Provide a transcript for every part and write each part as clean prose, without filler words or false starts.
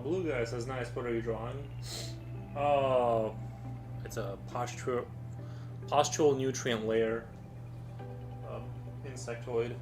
Blue guy says, nice, what are you drawing? Oh, it's a postural nutrient layer. Insectoid.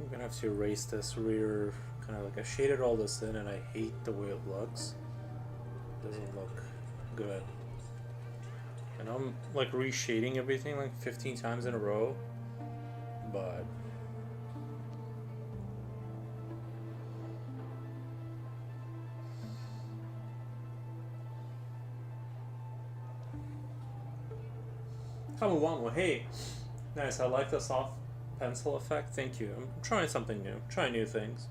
I'm gonna have to erase this rear, kind of like I shaded all this in and I hate the way it looks. It doesn't look good. And I'm like reshading everything like 15 times in a row, but Kamawamo, hey, nice. I like the soft pencil effect. Thank you. I'm trying something new. Trying new things.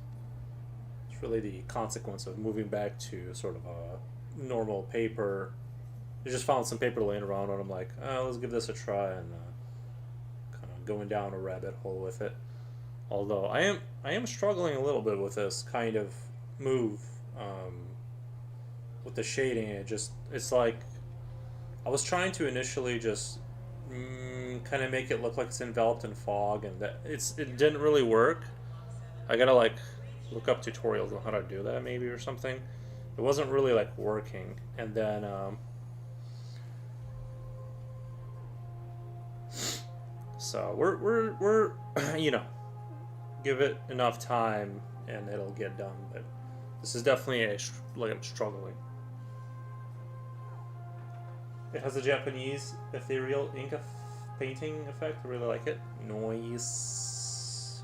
It's really the consequence of moving back to sort of a normal paper. I just found some paper laying around, and I'm like, oh, let's give this a try, and kind of going down a rabbit hole with it. Although I am struggling a little bit with this kind of move with the shading. It's like I was trying to initially just kind of make it look like it's enveloped in fog, and it didn't really work. I gotta like look up tutorials on how to do that maybe or something. It wasn't really like working, and then so we're you know, give it enough time and it'll get done. But this is definitely like I'm struggling. It has a Japanese ethereal ink painting effect. I really like it. Noise.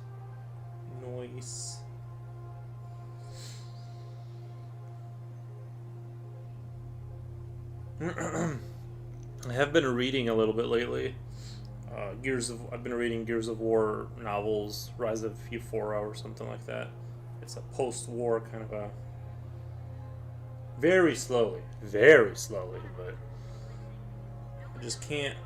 I have been reading a little bit lately. I've been reading Gears of War novels, Rise of Euphoria or something like that. It's a post-war kind of a very slowly, but I just can't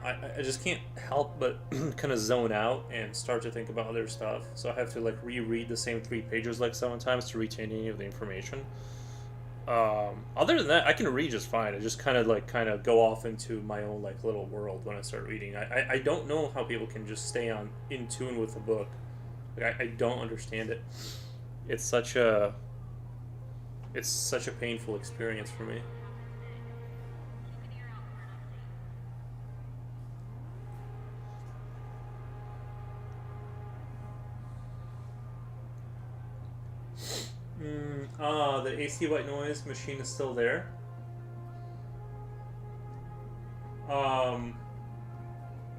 help but kind of zone out and start to think about other stuff. So I have to like reread the same 3 pages like 7 times to retain any of the information. Other than that, I can read just fine. I just kind of go off into my own like little world when I start reading. I don't know how people can just stay in tune with the book. Like, I don't understand it. It's such a painful experience for me. The AC white noise machine is still there.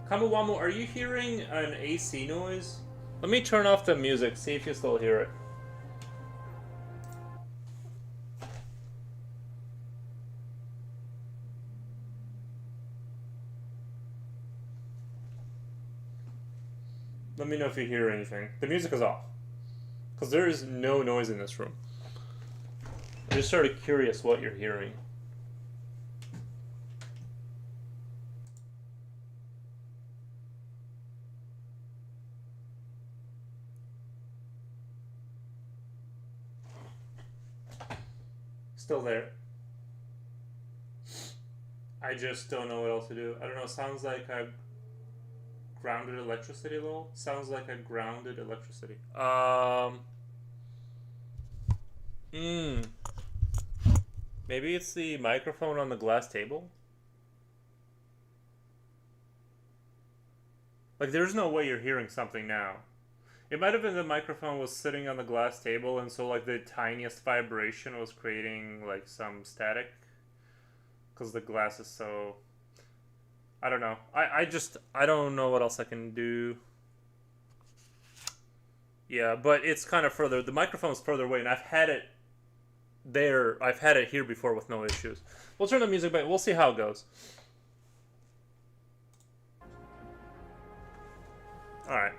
Kamawamo, are you hearing an AC noise? Let me turn off the music, see if you still hear it. Let me know if you hear anything. The music is off. Because there is no noise in this room. I'm just sort of curious what you're hearing. Still there. I just don't know what else to do. I don't know, sounds like a grounded electricity a little. Sounds like a grounded electricity. Maybe it's the microphone on the glass table? Like, there's no way you're hearing something now. It might have been the microphone was sitting on the glass table, and so, like, the tiniest vibration was creating, like, some static. Because the glass is so... I don't know. I don't know what else I can do. Yeah, but it's kind of further... The microphone's further away, and I've had it there. I've had it here before with no issues. We'll turn the music back. We'll see how it goes. Alright.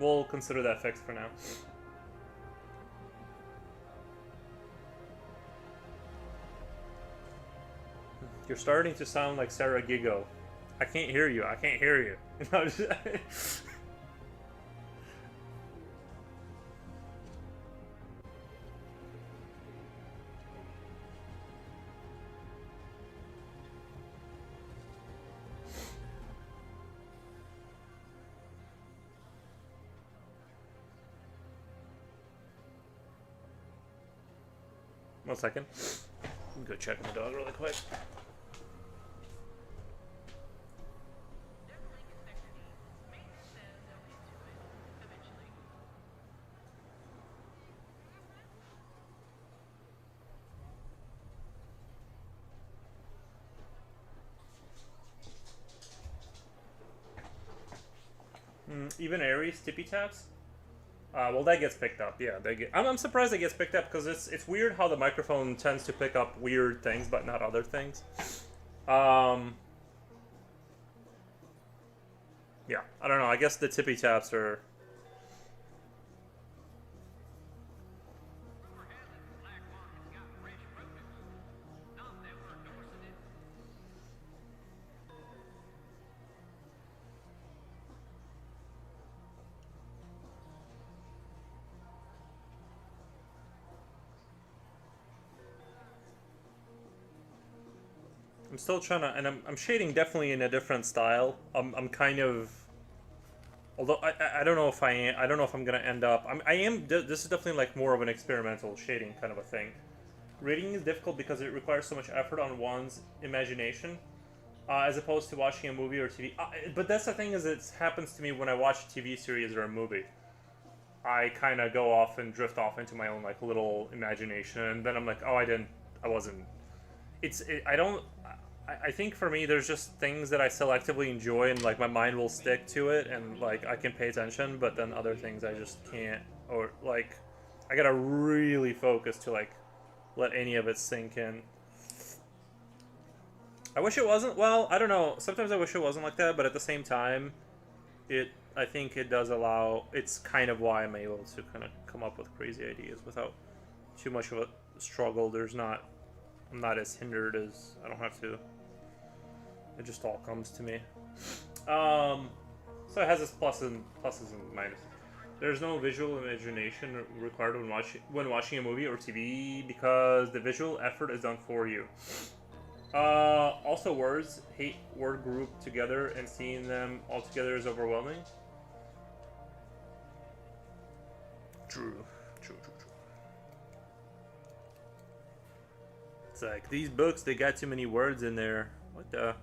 We'll consider that fixed for now. You're starting to sound like Sarah Gigo. I can't hear you. I can't hear you. 1 second. Let me go check my dog really quick. Even Aries tippy taps. Well, that gets picked up. Yeah, I'm surprised it gets picked up because it's weird how the microphone tends to pick up weird things but not other things. Um, yeah, I don't know. I guess the tippy taps are. I'm still trying to, and I'm shading definitely in a different style. I'm kind of, although I don't know if I don't know if I'm gonna end up. I am. This is definitely like more of an experimental shading kind of a thing. Reading is difficult because it requires so much effort on one's imagination, as opposed to watching a movie or TV. But that's the thing is, it happens to me when I watch a TV series or a movie. I kind of go off and drift off into my own like little imagination, and then I'm like, oh, I wasn't. I don't. I think for me, there's just things that I selectively enjoy, and like my mind will stick to it, and like I can pay attention. But then other things I just can't, or like I gotta really focus to like let any of it sink in. I wish it wasn't. Well, I don't know. Sometimes I wish it wasn't like that, but at the same time, I think it does allow. It's kind of why I'm able to kind of come up with crazy ideas without too much of a struggle. I'm not as hindered as I don't have to. It just all comes to me. So it has its pluses and minuses. There's no visual imagination required when watching a movie or TV because the visual effort is done for you. Also, words hate word grouped together and seeing them all together is overwhelming. True. It's like these books, they got too many words in there. What the?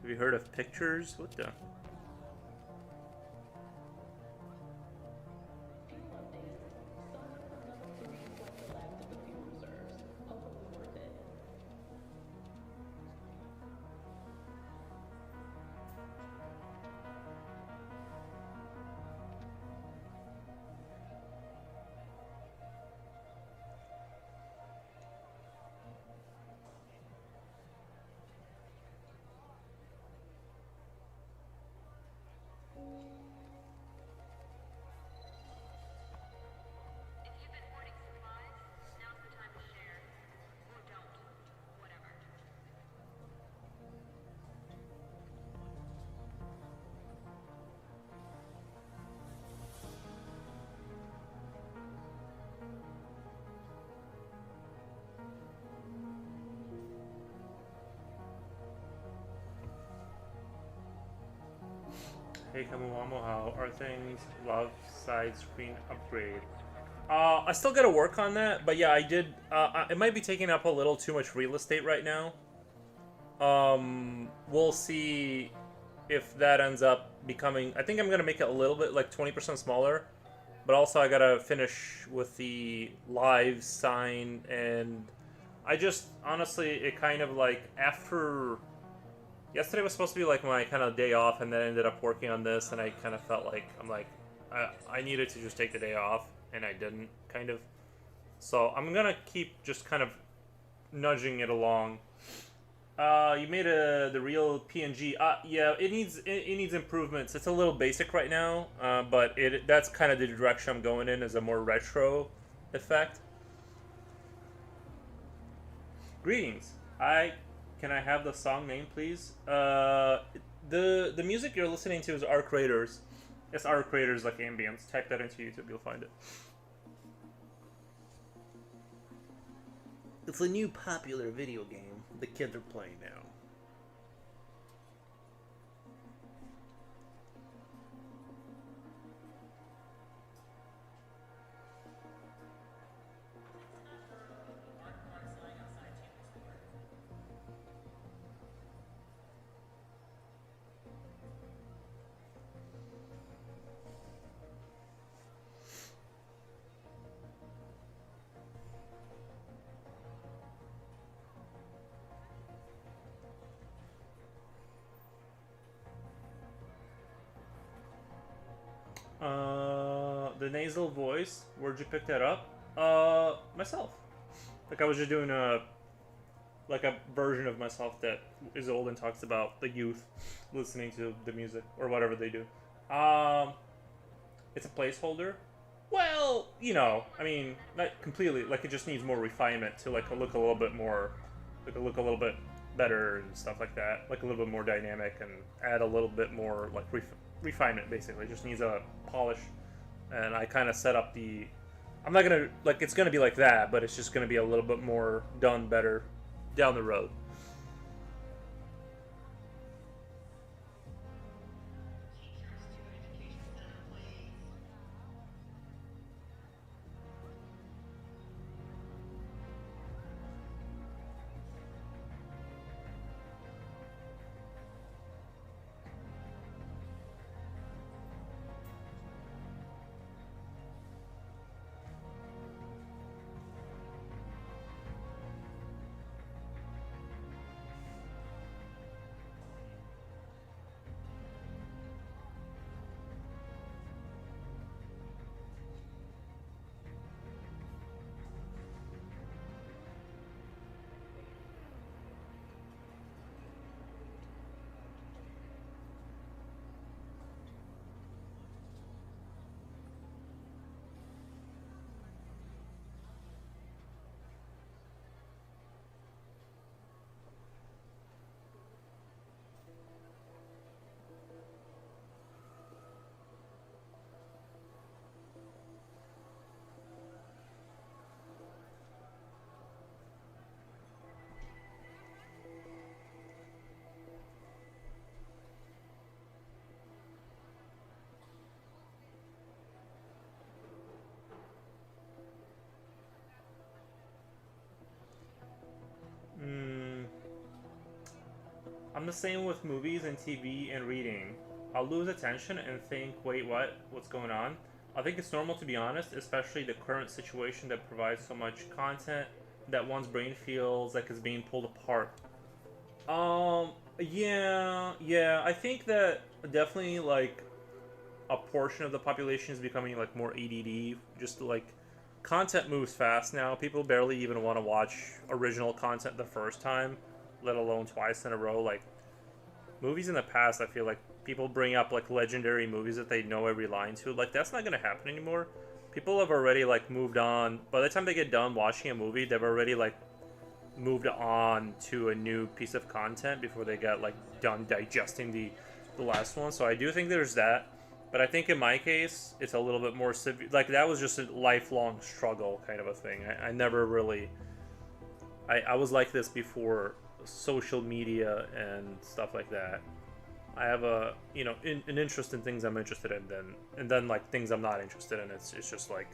Have you heard of pictures? What the? Hey Kamuamo, how are things? Love side screen upgrade. I still gotta work on that, but yeah, I did. It might be taking up a little too much real estate right now. We'll see if that ends up becoming. I think I'm gonna make it a little bit like 20% smaller, but also I gotta finish with the live sign, and I just honestly, it kind of like after. Yesterday was supposed to be like my kind of day off, and then I ended up working on this, and I kind of felt like I needed to just take the day off, and I didn't, kind of. So I'm gonna keep just kind of nudging it along. You made the real PNG. Yeah, it needs improvements. It's a little basic right now, but that's kind of the direction I'm going in, is a more retro effect. Greetings. Can I have the song name, please? The music you're listening to is Arc Raiders. It's Arc Raiders like ambience. Type that into YouTube, you'll find it. It's a new popular video game the kids are playing now. The nasal voice. Where'd you pick that up? Myself. Like I was just doing a version of myself that is old and talks about the youth listening to the music or whatever they do. Um, it's a placeholder. Well, I mean, not completely. Like it just needs more refinement to like look a little bit more, like look a little bit better and stuff like that. Like a little bit more dynamic and add a little bit more like refinement. Basically, it just needs a polish. And I kind of set up the. I'm not gonna like it's gonna be like that, but it's just gonna be a little bit more done better down the road. Mm, I'm the same with movies and TV and reading. I'll lose attention and think, wait, what? What's going on? I think it's normal to be honest, especially the current situation that provides so much content that one's brain feels like it's being pulled apart. Yeah. I think that definitely like a portion of the population is becoming like more ADD. Just like content moves fast now. People barely even want to watch original content the first time, let alone twice in a row. Like movies in the past, I feel like people bring up like legendary movies that they know every line to. Like that's not gonna happen anymore. People have already like moved on. By the time they get done watching a movie, they've already like moved on to a new piece of content before they got like done digesting the last one. So I do think there's that. But I think in my case, it's a little bit more severe. Like that was just a lifelong struggle kind of a thing. I never really. I was like this before social media and stuff like that. I have an interest in things I'm interested in, then like things I'm not interested in. It's just like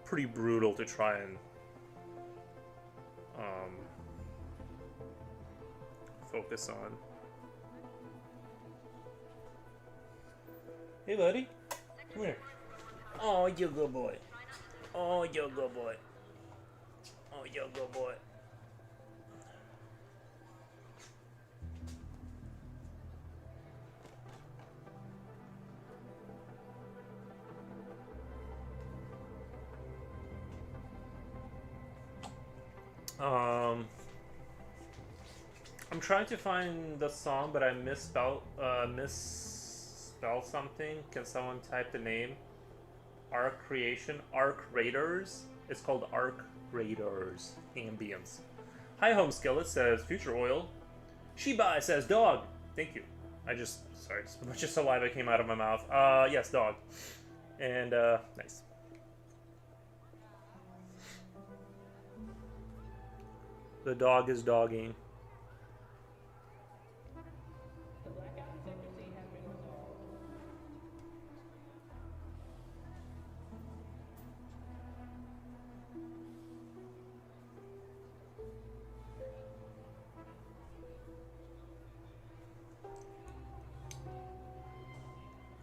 pretty brutal to try and um, focus on. Hey, buddy, come here. Oh, you good boy. Oh, you good boy. Oh, you good boy. Um, I'm trying to find the song, but I misspelled something. Can someone type the name? Arc Creation, Arc Raiders. It's called Arc Raiders. Ambience. Hi Home Skillet says future oil. Shibai says dog. Thank you. Sorry, a bunch of saliva came out of my mouth. Yes, dog. And nice. The dog is dogging.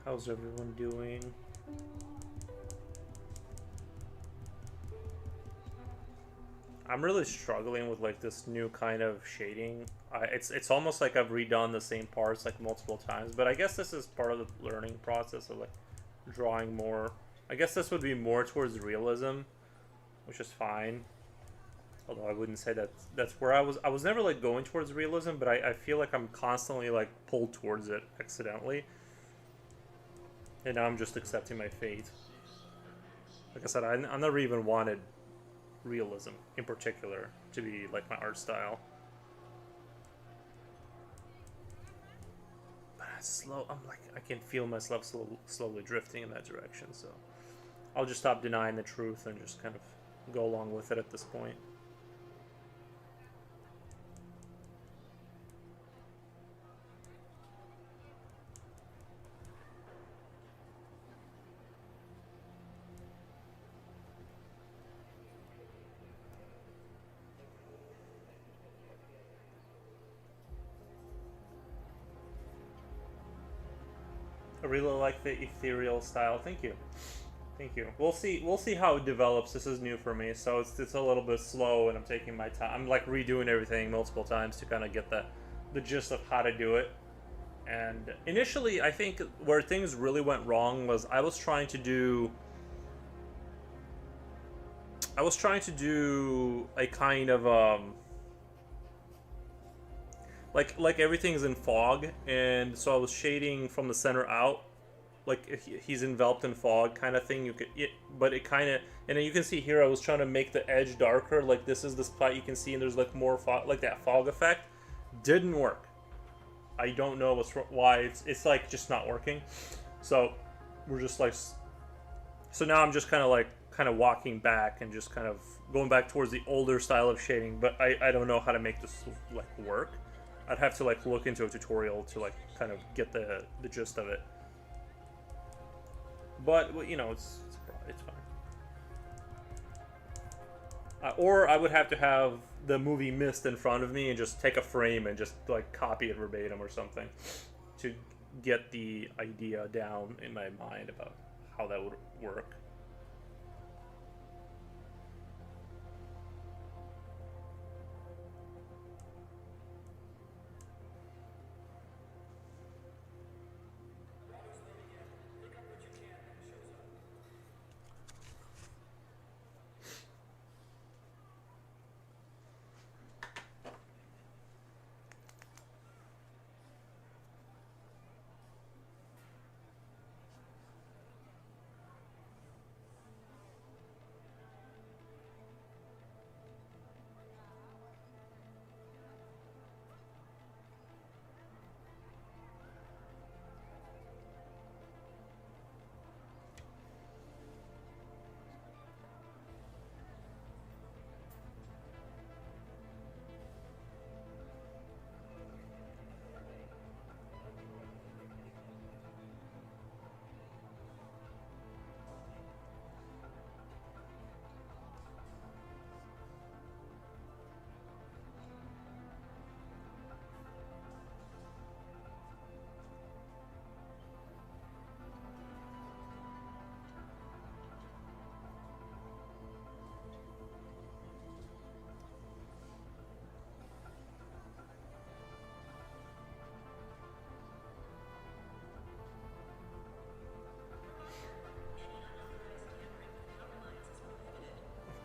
How's everyone doing? I'm really struggling with like this new kind of shading. It's almost like I've redone the same parts like multiple times, but I guess this is part of the learning process of like drawing more. I guess this would be more towards realism, which is fine. Although I wouldn't say that that's where I was. I was never like going towards realism, but I feel like I'm constantly like pulled towards it accidentally, and now I'm just accepting my fate. Like I said, I never even wanted realism in particular to be like my art style. But it's slow. I'm like I can feel myself slowly drifting in that direction. So I'll just stop denying the truth and just kind of go along with it at this point. I really like the ethereal style. Thank you. Thank you. We'll see. We'll see how it develops. This is new for me, so it's a little bit slow, and I'm taking my time. I'm like redoing everything multiple times to kind of get the gist of how to do it. And initially, I think where things really went wrong was I was trying to do a kind of like everything's in fog, and so I was shading from the center out, like he's enveloped in fog kind of thing. But it kind of, and then you can see here I was trying to make the edge darker, like this is the spot you can see, and there's like more fog, like that fog effect. Didn't work. I don't know why it's like just not working. So we're just like, so now I'm just kind of walking back and just kind of going back towards the older style of shading. But I don't know how to make this like work. I'd have to like look into a tutorial to like kind of get the gist of it. But you know, it's fine. Or I would have to have the movie Mist in front of me and just take a frame and just like copy it verbatim or something to get the idea down in my mind about how that would work.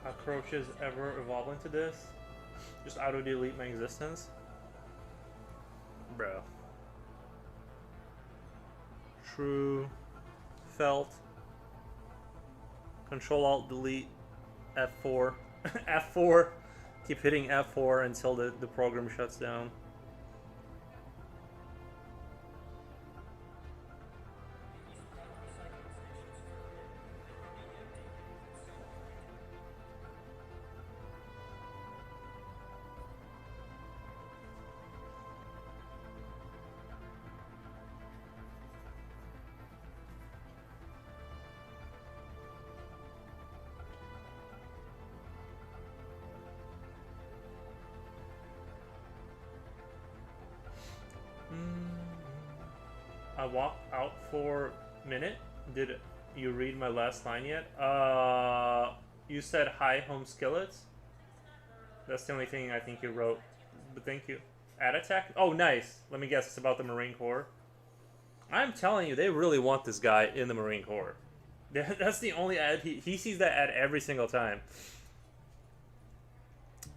Cockroaches ever evolve into this? Just auto delete my existence? Bro. True. Felt. Control Alt Delete. F4. F4. Keep hitting F4 until the program shuts down. I walked out for a minute. Did you read my last line yet? You said hi, home skillets. That's the only thing I think you wrote. But thank you. Ad attack? Oh, nice. Let me guess. It's about the Marine Corps. I'm telling you, they really want this guy in the Marine Corps. That's the only ad he sees that ad every single time.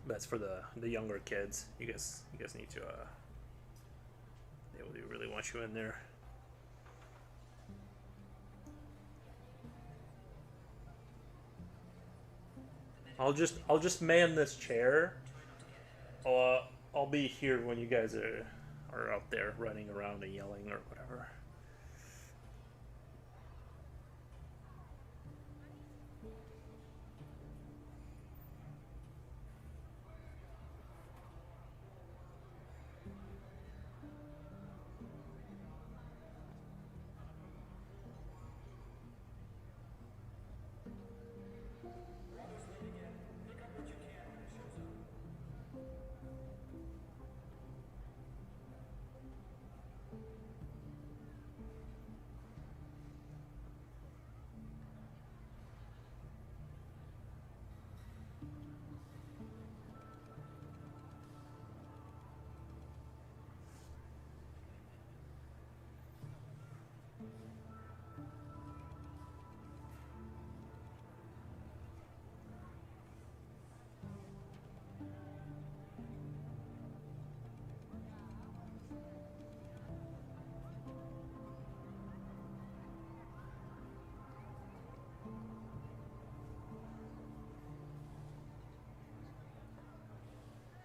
That's for the younger kids. You guys need to they really want you in there. I'll just man this chair. I'll be here when you guys are out there running around and yelling or whatever.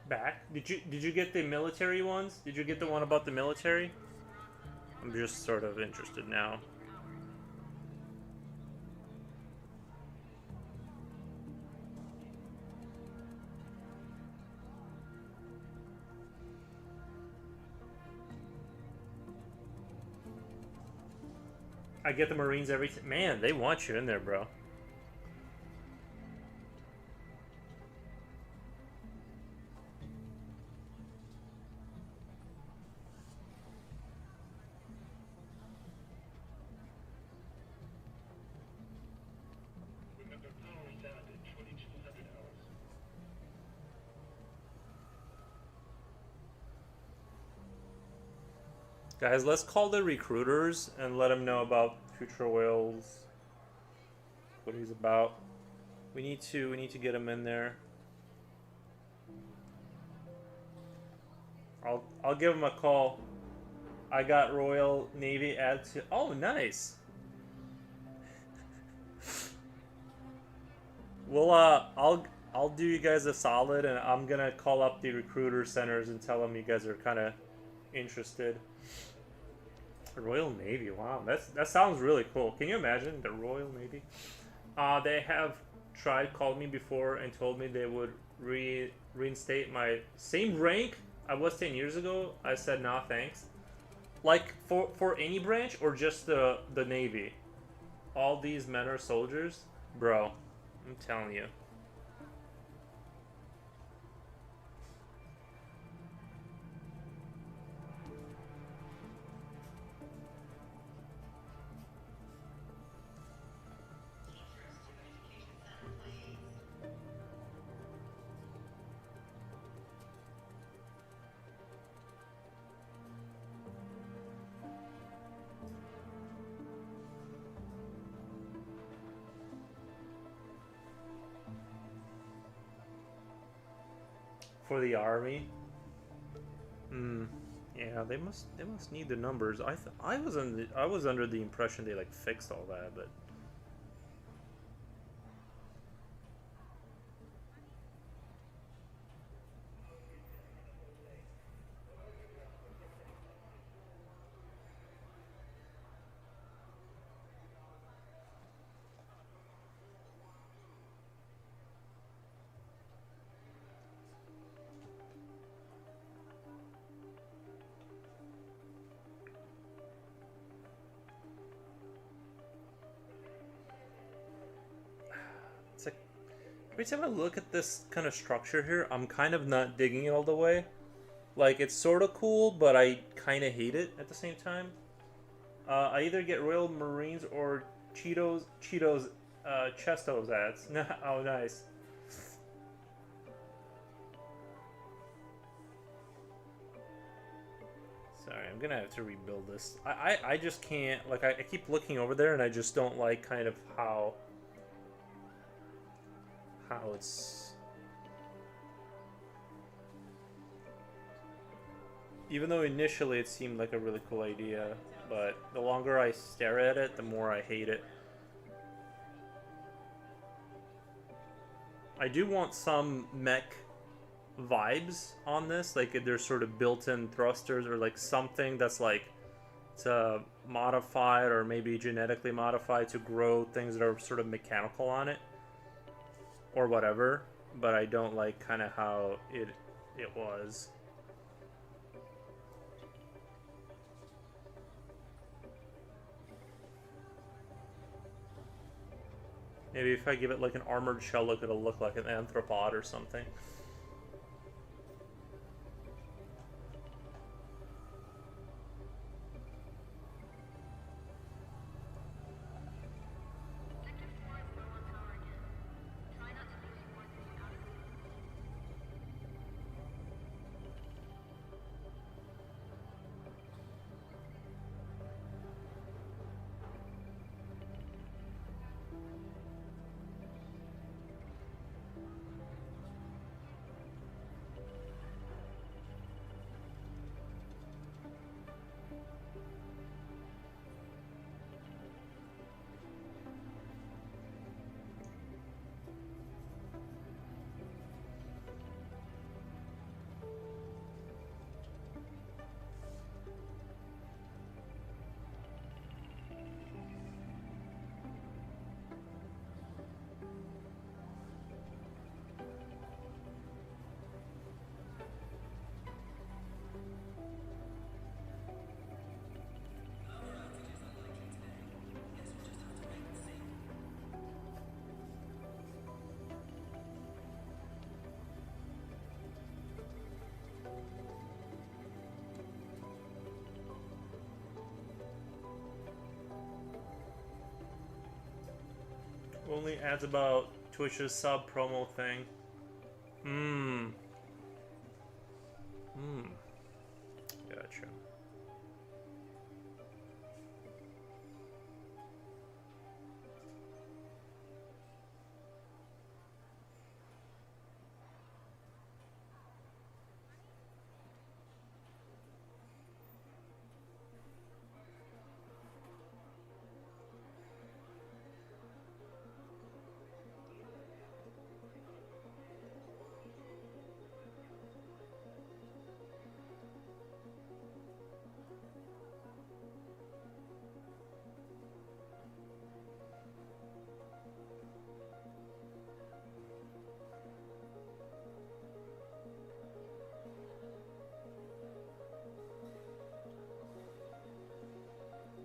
Back? Did you get the military ones? Did you get the one about the military? I'm just sort of interested now. I get the Marines every man. They want you in there, bro. Guys, let's call the recruiters and let them know about Future Whales. What he's about. We need to get him in there. I'll give him a call. I got Royal Navy add to. Oh, nice. Well, I'll do you guys a solid, and I'm gonna call up the recruiter centers and tell them you guys are kind of interested. Royal Navy, wow, that sounds really cool. Can you imagine the Royal Navy? They have called me before and told me they would reinstate my same rank I was 10 years ago. I said nah, thanks. Like for any branch or just the Navy. All these men are soldiers, bro. I'm telling you. For the army. Yeah, they must need the numbers. I was under the impression they like fixed all that, but it's like every time I look at this kind of structure here, I'm kind of not digging it all the way. Like it's sort of cool, but I kind of hate it at the same time. I either get Royal Marines or Cheetos, Chestos ads. Oh, nice. Sorry. Anyway, I'm gonna have to rebuild this. I just can't, like, I keep looking over there and I just don't like kind of how it's, even though initially it seemed like a really cool idea, but the longer I stare at it, the more I hate it. I do want some mech vibes on this, like there's sort of built-in thrusters or like something that's like to modified or maybe genetically modified to grow things that are sort of mechanical on it or whatever, but I don't like kind of how it was. Maybe if I give it like an armored shell look, it'll look like an anthropod or something. Only adds about Twitch's sub promo thing. Gotcha.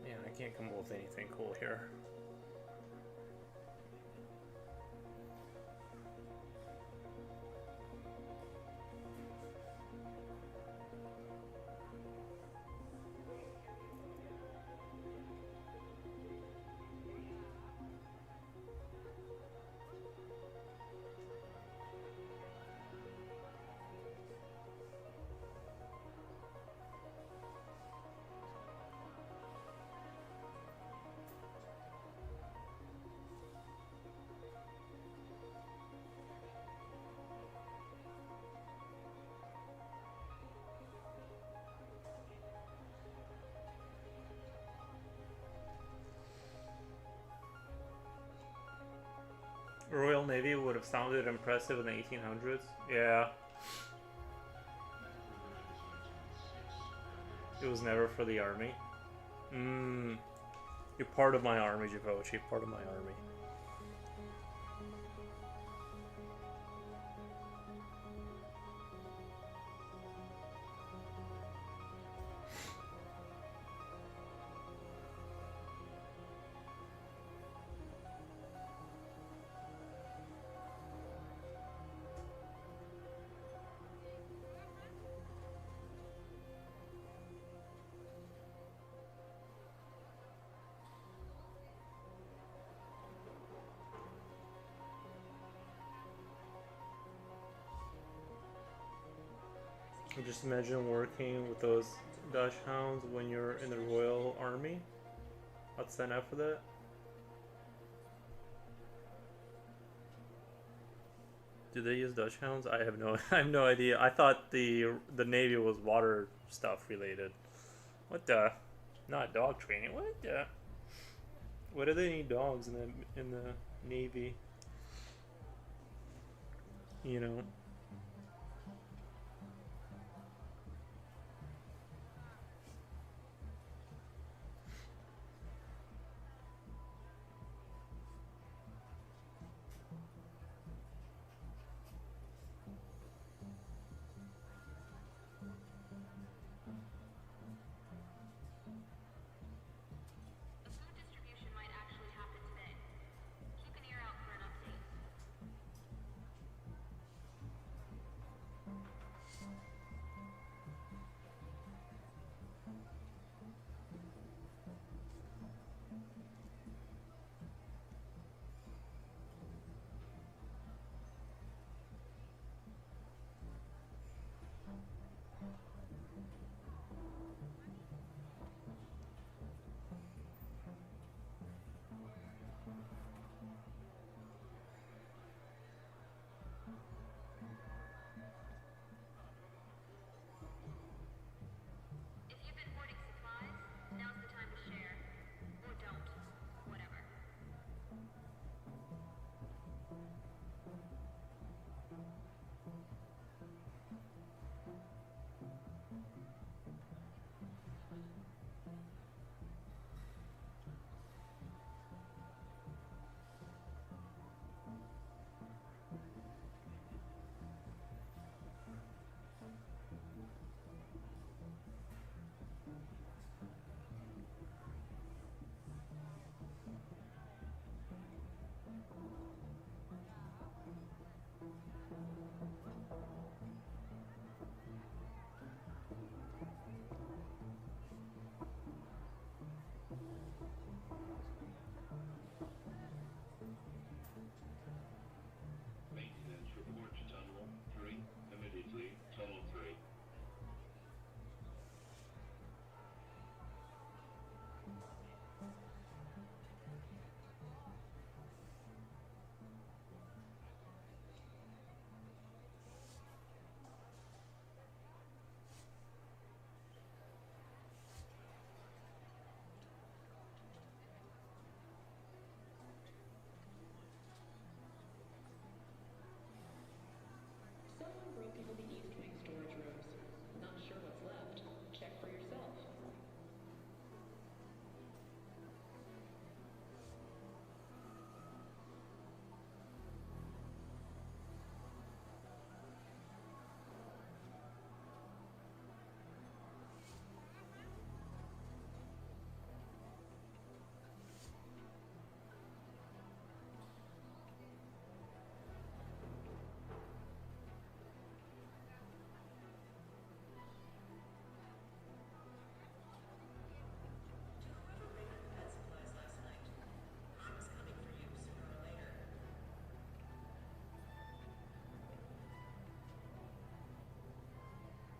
Yeah, I can't come up with anything cool here. Royal Navy would have sounded impressive in the 1800s. Yeah. It was never for the army. You're part of my army, Javochi. Part of my army. Just imagine working with those Dutch hounds when you're in the Royal Army. Let's sign up for that. Do they use Dutch hounds? I have no I have no idea. I thought the Navy was water stuff related. What the? Not dog training. What the? Why do they need dogs in the Navy? You know. Someone broke into the East Wing storage rooms. Not sure what's left. Check for yourself.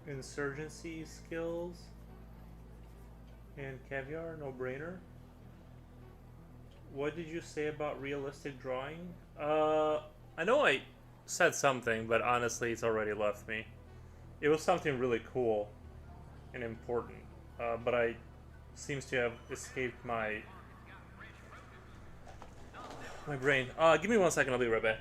Insurgency skills and caviar, no brainer. What did you say about realistic drawing? I know I said something, but honestly, it's already left me. It was something really cool and important, but I seems to have escaped my brain. Give me 1 second. I'll be right back.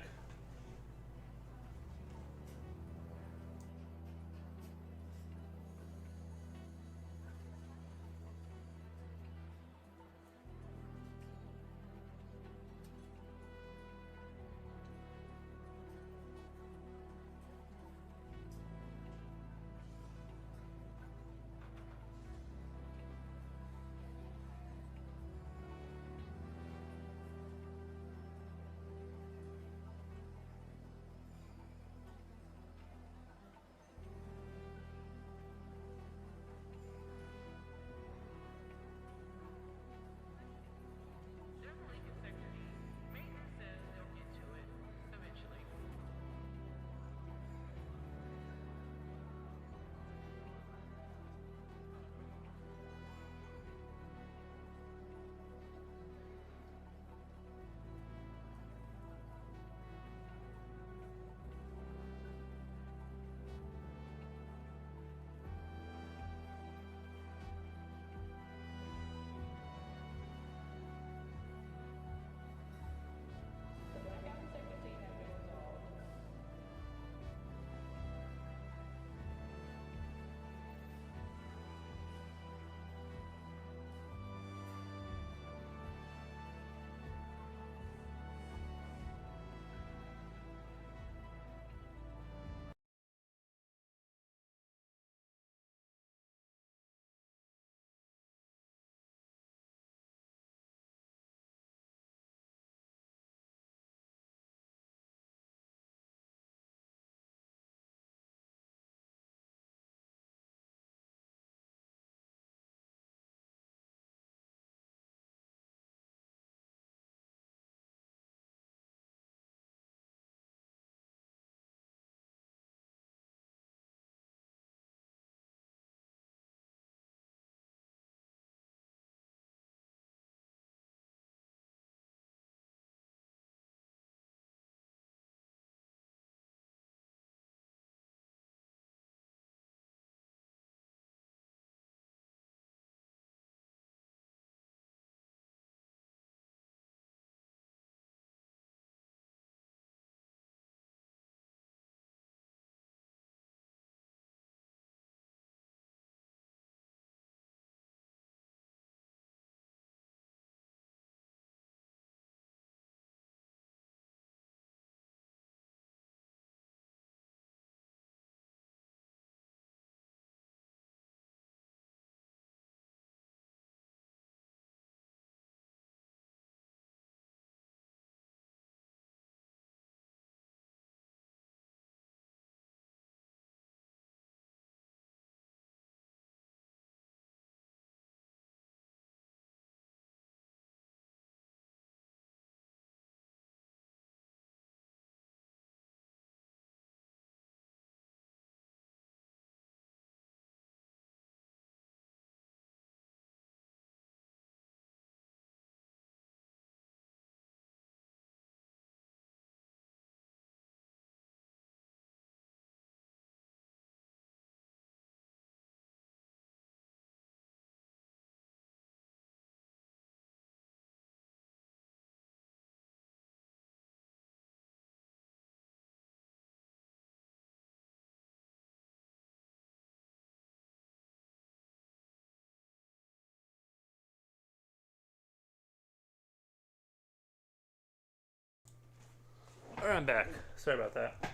Alright, I'm back. Sorry about that.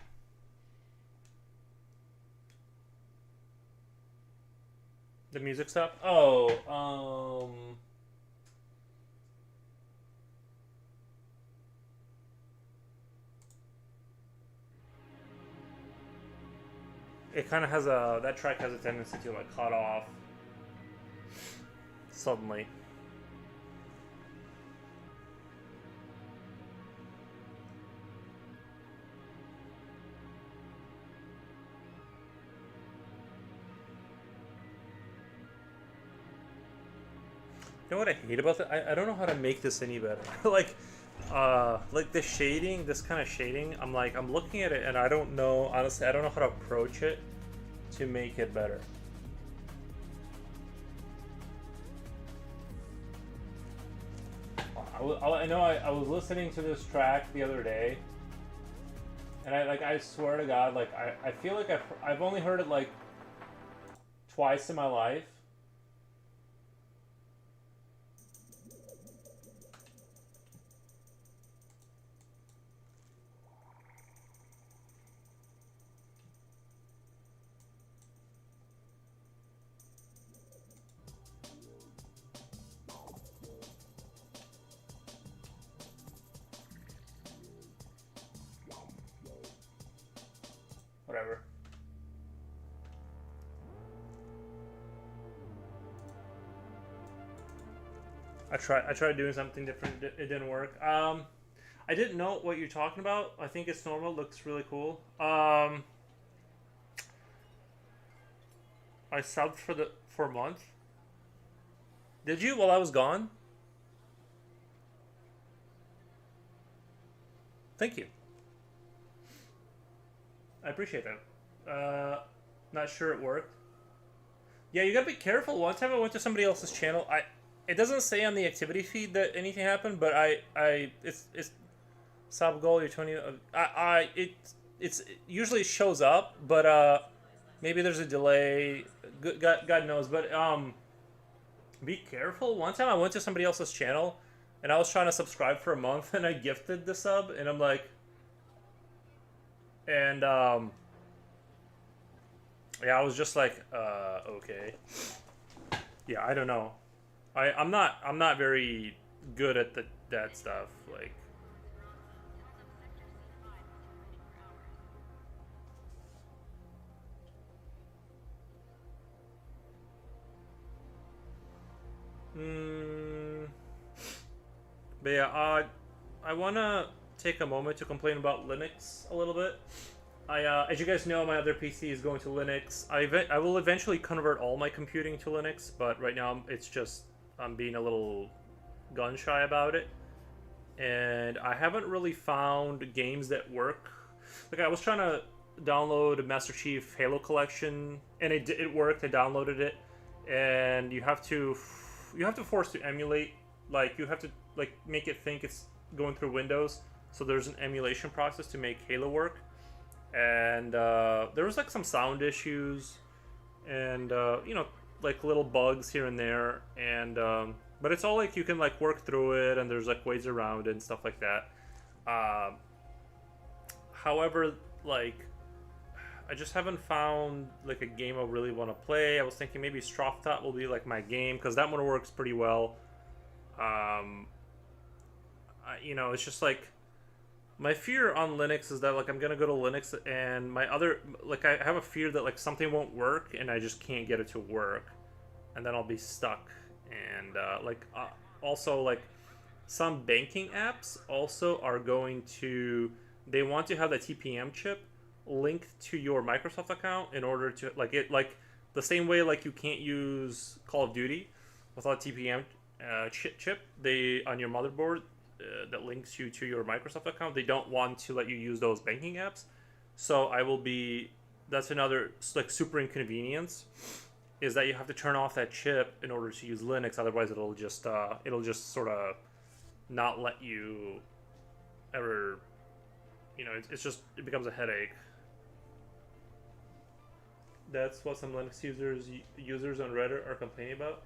The music stopped? Oh, it kind of has a, that track has a tendency to like cut off suddenly. You know what I hate about that? I don't know how to make this any better. Like the shading, this kind of shading, I'm looking at it and I don't know, honestly, I don't know how to approach it to make it better. I know I was listening to this track the other day, and I swear to God, like I feel like I've only heard it like twice in my life. Whatever. I tried doing something different. It didn't work. I didn't know what you're talking about. I think it's normal. Looks really cool. I subbed for a month. Did you while I was gone? Thank you. I appreciate that. Not sure it worked. Yeah, you gotta be careful. One time I went to somebody else's channel. It doesn't say on the activity feed that anything happened, but it's sub goal. You're 20. It usually shows up, but maybe there's a delay. God knows, but be careful. One time I went to somebody else's channel, and I was trying to subscribe for a month, and I gifted the sub, and I'm like, and yeah, I was just like, okay. Yeah, I don't know. I'm not very good at that stuff. Like, mm, but yeah, I wanna take a moment to complain about Linux a little bit. As you guys know, my other PC is going to Linux. I will eventually convert all my computing to Linux, but right now it's just I'm being a little gun shy about it, and I haven't really found games that work. Like I was trying to download Master Chief Halo Collection, and it worked. I downloaded it, and you have to force to emulate. Like you have to like make it think it's going through Windows. So there's an emulation process to make Halo work, and there was like some sound issues, and like little bugs here and there, and but it's all like you can like work through it, and there's like ways around it and stuff like that. However, like I just haven't found like a game I really want to play. I was thinking maybe Straftat will be like my game because that one works pretty well. It's just like my fear on Linux is that like I'm gonna go to Linux and my other like I have a fear that like something won't work and I just can't get it to work, and then I'll be stuck. And also like some banking apps also are going to they want to have the TPM chip linked to your Microsoft account in order to like the same way like you can't use Call of Duty without TPM chip they on your motherboard that links you to your Microsoft account. They don't want to let you use those banking apps. So that's another like super inconvenience is that you have to turn off that chip in order to use Linux. Otherwise, it'll just sort of not let you ever. It becomes a headache. That's what some Linux users on Reddit are complaining about.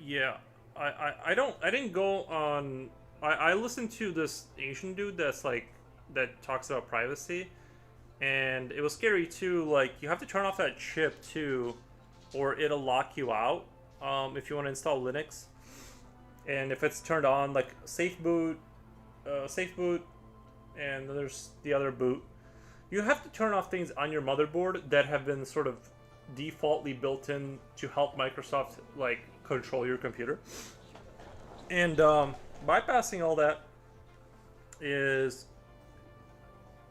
Yeah. I didn't go on. I listened to this Asian dude that's like that talks about privacy, and it was scary too. Like you have to turn off that chip too, or it'll lock you out. If you want to install Linux, and if it's turned on, like safe boot, and there's the other boot. You have to turn off things on your motherboard that have been sort of defaultly built in to help Microsoft like control your computer. And bypassing all that is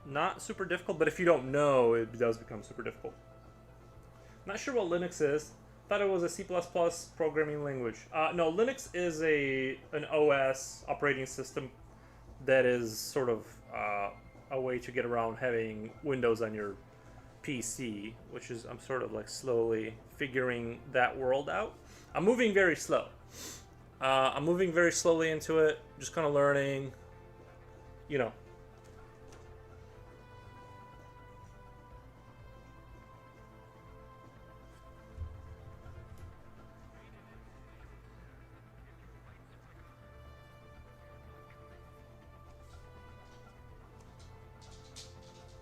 not super difficult, but if you don't know, it does become super difficult. Not sure what Linux is. Thought it was a C++ programming language. No, Linux is an OS operating system that is sort of a way to get around having Windows on your PC, which is I'm sort of like slowly figuring that world out. I'm moving very slow. I'm moving very slowly into it, just kind of learning, you know.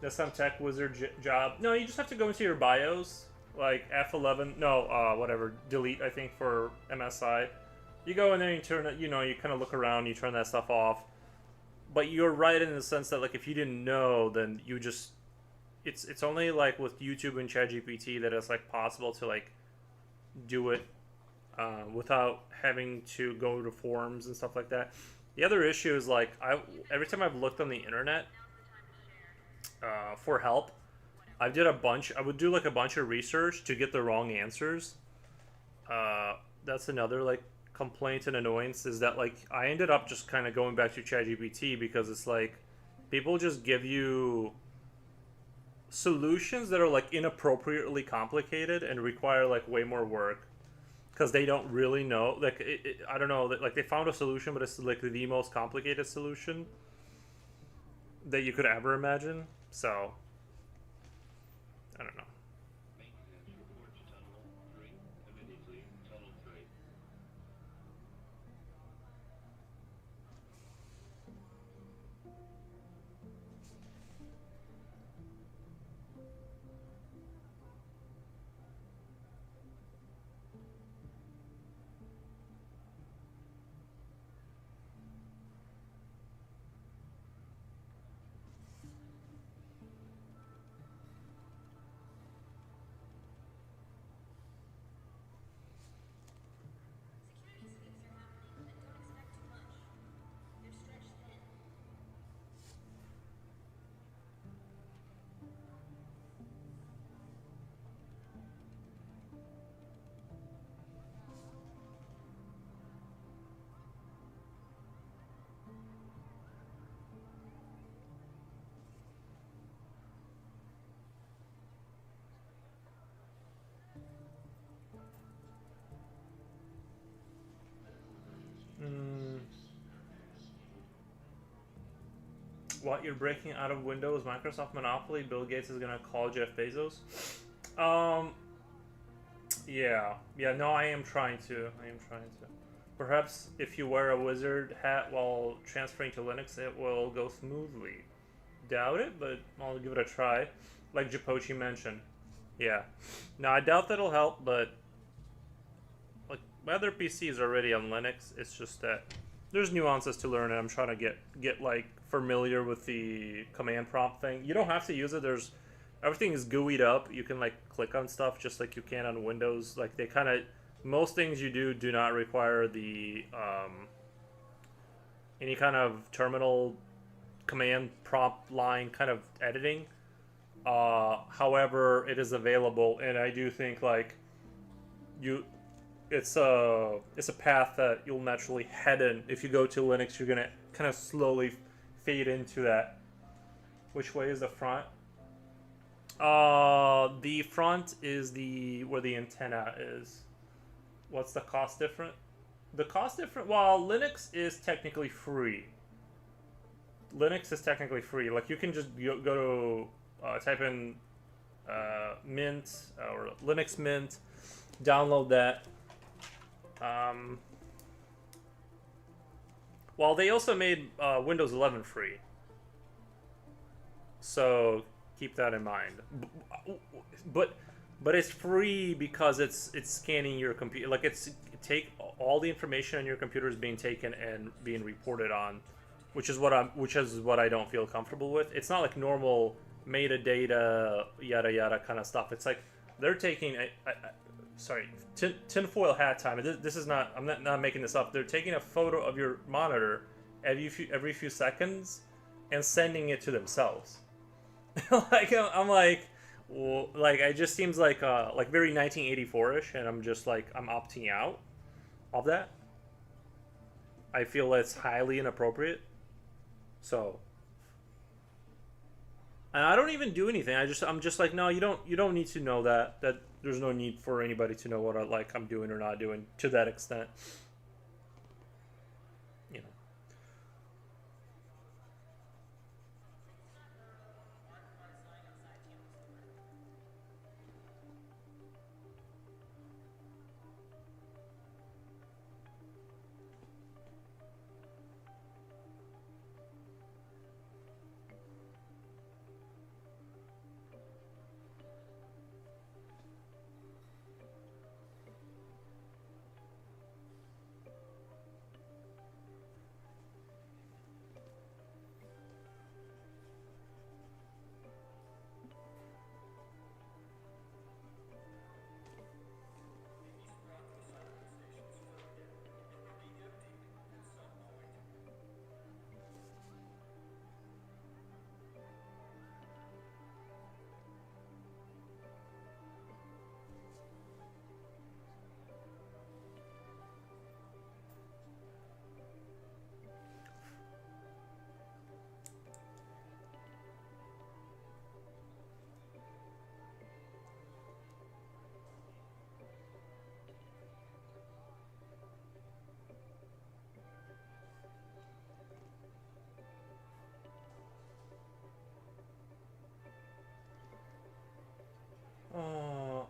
That's some tech wizard job. No, you just have to go into your BIOS, like F11. No, whatever. Delete, I think, for MSI. You go in there, you turn it. You know, you kind of look around, you turn that stuff off. But you're right in the sense that, like, if you didn't know, then you just it's only like with YouTube and ChatGPT that it's like possible to like do it without having to go to forums and stuff like that. The other issue is like every time I've looked on the internet for help, I would do like a bunch of research to get the wrong answers. That's another like complaint and annoyance is that like I ended up just kind of going back to ChatGPT because it's like people just give you solutions that are like inappropriately complicated and require like way more work because they don't really know like I don't know that like they found a solution but it's like the most complicated solution that you could ever imagine. So I don't know. Mm, what you're breaking out of Windows, Microsoft monopoly? Bill Gates is gonna call Jeff Bezos. Um, yeah. No, I am trying to. I am trying to. Perhaps if you wear a wizard hat while transferring to Linux, it will go smoothly. Doubt it, but I'll give it a try. Like Japochi mentioned. Yeah. Now I doubt that'll help, but like my other PC is already on Linux. It's just that there's nuances to learn, and I'm trying to get like familiar with the command prompt thing. You don't have to use it. There's everything is GUI'd up. You can like click on stuff just like you can on Windows. Like they kind of most things you do not require the any kind of terminal command prompt line kind of editing. However, it is available, and I do think like you it's a path that you'll naturally head in. If you go to Linux, you're gonna kind of slowly fade into that. Which way is the front? The front is the where the antenna is. What's the cost different? The cost different. Well, Linux is technically free. Linux is technically free. Like you can just go to type in Mint or Linux Mint, download that. Well, they also made Windows 11 free, so keep that in mind. But but it's free because it's scanning your computer. Like it's take all the information on your computer is being taken and being reported on, which is what I don't feel comfortable with. It's not like normal metadata yada yada kind of stuff. It's like they're taking sorry, tinfoil hat time. This is not. I'm not making this up. They're taking a photo of your monitor every few seconds and sending it to themselves. Like I'm like, well, like it just seems like very 1984ish, and I'm just like I'm opting out of that. I feel it's highly inappropriate. So, and I don't even do anything. I'm just like, no, you don't need to know that there's no need for anybody to know what I'm doing or not doing to that extent. You know.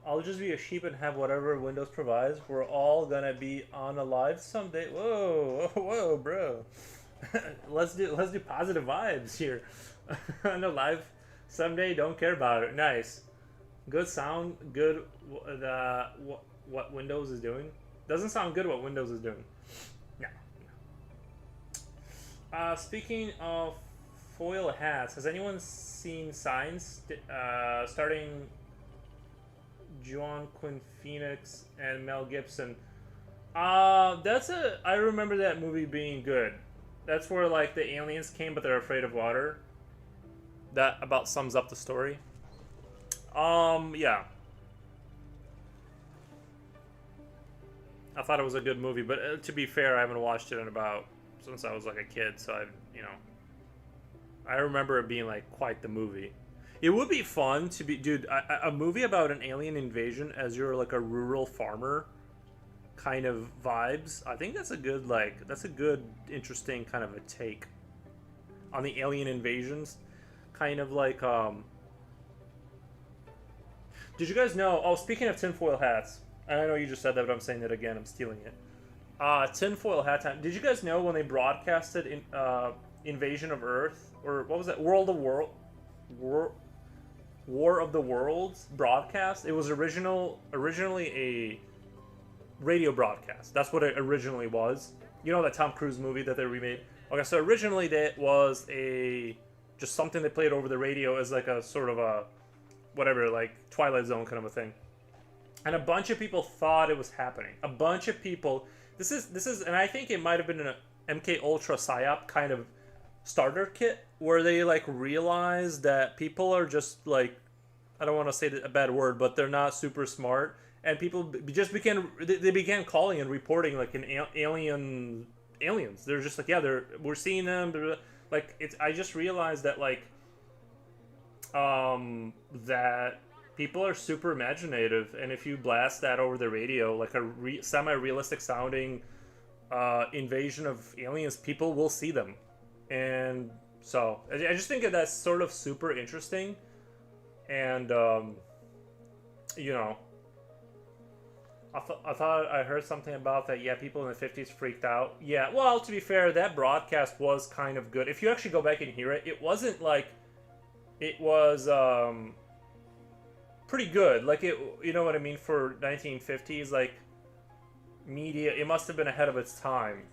I'll just be a sheep and have whatever Windows provides. We're all gonna be on a live someday. Whoa, whoa, bro. Let's do positive vibes here. On a live someday. Don't care about it. Nice, good sound. Good. What Windows is doing doesn't sound good. What Windows is doing. No. Speaking of foil hats, has anyone seen Signs starting Joaquin Phoenix and Mel Gibson? I remember that movie being good. That's where like the aliens came, but they're afraid of water. That about sums up the story. Yeah, I thought it was a good movie, but to be fair, I haven't watched it in about since I was like a kid, so I remember it being like quite the movie. It would be fun to be, dude, a movie about an alien invasion as you're like a rural farmer kind of vibes. I think that's a good, interesting kind of a take on the alien invasions. Kind of like, did you guys know? Oh, speaking of tinfoil hats, and I know you just said that, but I'm saying it again. I'm stealing it. Tinfoil hat time. Did you guys know when they broadcasted Invasion of Earth, or what was that? War of the Worlds broadcast? It was originally a radio broadcast. That's what it originally was. You know that Tom Cruise movie that they remade? Okay, so originally that was a just something they played over the radio as like a sort of a whatever, like Twilight Zone kind of a thing. And a bunch of people thought it was happening. A bunch of people. This is, and I think it might have been an MK Ultra psyop kind of starter kit where they like realized that people are just like, I don't want to say a bad word, but they're not super smart, and people just began calling and reporting like an aliens. They're just like, yeah, we're seeing them. Like it's. I just realized that like that people are super imaginative, and if you blast that over the radio, like a semi-realistic sounding invasion of aliens, people will see them. And so I just think that that's sort of super interesting, and you know, I thought I heard something about that. Yeah, people in the 50s freaked out. Yeah, well, to be fair, that broadcast was kind of good. If you actually go back and hear it, it wasn't like it was pretty good. Like it, you know what I mean, for 1950s like media, it must have been ahead of its time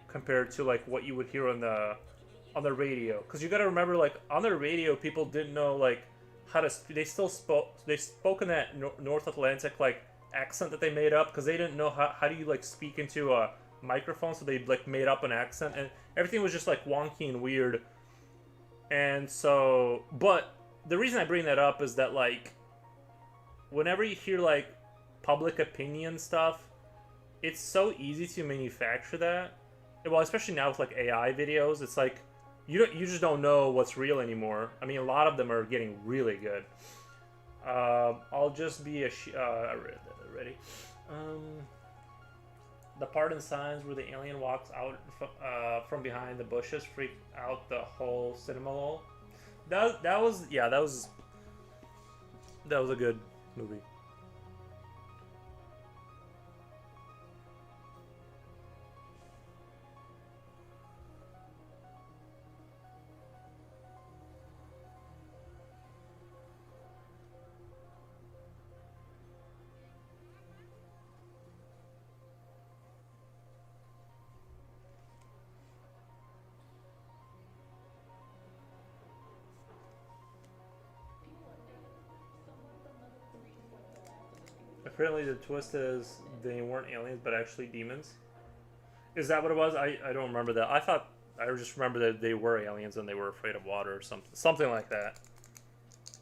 compared to like what you would hear on the radio. Because you got to remember, like on the radio, people didn't know like how to. They still spoke in that North Atlantic like accent that they made up because they didn't know how do you like speak into a microphone. So they like made up an accent and everything was just like wonky and weird. And so, but the reason I bring that up is that like whenever you hear like public opinion stuff, it's so easy to manufacture that. Well, especially now with like AI videos, it's like you just don't know what's real anymore. I mean, a lot of them are getting really good. I'll just be ready. Um, the part in Signs where the alien walks out from behind the bushes freaked out the whole cinema lol. That was yeah that was a good movie. Apparently, the twist is they weren't aliens, but actually demons. Is that what it was? I don't remember that. I thought I just remember that they were aliens and they were afraid of water or something like that.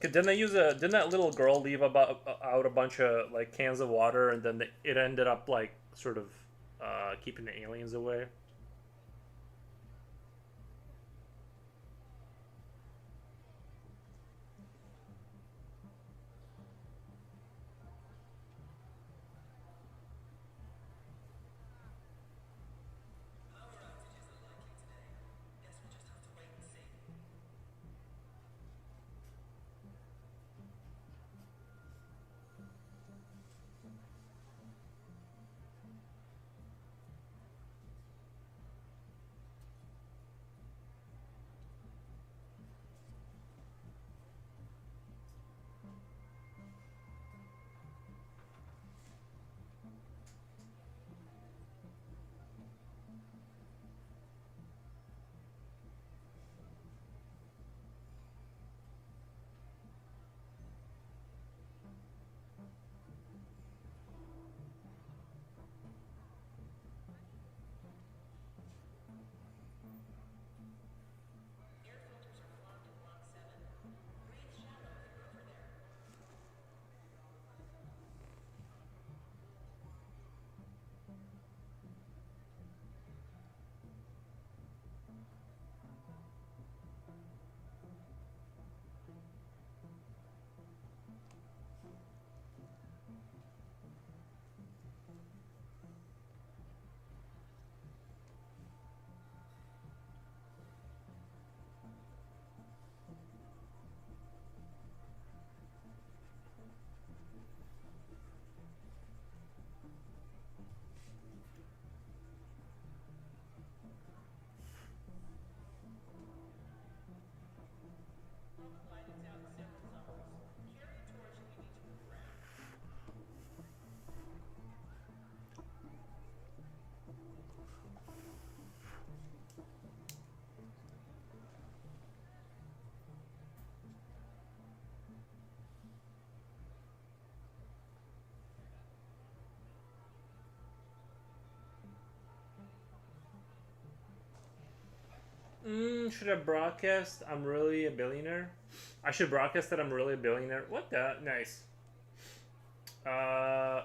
Didn't they use a? Didn't that little girl leave about out a bunch of like cans of water and then it ended up like sort of keeping the aliens away? Should I broadcast I'm really a billionaire? I should broadcast that I'm really a billionaire. What the? Nice. Uh,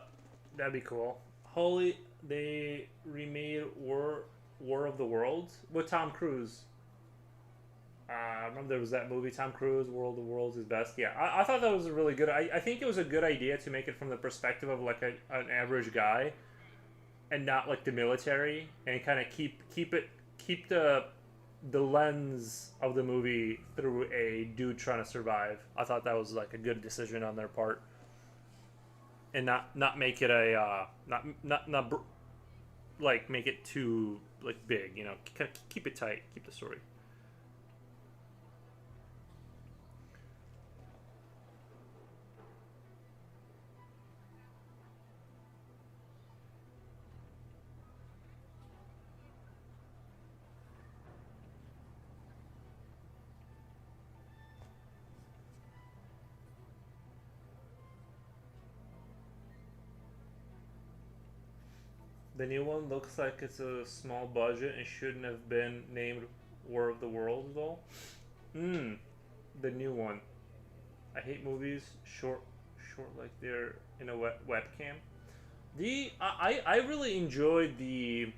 that'd be cool. Holy, they remade War of the Worlds with Tom Cruise. Remember there was that movie Tom Cruise, World of Worlds is best. Yeah, I thought that was a really good. I think it was a good idea to make it from the perspective of like an average guy, and not like the military, and kind of keep the lens of the movie through a dude trying to survive. I thought that was like a good decision on their part. and not make it a like make it too like big. You know, kind of keep it tight, keep the story. The new one looks like it's a small budget and shouldn't have been named War of the Worlds though. Hmm. The new one. I hate movies short like they're in a webcam. The I really enjoyed the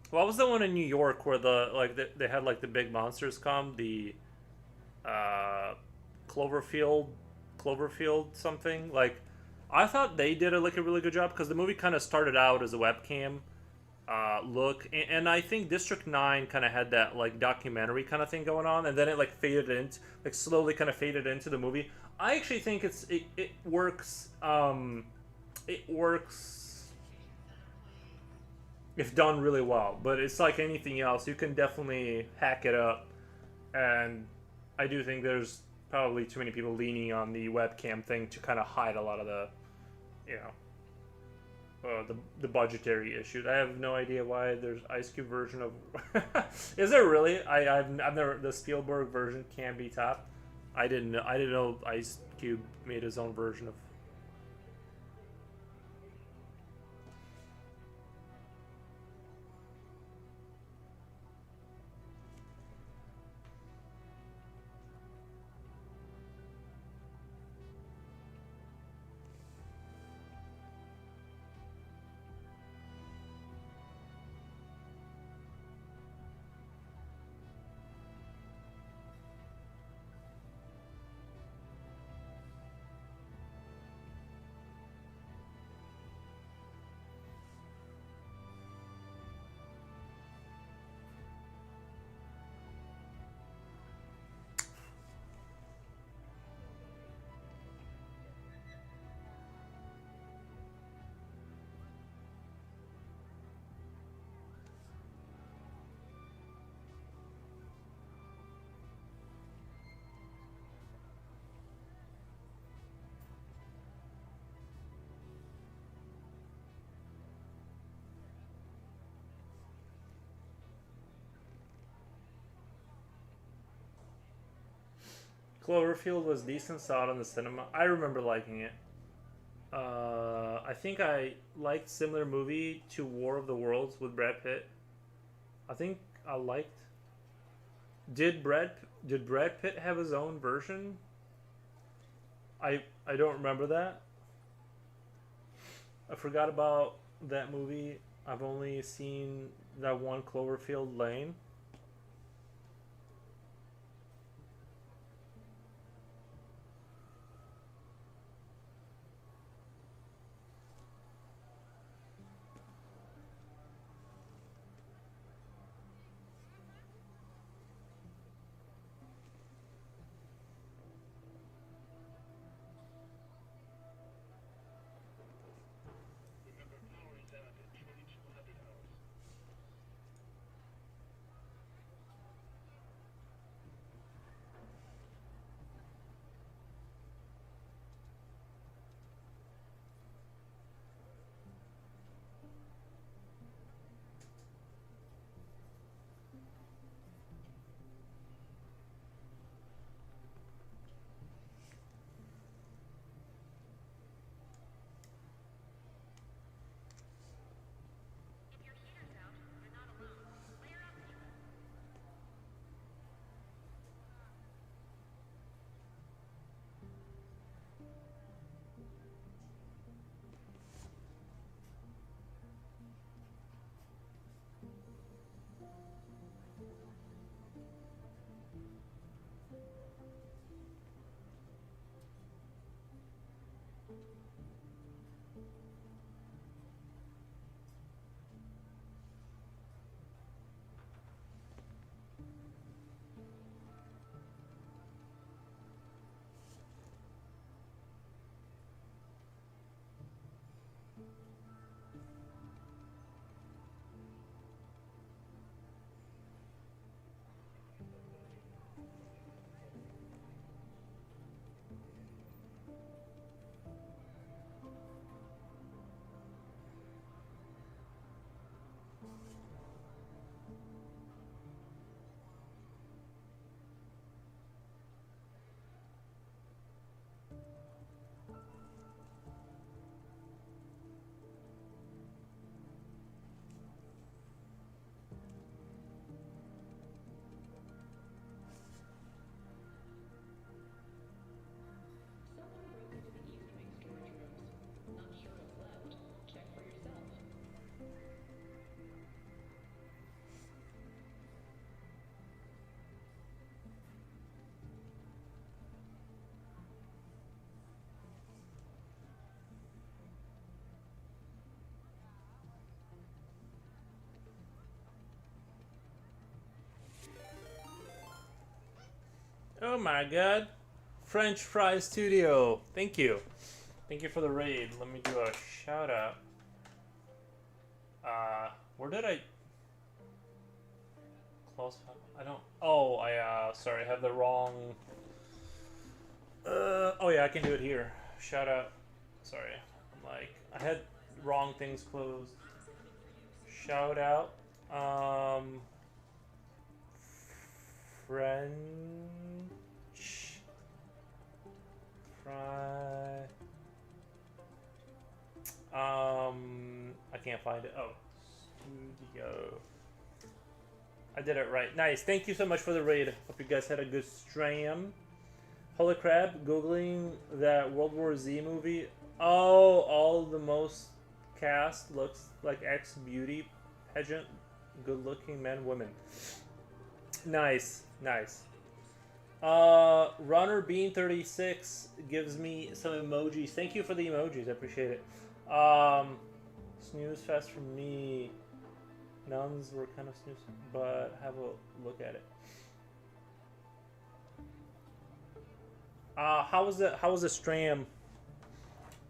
what was the one in New York where they had like the big monsters come, the uh Cloverfield Cloverfield something. Like I thought they did a really good job because the movie kind of started out as a webcam look, and I think District 9 kind of had that like documentary kind of thing going on, and then it like faded into like slowly kind of faded into the movie. I actually think it works. It works if done really well, but it's like anything else. You can definitely hack it up, and I do think there's probably too many people leaning on the webcam thing to kind of hide a lot of the, you know, the budgetary issues. I have no idea why there's Ice Cube version of. Is there really? I've never the Spielberg version can be topped. I didn't know Ice Cube made his own version of. Cloverfield was decent. Saw it in the cinema. I remember liking it. I think I liked similar movie to War of the Worlds with Brad Pitt. I think I liked. Did Brad Pitt have his own version? I don't remember that. I forgot about that movie. I've only seen that one Cloverfield Lane. Oh my god. French Fry Studio. Thank you. Thank you for the raid. Let me do a shout out. Where did I close? I don't. Oh, sorry, I have the wrong. Oh yeah, I can do it here. Shout out. Sorry, I'm like I had wrong things closed. Shout out. French fry. I can't find it. Oh, studio. I did it right. Nice. Thank you so much for the raid. Hope you guys had a good stream. Holy crap! Googling that World War Z movie. Oh, all the most cast looks like ex beauty pageant, good-looking men, women. Nice, nice. Runner Bean 36 gives me some emojis. Thank you for the emojis. I appreciate it. Snooze fest for me. Nuns were kind of snooze, but have a look at it. How was the stream?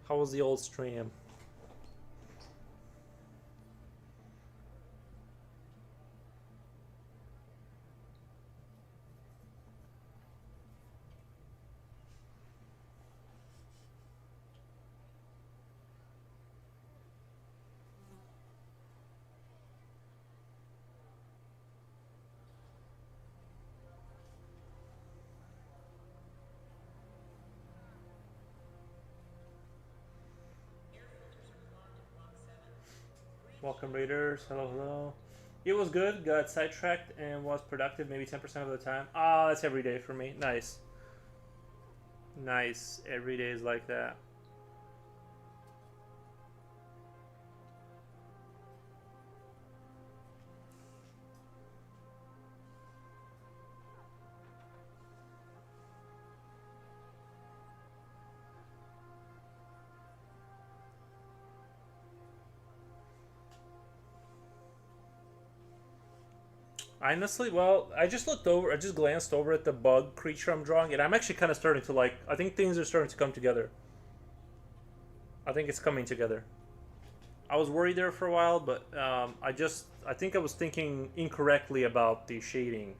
How was the old stream? Welcome raiders. Hello, hello. It was good. Got sidetracked and was productive maybe 10% of the time. Ah, that's every day for me. Nice. Nice. Every day is like that. Honestly, well, I just glanced over at the bug creature I'm drawing, and I'm actually kind of starting to like. I think things are starting to come together. I think it's coming together. I was worried there for a while, but I think I was thinking incorrectly about the shading.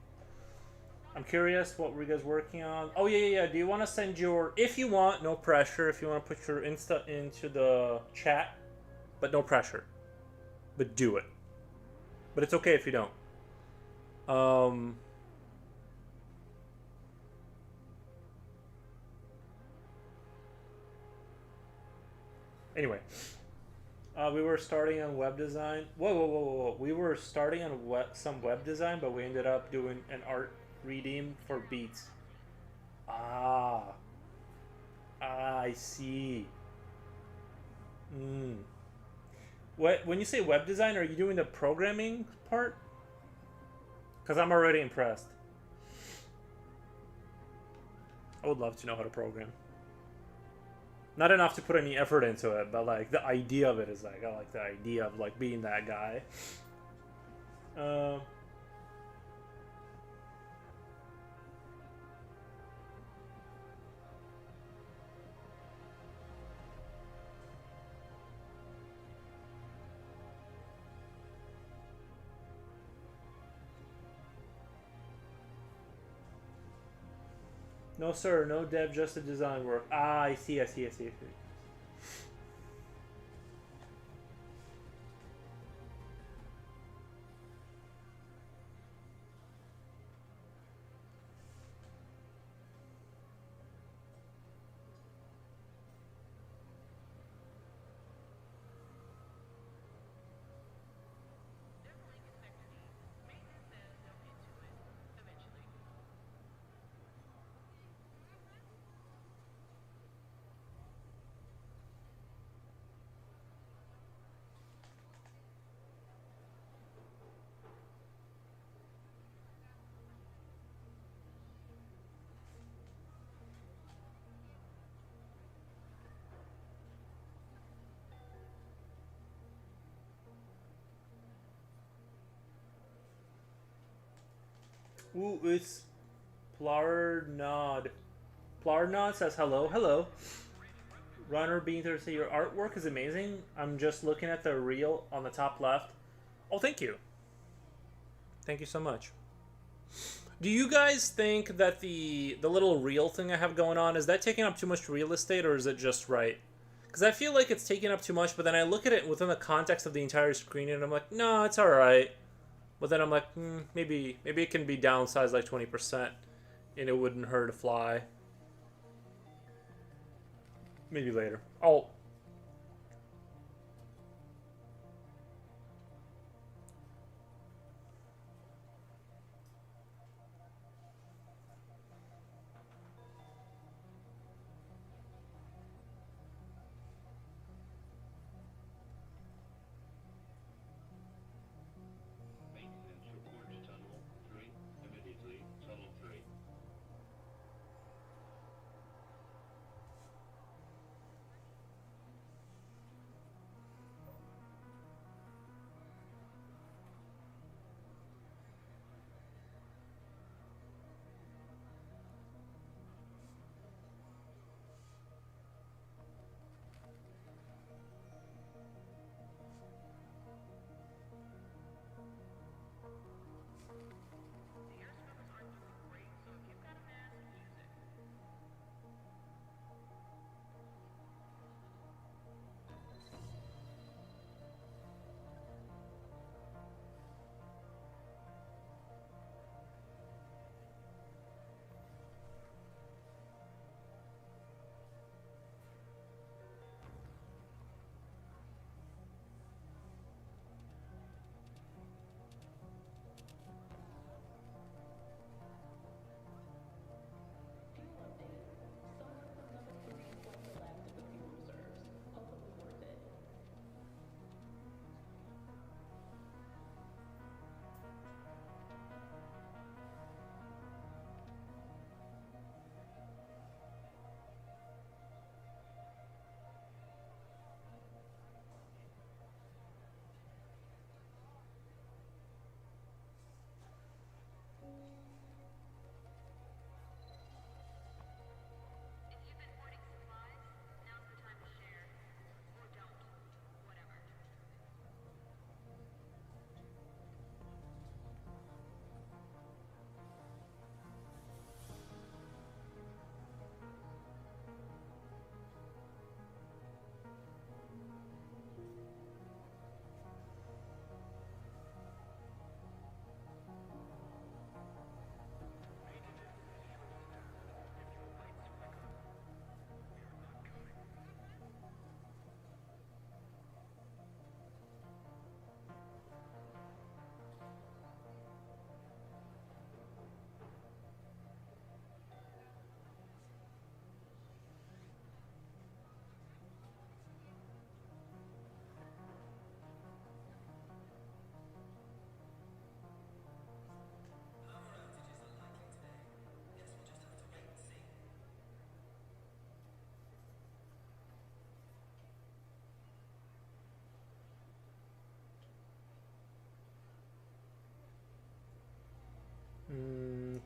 I'm curious, what were you guys working on? Oh yeah. Do you want to send your? If you want, no pressure. If you want to put your Insta into the chat, but no pressure. But do it. But it's okay if you don't. Um, anyway, we were starting on web design. Whoa. We were starting on some web design, but we ended up doing an art redeem for beats. Ah, I see. Mm. When you say web design, are you doing the programming part? Because I'm already impressed. I would love to know how to program. Not enough to put any effort into it, but like the idea of it is like, I like the idea of like being that guy. No sir, no dev, just the design work. Ah, I see. Ooh, it's Plarnod. Plarnod says hello, hello. Runner being there to say your artwork is amazing. I'm just looking at the reel on the top left. Oh, thank you. Thank you so much. Do you guys think that the little reel thing I have going on, is that taking up too much real estate, or is it just right? Because I feel like it's taking up too much, but then I look at it within the context of the entire screen and I'm like, no, it's alright. But then I'm like, maybe it can be downsized like 20% and it wouldn't hurt a fly. Maybe later. Oh, Maintenance reports tunnel 3. Immediately, tunnel 3. Fuel update. Somewhere from number 3 towards the left of the fuel reserves. Hopefully worth it. If you've been hoarding supplies, now's the time to share. Or don't. Whatever.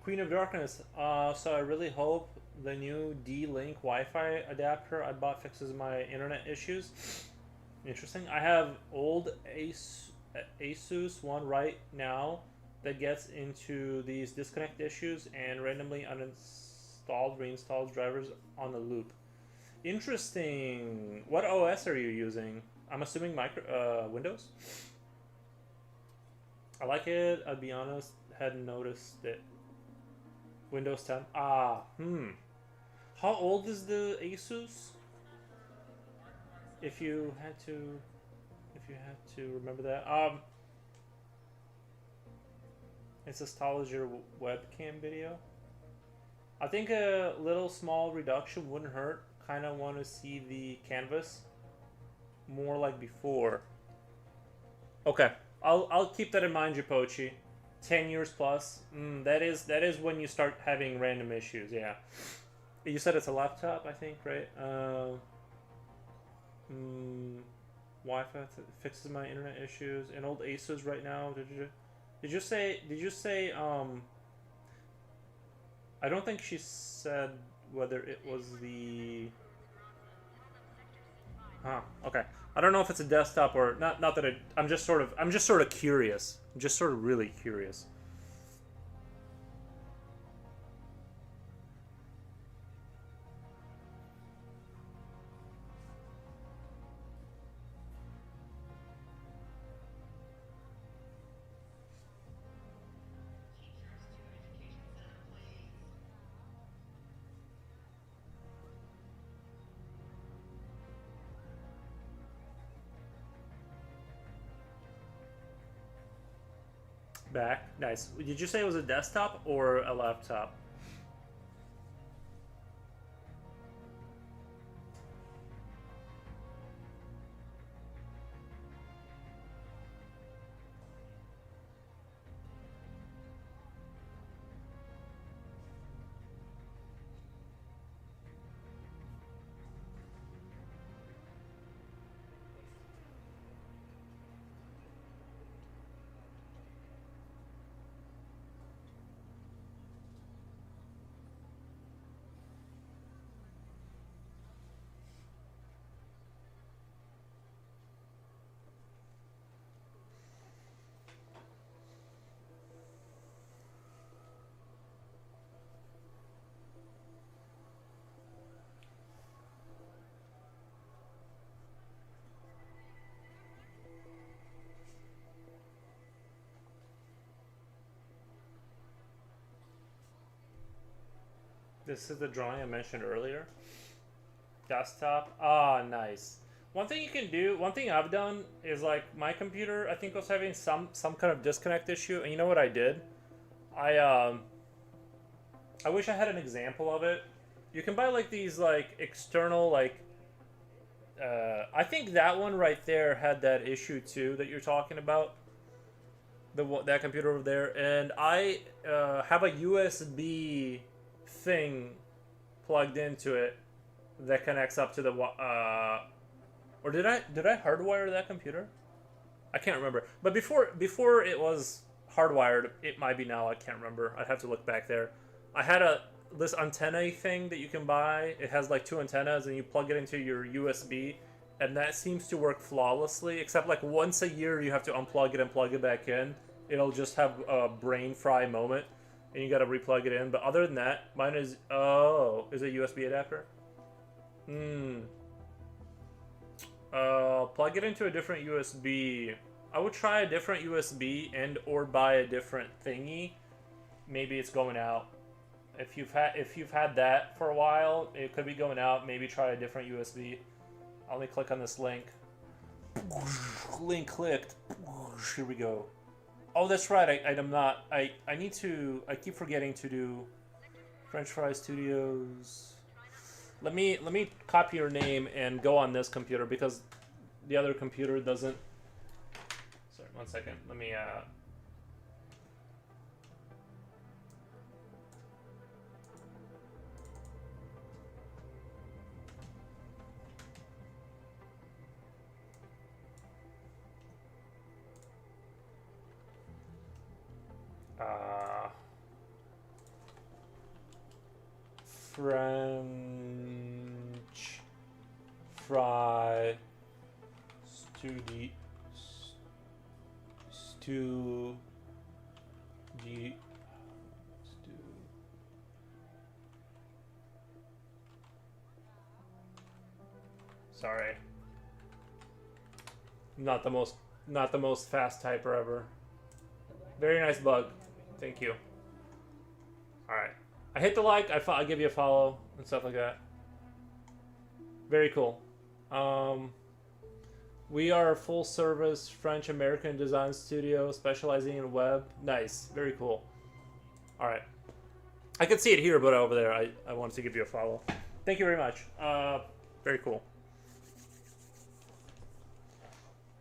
Queen of Darkness. So I really hope the new D-Link Wi-Fi adapter I bought fixes my internet issues. Interesting. I have old Asus one right now that gets into these disconnect issues and randomly uninstalled, reinstalls drivers on the loop. Interesting. What OS are you using? I'm assuming Windows. I like it. I'll be honest, hadn't noticed it. Windows 10. How old is the Asus? If you had to, remember that. It's as tall as your webcam video. I think a little small reduction wouldn't hurt. Kind of want to see the canvas more like before. Okay, I'll keep that in mind, Japochi. 10 years plus. That is when you start having random issues. Yeah. You said it's a laptop, I think, right? Wi-Fi fixes my internet issues. An old Asus right now. Did you say? I I don't think she said whether it was the. Huh. Okay. I don't know if it's a desktop or not. Not that I'm just sort of. I'm just sort of curious. I'm just sort of really curious. Back. Nice. Did you say it was a desktop or a laptop? This is the drawing I mentioned earlier. Desktop. Ah, nice. One thing you can do, one thing I've done is like my computer I think was having some kind of disconnect issue, and you know what I did? I wish I had an example of it. You can buy like these like external like I think that one right there had that issue too that you're talking about. That computer over there, and I have a USB thing plugged into it that connects up to the or did I hardwire that computer? I can't remember. But before it was hardwired, it might be now. I can't remember. I'd have to look back there. I had this antenna thing that you can buy. It has like two antennas, and you plug it into your USB, and that seems to work flawlessly. Except like once a year, you have to unplug it and plug it back in. It'll just have a brain fry moment, and you got to replug it in. But other than that, mine is is a USB adapter. Plug it into a different USB. I would try a different USB and or buy a different thingy. Maybe it's going out. If you've had that for a while, it could be going out. Maybe try a different USB. I'll only click on this link. Link clicked. Here we go. Oh, that's right. I'm not. I need to. I keep forgetting to do French Fry Studios. Let me copy your name and go on this computer because the other computer doesn't. Sorry, 1 second. Let me. French Fry Studio. Sorry. Not the most fast typer ever. Very nice bug. Thank you. Alright. I hit the like, I give you a follow, and stuff like that. Very cool. We are a full-service French-American design studio specializing in web. Nice. Very cool. Alright. I could see it here, but over there, I wanted to give you a follow. Thank you very much. Very cool.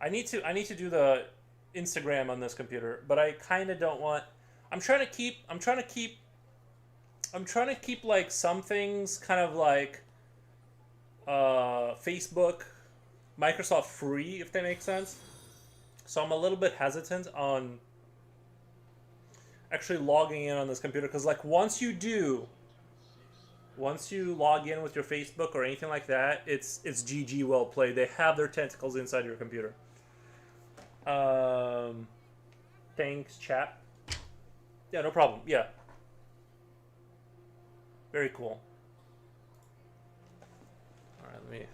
I need to do the Instagram on this computer, but I kind of don't want. I'm trying to keep like some things kind of like Facebook, Microsoft free, if that makes sense. So I'm a little bit hesitant on actually logging in on this computer because like once you do, Once you log in with your Facebook or anything like that, it's GG, well played. They have their tentacles inside your computer. Um, thanks, chat. Yeah, no problem. Yeah, very cool. All right, let me.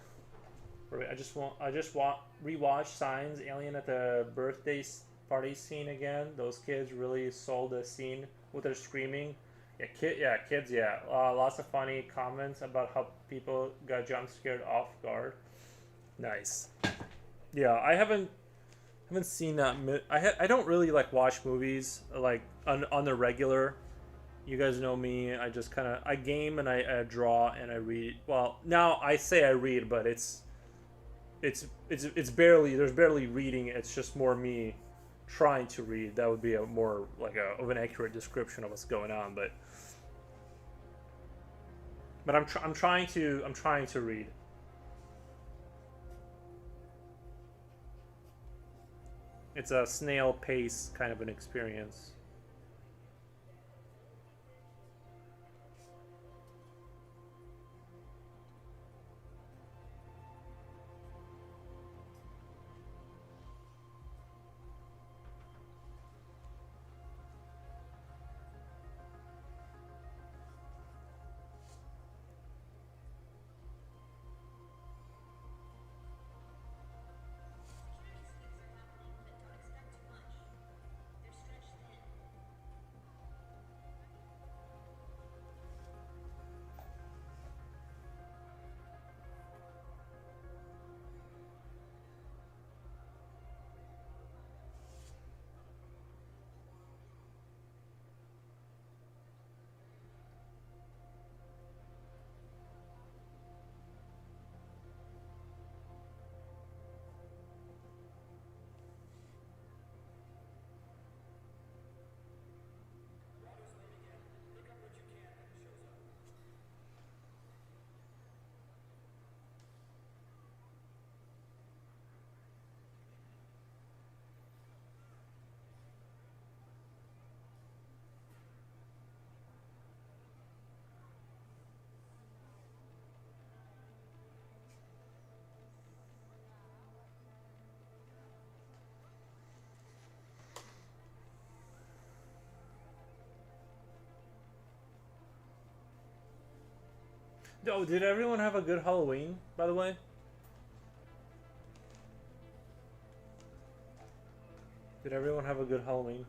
I just want rewatch Signs Alien at the birthday party scene again. Those kids really sold the scene with their screaming. Yeah, kids. Yeah, lots of funny comments about how people got jump scared off guard. Nice. Yeah, I haven't seen that. I don't really like watch movies like on the regular. You guys know me. I just kind of I game and I draw and I read. Well, now I say I read, but it's barely there's barely reading. It's just more me trying to read. That would be a more like of an accurate description of what's going on. But I'm trying to read. It's a snail pace kind of an experience. Oh, did everyone have a good Halloween, by the way? Did everyone have a good Halloween?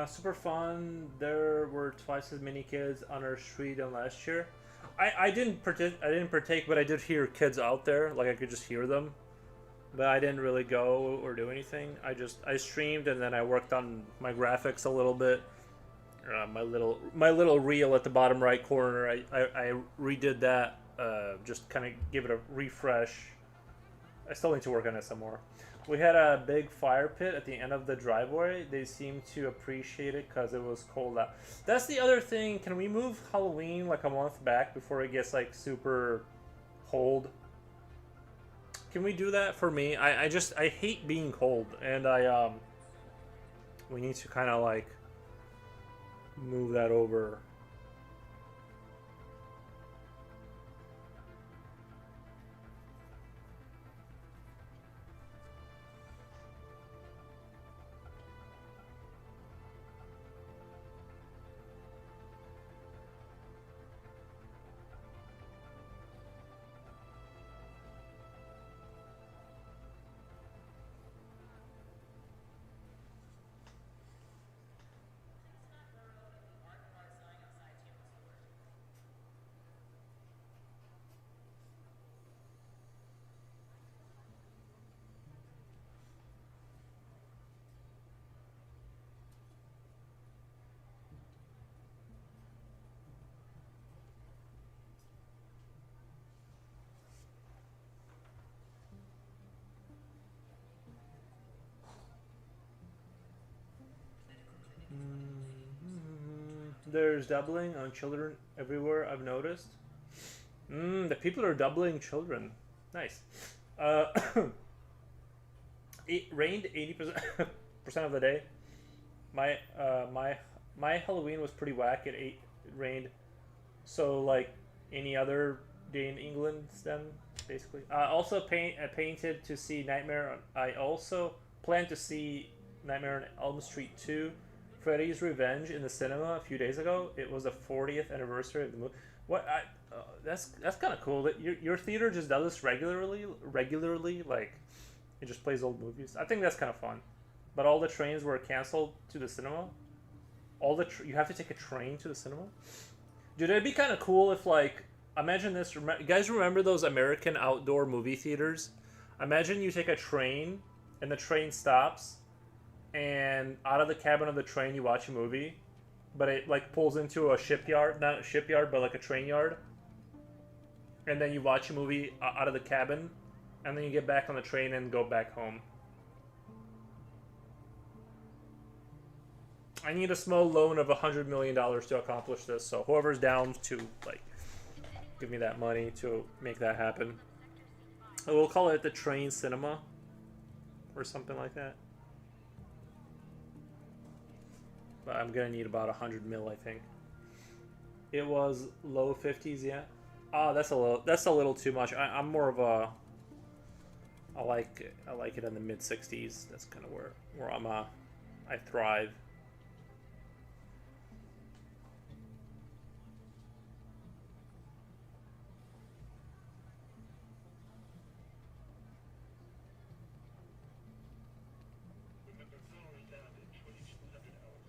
Super fun. There were twice as many kids on our street than last year. I didn't partake, but I did hear kids out there. Like I could just hear them, but I didn't really go or do anything. I streamed and then I worked on my graphics a little bit. My little reel at the bottom right corner. I redid that. Just kind of give it a refresh. I still need to work on it some more. We had a big fire pit at the end of the driveway. They seemed to appreciate it because it was cold out. That's the other thing. Can we move Halloween like a month back before it gets like super cold? Can we do that for me? I hate being cold, and we need to kind of like move that over. There's doubling on children everywhere, I've noticed. The people are doubling children. Nice. Uh, it rained 80% percent of the day. My Halloween was pretty whack. It rained. So like any other day in England, then basically. I also painted to see Nightmare. I also plan to see Nightmare on Elm Street 2, Freddy's Revenge in the cinema a few days ago. It was the 40th anniversary of the movie. What I that's kind of cool that your theater just does this regularly like it just plays old movies. I think that's kind of fun. But all the trains were canceled to the cinema. You have to take a train to the cinema. Dude, it'd be kind of cool if like imagine this. You guys remember those American outdoor movie theaters? Imagine you take a train and the train stops, and out of the cabin of the train you watch a movie, but it like pulls into a shipyard, not a shipyard, but like a train yard, and then you watch a movie out of the cabin, and then you get back on the train and go back home. I need a small loan of $100 million to accomplish this, so whoever's down to like give me that money to make that happen. We'll call it the train cinema or something like that. But I'm gonna need about 100 mil, I think. It was low 50s, yeah. Ah, that's a little too much. I'm more of a I like it in the mid 60s. That's kind of where I thrive. Remember, power is down to 2200 hours.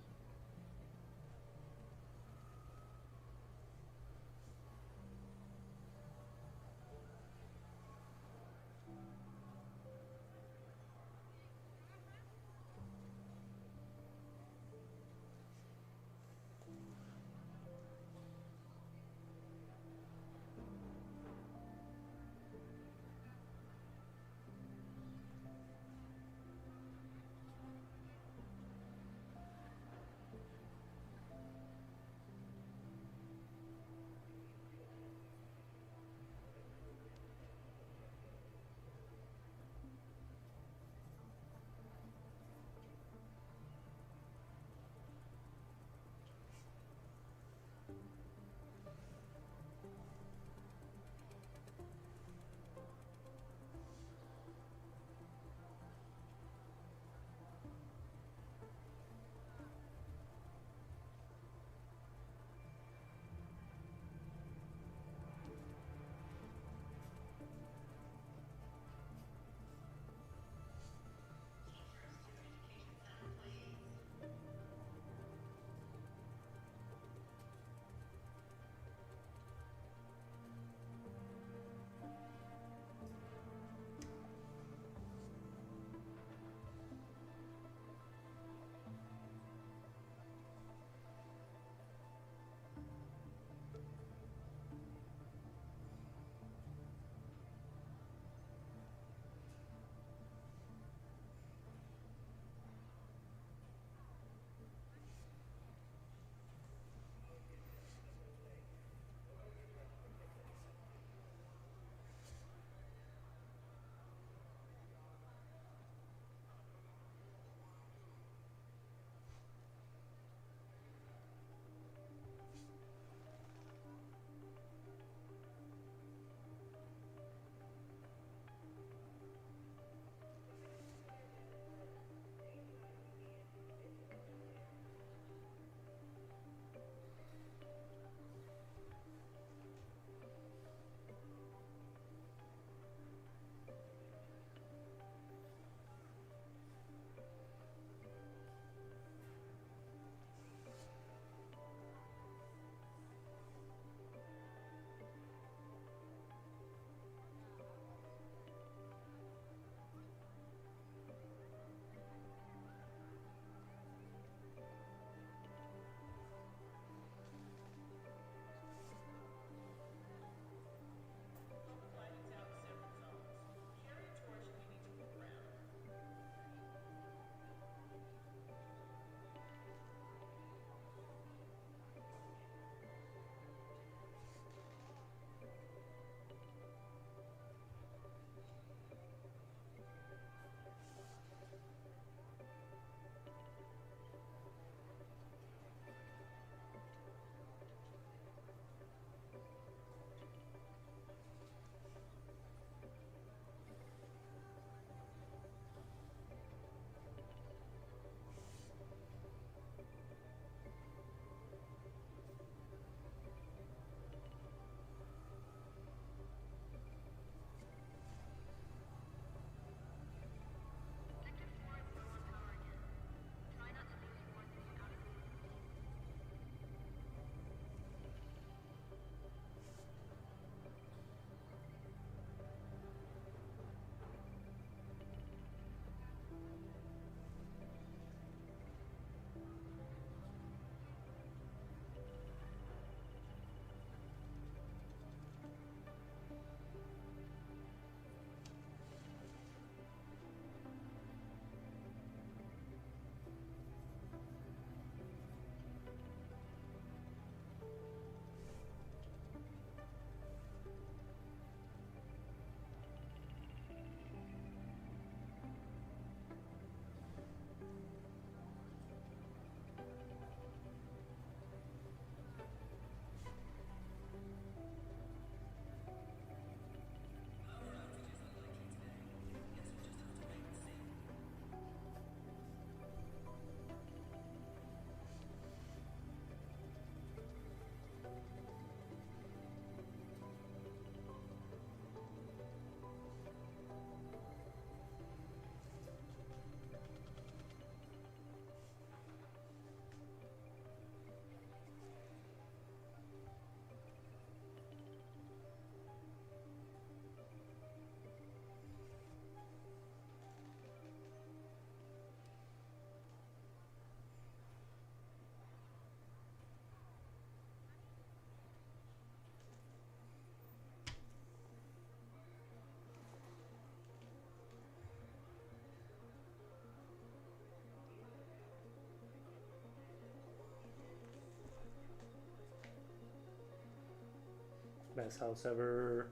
Best house ever.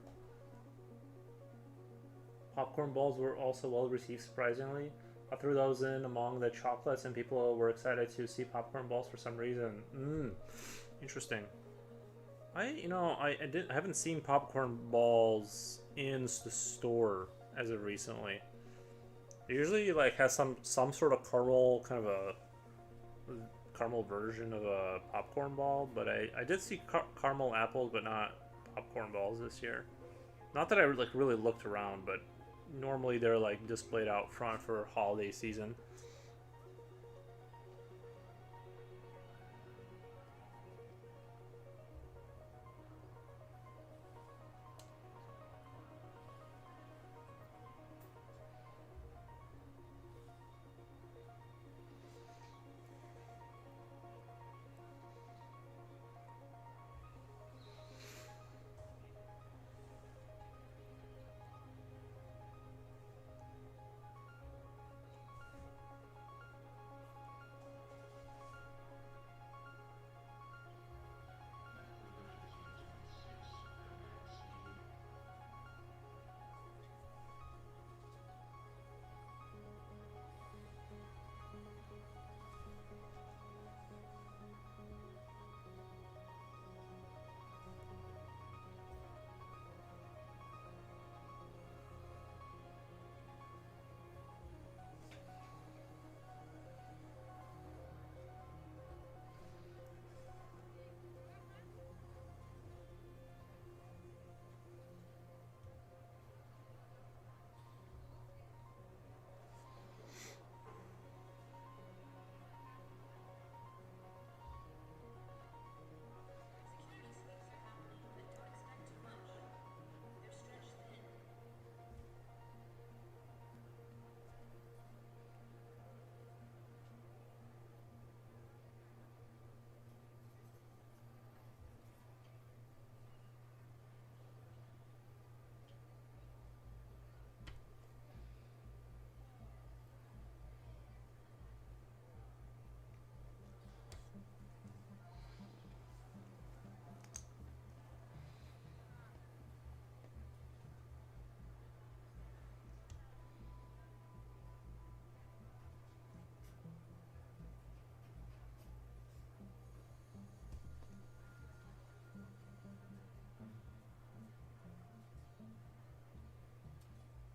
Popcorn balls were also well received, surprisingly. I threw those in among the chocolates, and people were excited to see popcorn balls for some reason. Interesting. I haven't seen popcorn balls in the store as of recently. It usually like has some sort of caramel kind of a caramel version of a popcorn ball, but I did see caramel apples, but not popcorn balls this year. Not that I like really looked around, but normally they're like displayed out front for holiday season.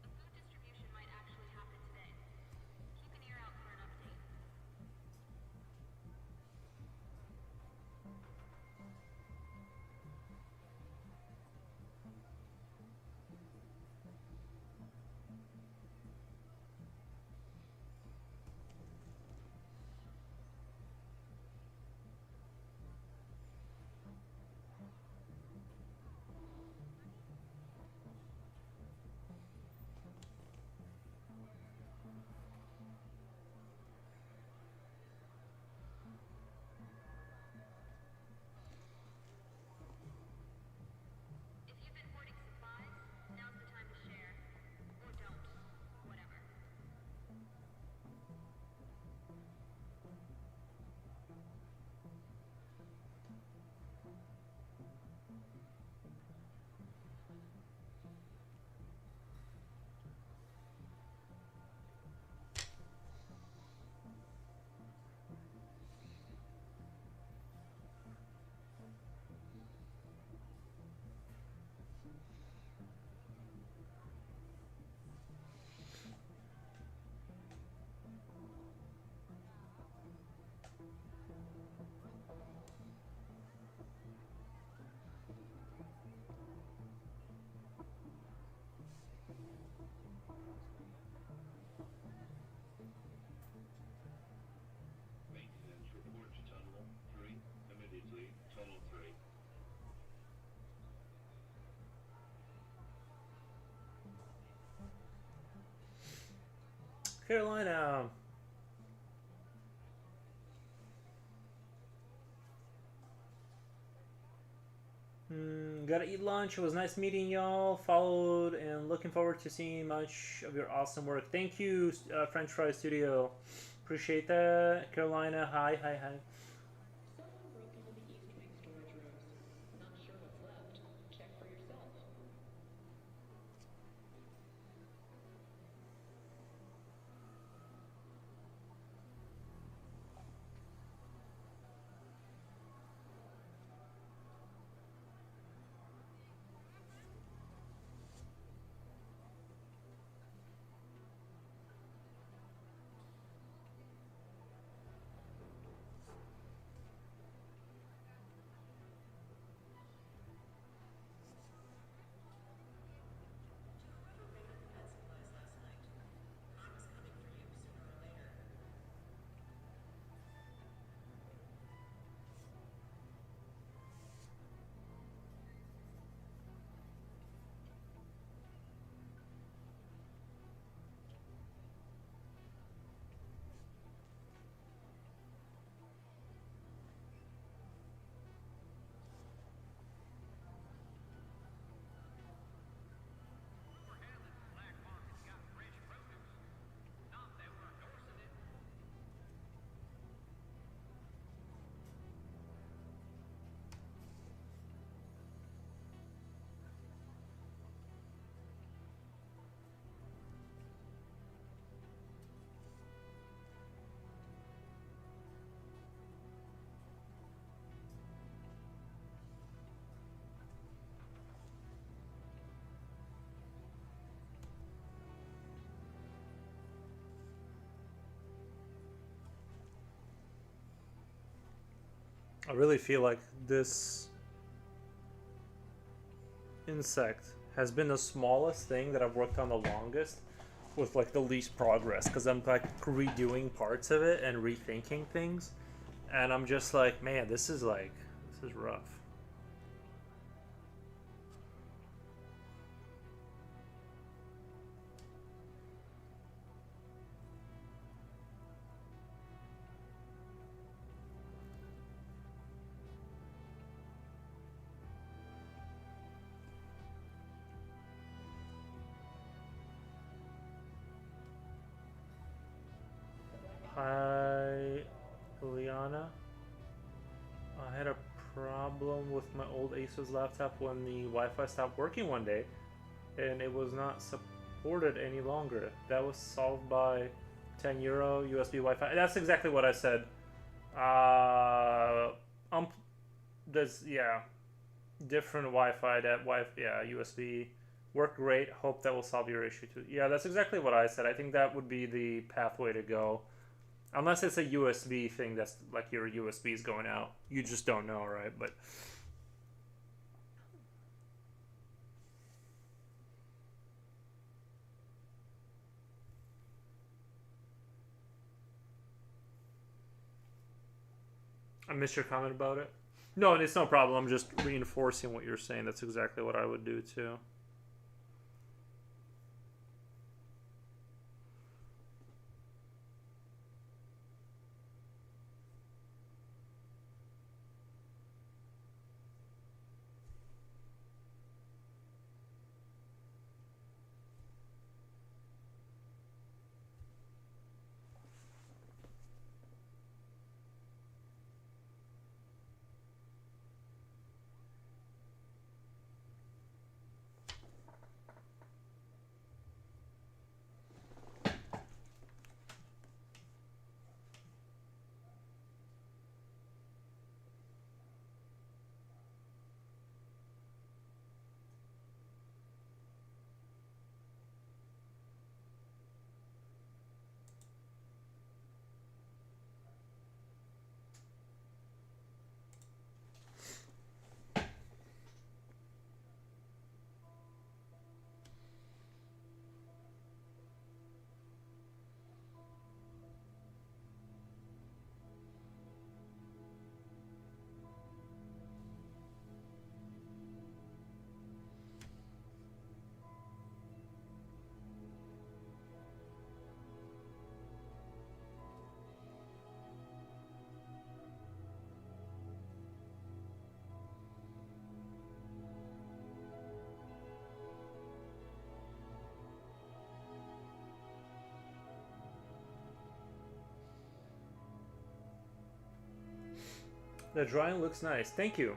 Food distribution might actually happen today. Keep an ear out for an update. If you've been hoarding supplies, now's the time to share. Or don't. Whatever. Maintenance report to tunnel 3. Immediately, tunnel 3. Carolina. Gotta eat lunch. It was nice meeting y'all. Followed and looking forward to seeing much of your awesome work. Thank you, French Fry Studio. Appreciate that. Carolina, hi, hi, hi. Someone broke into the East Wing storage rooms. Not sure what's left. Check for I really feel like this insect has been the smallest thing that I've worked on the longest with like the least progress because I'm like redoing parts of it and rethinking things, and I'm just like, man, this is rough. Hi, Liana. I had a problem with my old Asus laptop when the Wi-Fi stopped working one day, and it was not supported any longer. That was solved by €10 USB Wi-Fi. That's exactly what I said. Um, there's different Wi-Fi. That USB worked great. Hope that will solve your issue too. Yeah, that's exactly what I said. I think that would be the pathway to go. Unless it's a USB thing that's like your USB is going out. You just don't know, right? But I missed your comment about it. No, it's no problem. I'm just reinforcing what you're saying. That's exactly what I would do too. The drawing looks nice. Thank you.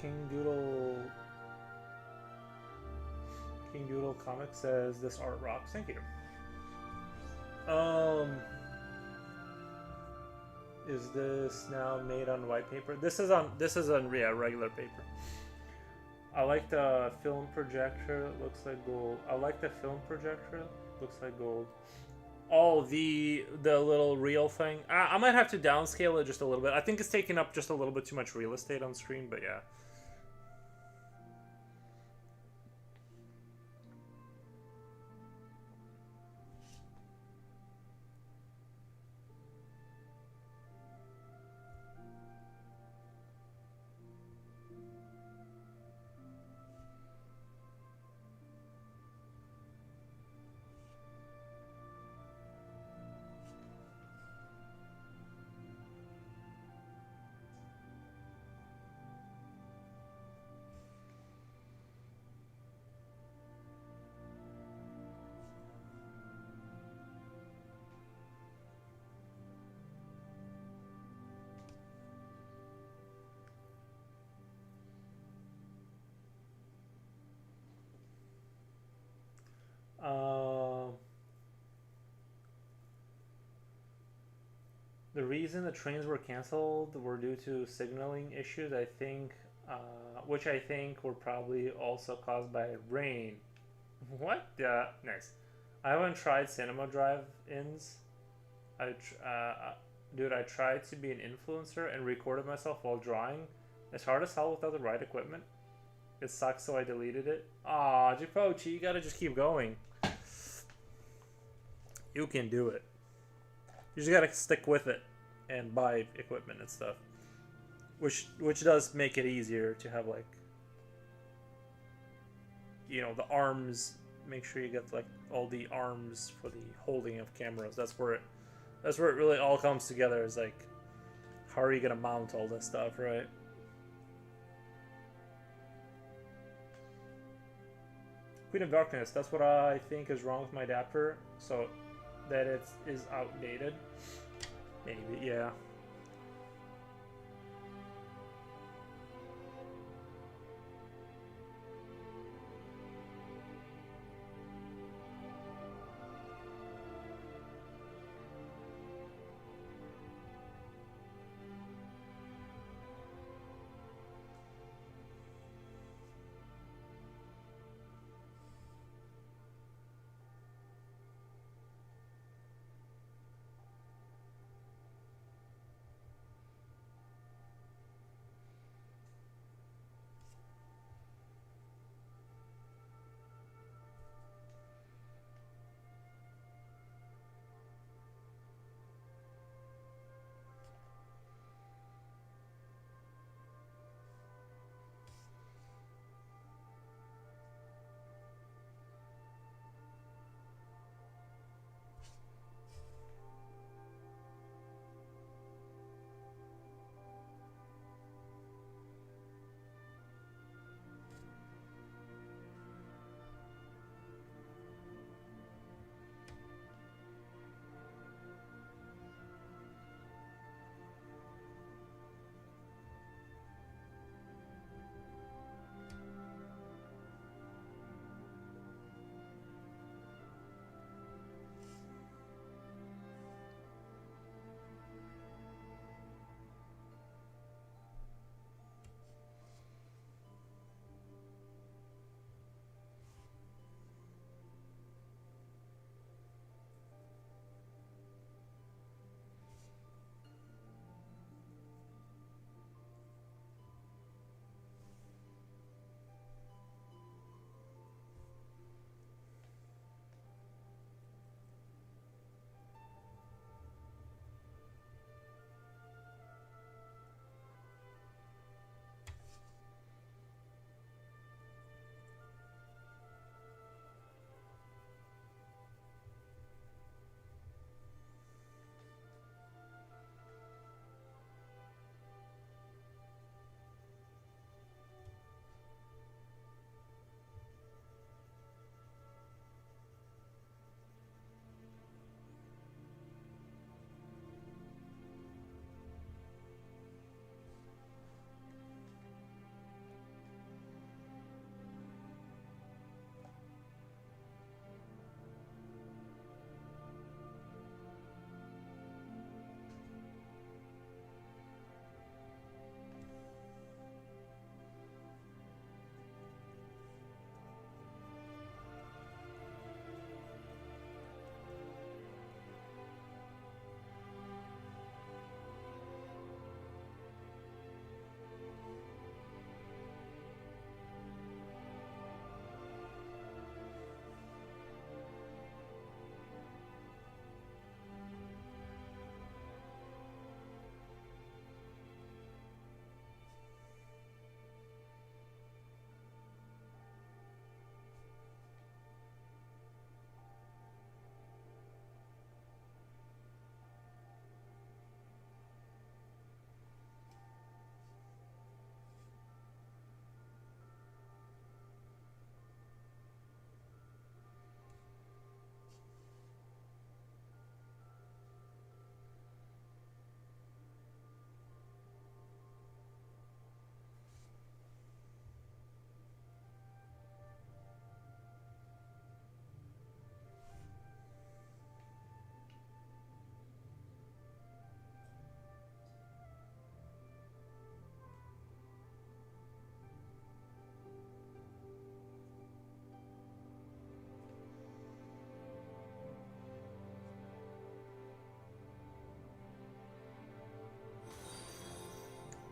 King Doodle. King Doodle Comic says this art rocks. Thank you. Is this now made on white paper? This is on yeah, regular paper. I like the film projector. It looks like gold. I like the film projector. Looks like gold. Oh, the little reel thing. I might have to downscale it just a little bit. I think it's taking up just a little bit too much real estate on screen, but yeah. The reason the trains were canceled were due to signaling issues, I think, which I think were probably also caused by rain. What? Nice. I haven't tried cinema drive-ins. Dude, I tried to be an influencer and recorded myself while drawing. It's hard as hell without the right equipment. It sucks, so I deleted it. Aw, Jipochi, you gotta just keep going. You can do it. You just gotta stick with it and buy equipment and stuff, which does make it easier to have, like, you know, the arms. Make sure you get like all the arms for the holding of cameras. That's where it really all comes together. Is like, how are you gonna mount all this stuff, right? Queen of Darkness. That's what I think is wrong with my adapter. So that it is outdated. Maybe, yeah.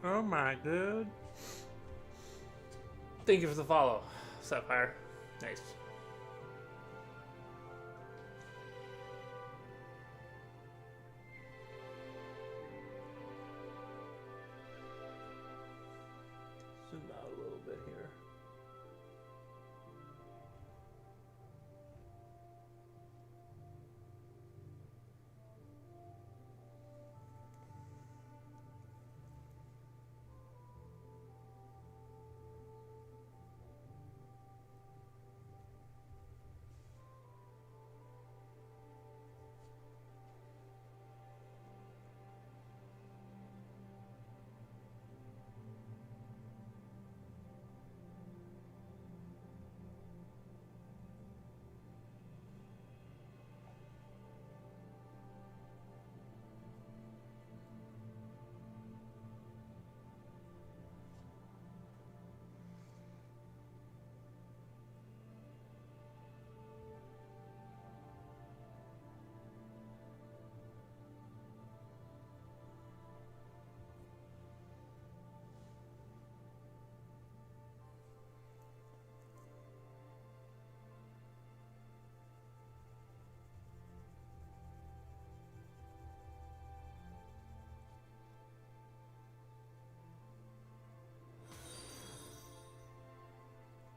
Oh my god. Thank you for the follow, Sapphire. Nice. Zoom out a little bit here.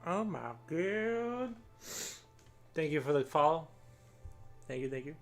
Oh my god. Thank you for the follow. Thank you, thank you.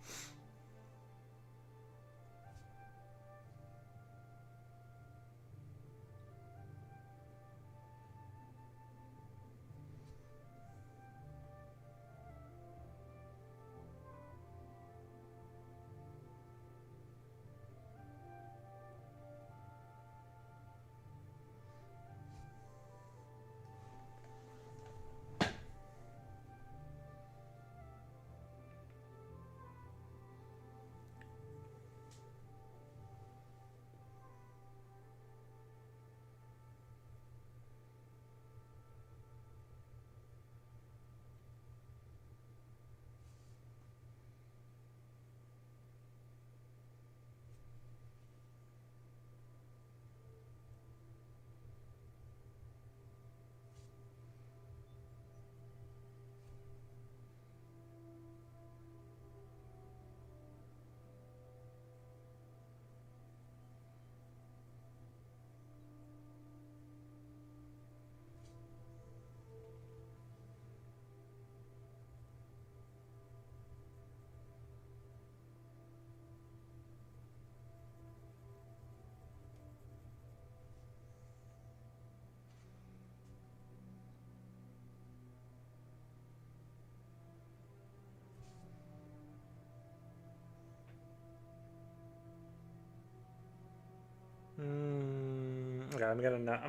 Okay, I'm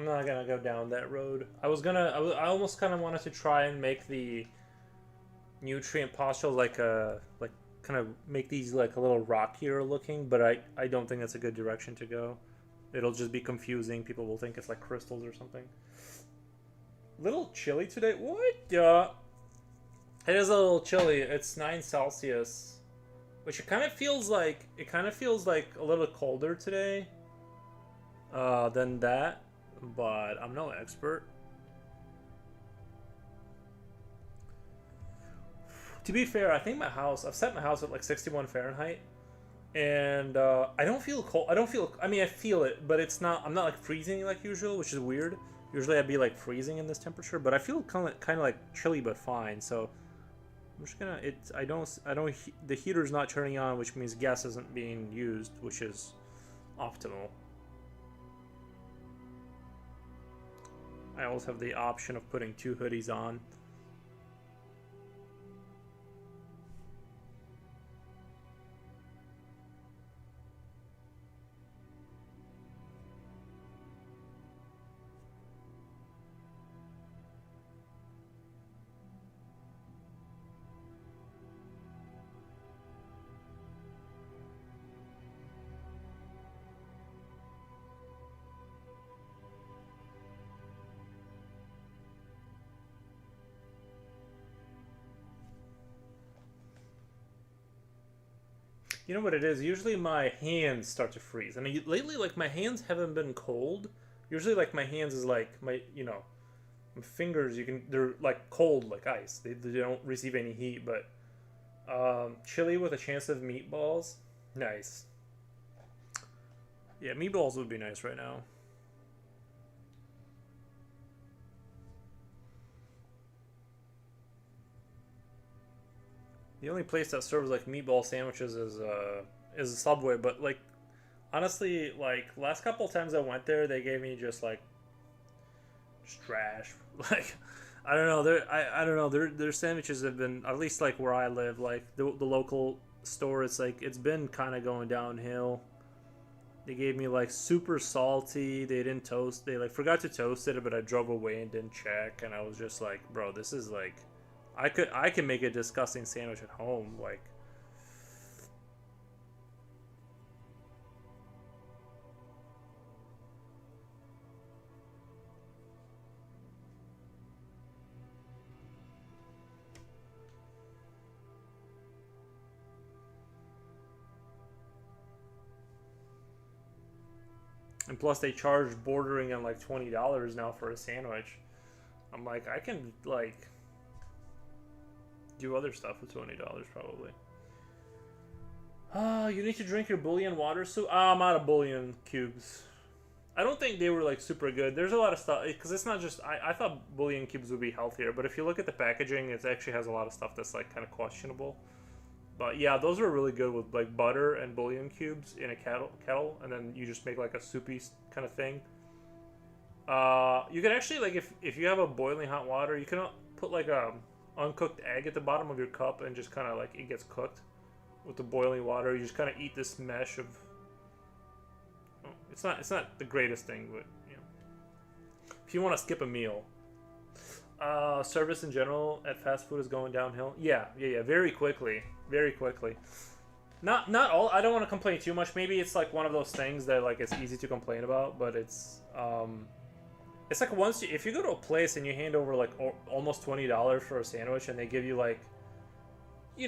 not gonna go down that road. I almost kind of wanted to try and make the nutrient pustules like kind of make these like a little rockier looking, but I don't think that's a good direction to go. It'll just be confusing. People will think it's like crystals or something. Little chilly today. What? It is a little chilly. It's 9 Celsius, which it kind of feels like a little colder today than that, but I'm no expert. To be fair, I think I've set my house at like 61 Fahrenheit, and I don't feel cold. I mean, I feel it, but it's not. I'm not like freezing like usual, which is weird. Usually I'd be like freezing in this temperature, but I feel kind of like chilly but fine. So I'm just gonna. The heater's not turning on, which means gas isn't being used, which is optimal. I always have the option of putting 2 hoodies on. You know what it is? Usually my hands start to freeze. And lately, like, my hands haven't been cold. Usually, like, my hands is like my, my fingers. They're like cold, like ice. They don't receive any heat. But chili with a chance of meatballs, nice. Yeah, meatballs would be nice right now. The only place that serves like meatball sandwiches is Subway, but like honestly, like last couple times I went there, they gave me just trash. Like I don't know, I don't know. Their sandwiches have been, at least like where I live, like the local store. It's like it's been kind of going downhill. They gave me like super salty. They didn't toast. They like forgot to toast it, but I drove away and didn't check. And I was just like, bro, this is like, I can make a disgusting sandwich at home. Like, and plus they charge bordering on like $20 now for a sandwich. I'm like, I can like do other stuff with $20 probably. You need to drink your bouillon water soup. I'm out of bouillon cubes. I don't think they were like super good. There's a lot of stuff because it's not just. I thought bouillon cubes would be healthier, but if you look at the packaging, it actually has a lot of stuff that's like kind of questionable. But yeah, those are really good with like butter and bouillon cubes in a kettle, and then you just make like a soupy kind of thing. You can actually like if you have a boiling hot water, you can put like a uncooked egg at the bottom of your cup and just kind of like it gets cooked with the boiling water. You just kind of eat this mesh of. Oh, it's not the greatest thing, but if you want to skip a meal. Service in general at fast food is going downhill. Yeah, very quickly, very quickly. Not all. I don't want to complain too much. Maybe it's like one of those things that like it's easy to complain about, but it's like if you go to a place and you hand over like almost $20 for a sandwich and they give you like, you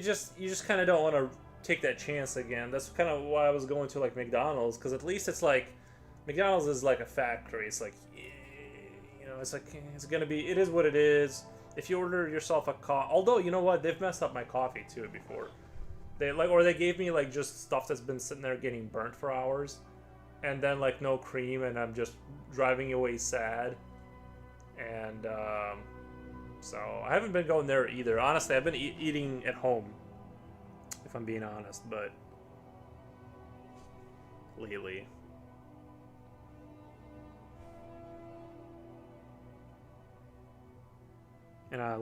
just kind of don't want to take that chance again. That's kind of why I was going to like McDonald's, because at least it's like McDonald's is like a factory. It's like it's like it is what it is. If you order yourself a coffee, although you know what, they've messed up my coffee too before. They gave me like just stuff that's been sitting there getting burnt for hours, and then like no cream, and I'm just driving away sad. And so I haven't been going there either. Honestly, I've been eating at home, if I'm being honest, but lately. And I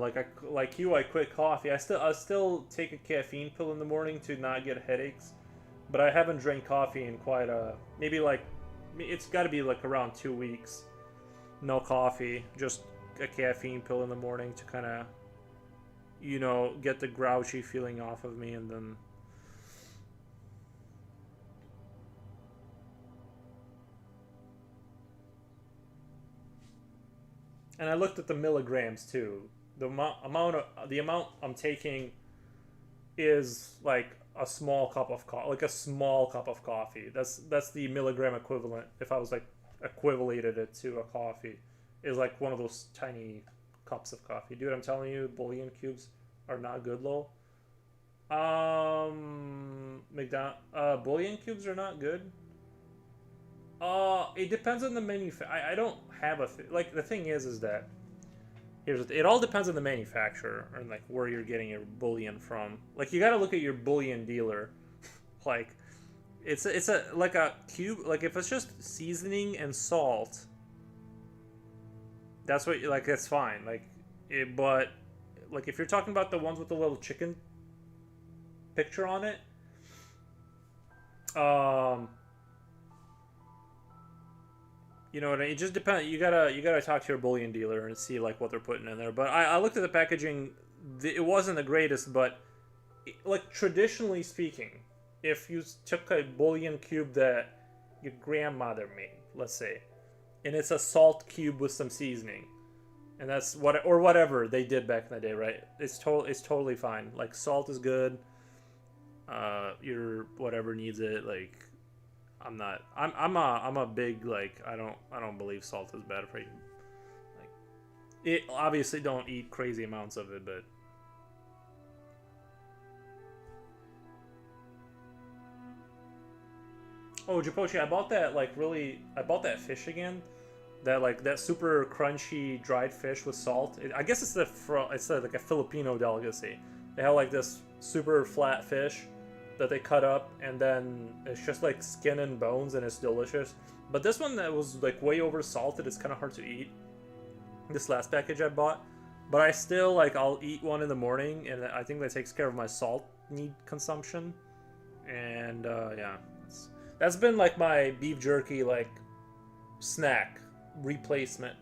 quit coffee. I still take a caffeine pill in the morning to not get headaches, but I haven't drank coffee in quite maybe like it's got to be like around 2 weeks. No coffee, just a caffeine pill in the morning to kind of get the grouchy feeling off of me, and then I looked at the milligrams too. The amount I'm taking is like a small cup of coffee. That's the milligram equivalent. If I was like equivalated it to a coffee, is like one of those tiny cups of coffee. Dude, I'm telling you, bouillon cubes are not good, lol. Bouillon cubes are not good. It depends on the I don't have like the thing is that it all depends on the manufacturer and like where you're getting your bouillon from. Like you got to look at your bouillon dealer. Like it's a like a cube. Like if it's just seasoning and salt, that's what like that's fine. But like if you're talking about the ones with the little chicken picture on it, it just depends. You gotta talk to your bouillon dealer and see like what they're putting in there. But I looked at the packaging. It wasn't the greatest, but like traditionally speaking, if you took a bouillon cube that your grandmother made, let's say, and it's a salt cube with some seasoning, and that's whatever they did back in the day, right? It's totally fine. Like salt is good. your whatever needs it. Like, I'm a big, like, I don't believe salt is bad for you. Like, it obviously don't eat crazy amounts of it, but oh, Japochi, I bought that fish again. That super crunchy dried fish with salt. I guess like a Filipino delicacy. They have like this super flat fish that they cut up, and then it's just like skin and bones, and it's delicious. But this one that was like way over salted, it's kind of hard to eat. This last package I bought, but I still like I'll eat one in the morning, and I think that takes care of my salt need consumption. And yeah, that's been like my beef jerky like snack replacement.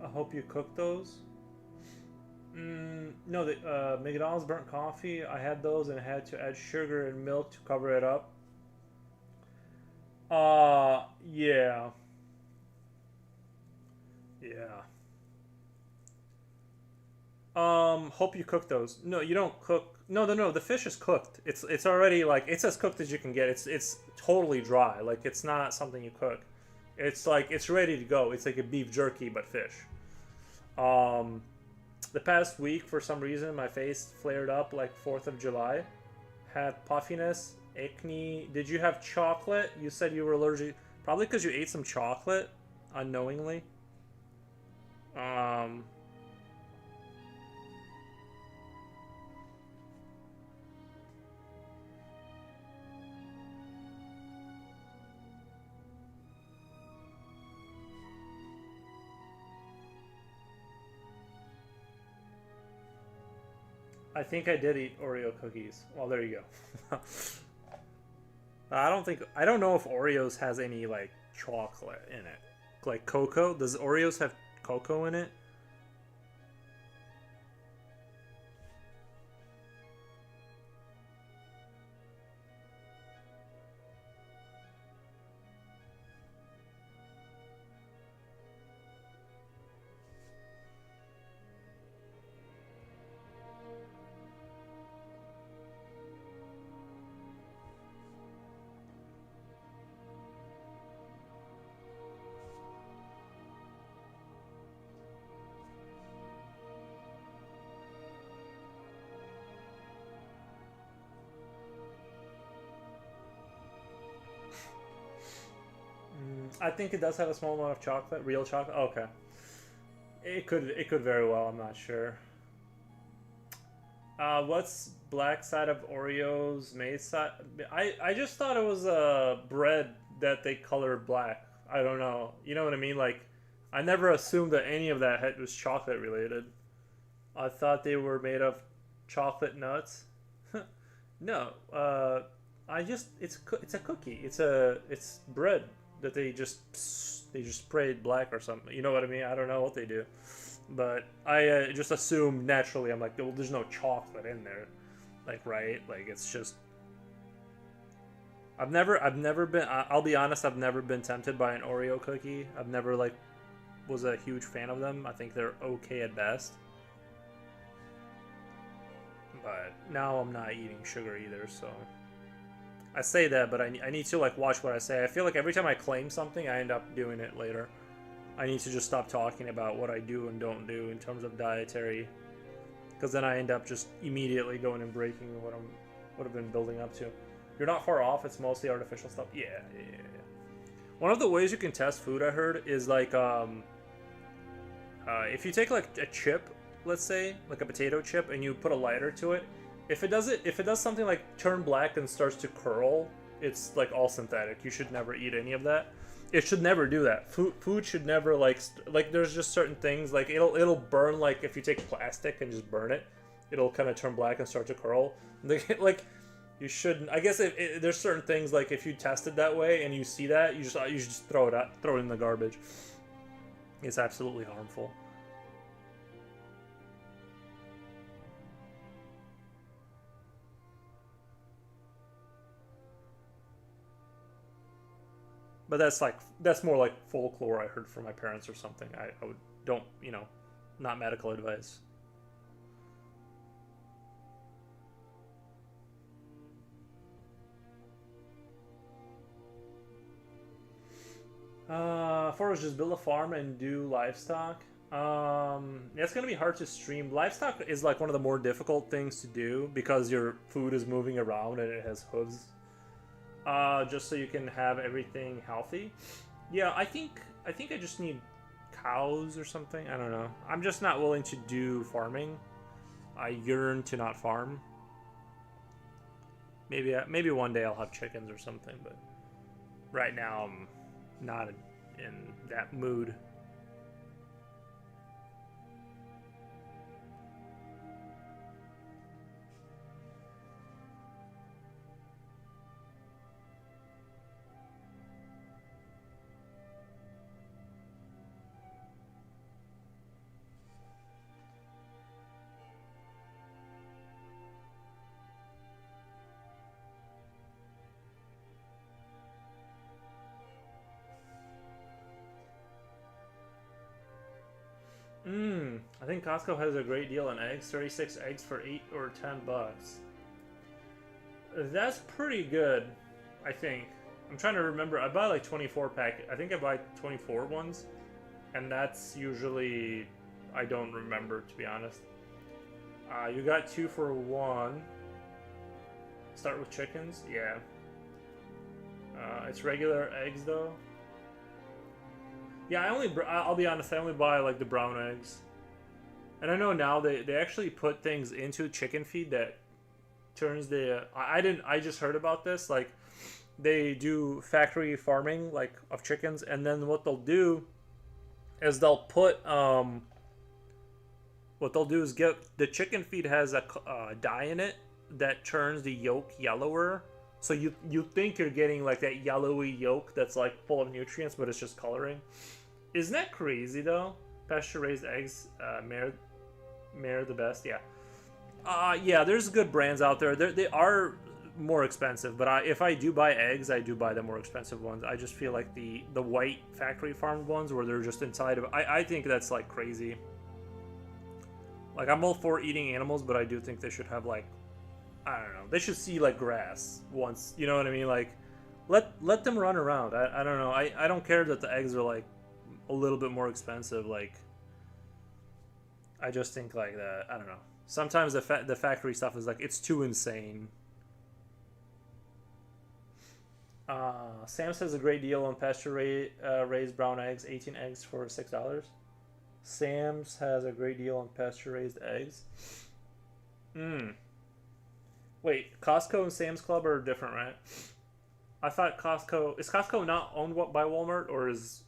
I hope you cook those. No, the McDonald's burnt coffee. I had those and had to add sugar and milk to cover it up. Yeah, yeah. Hope you cook those. No, you don't cook. No, no, no. The fish is cooked. It's already like it's as cooked as you can get. It's totally dry. Like it's not something you cook. It's like it's ready to go. It's like a beef jerky but fish. Um, the past week, for some reason, my face flared up like 4th of July. Had puffiness, acne. Did you have chocolate? You said you were allergic. Probably because you ate some chocolate unknowingly. Um, I think I did eat Oreo cookies. Well, there you go. I don't know if Oreos has any like chocolate in it. Like cocoa? Does Oreos have cocoa in it? I think it does have a small amount of chocolate, real chocolate. Okay, it could very well. I'm not sure. What's black side of Oreos made side? I just thought it was bread that they colored black. I don't know. You know what I mean? Like, I never assumed that any of that was chocolate related. I thought they were made of chocolate nuts. No, I just it's a cookie. It's bread that they just sprayed black or something. You know what I mean? I don't know what they do, but I just assumed naturally. I'm like, well, there's no chocolate in there, like right? Like it's just. I've never been. I'll be honest. I've never been tempted by an Oreo cookie. I've never like was a huge fan of them. I think they're okay at best. But now I'm not eating sugar either, so I say that, but I need to like watch what I say. I feel like every time I claim something, I end up doing it later. I need to just stop talking about what I do and don't do in terms of dietary, because then I end up just immediately going and breaking what I've been building up to. You're not far off. It's mostly artificial stuff. Yeah, yeah, yeah. One of the ways you can test food, I heard, is like if you take like a chip, let's say like a potato chip, and you put a lighter to it, If it does something like turn black and starts to curl, it's like all synthetic. You should never eat any of that. It should never do that. Food should never like there's just certain things like it'll burn, like if you take plastic and just burn it, it'll kind of turn black and start to curl. Like you shouldn't. I guess there's certain things like if you test it that way and you see that, you should just throw it in the garbage. It's absolutely harmful. But that's more like folklore I heard from my parents or something. I would don't not medical advice. Forrest, just build a farm and do livestock. It's gonna be hard to stream. Livestock is like one of the more difficult things to do because your food is moving around and it has hooves. Just so you can have everything healthy. Yeah, I think I just need cows or something. I don't know. I'm just not willing to do farming. I yearn to not farm. Maybe one day I'll have chickens or something, but right now I'm not in that mood. I think Costco has a great deal on eggs. 36 eggs for $8 or $10. That's pretty good, I think. I'm trying to remember. I buy like 24 pack. I think I buy 24 ones, and that's usually, I don't remember, to be honest. You got 2 for 1. Start with chickens, yeah. It's regular eggs though. Yeah, I'll be honest, I only buy like the brown eggs. And I know now they actually put things into chicken feed that turns I just heard about this, like they do factory farming like of chickens, and then what they'll do is get the chicken feed has a dye in it that turns the yolk yellower. So you think you're getting like that yellowy yolk that's like full of nutrients, but it's just coloring. Isn't that crazy though? Pasture raised eggs, Mare the best, yeah. Yeah, there's good brands out there. They are more expensive, but if I do buy eggs, I do buy the more expensive ones. I just feel like the white factory farmed ones where they're just inside of. I think that's like crazy. Like I'm all for eating animals, but I do think they should have like, I don't know. They should see like grass once. You know what I mean? Like, let them run around. I don't know. I don't care that the eggs are like a little bit more expensive. Like, I just think like that. I don't know. Sometimes the factory stuff is like it's too insane. Sam's has a great deal on pasture raised brown eggs. 18 eggs for $6. Sam's has a great deal on pasture raised eggs. Wait, Costco and Sam's Club are different, right? I thought is Costco not owned by Walmart, or is...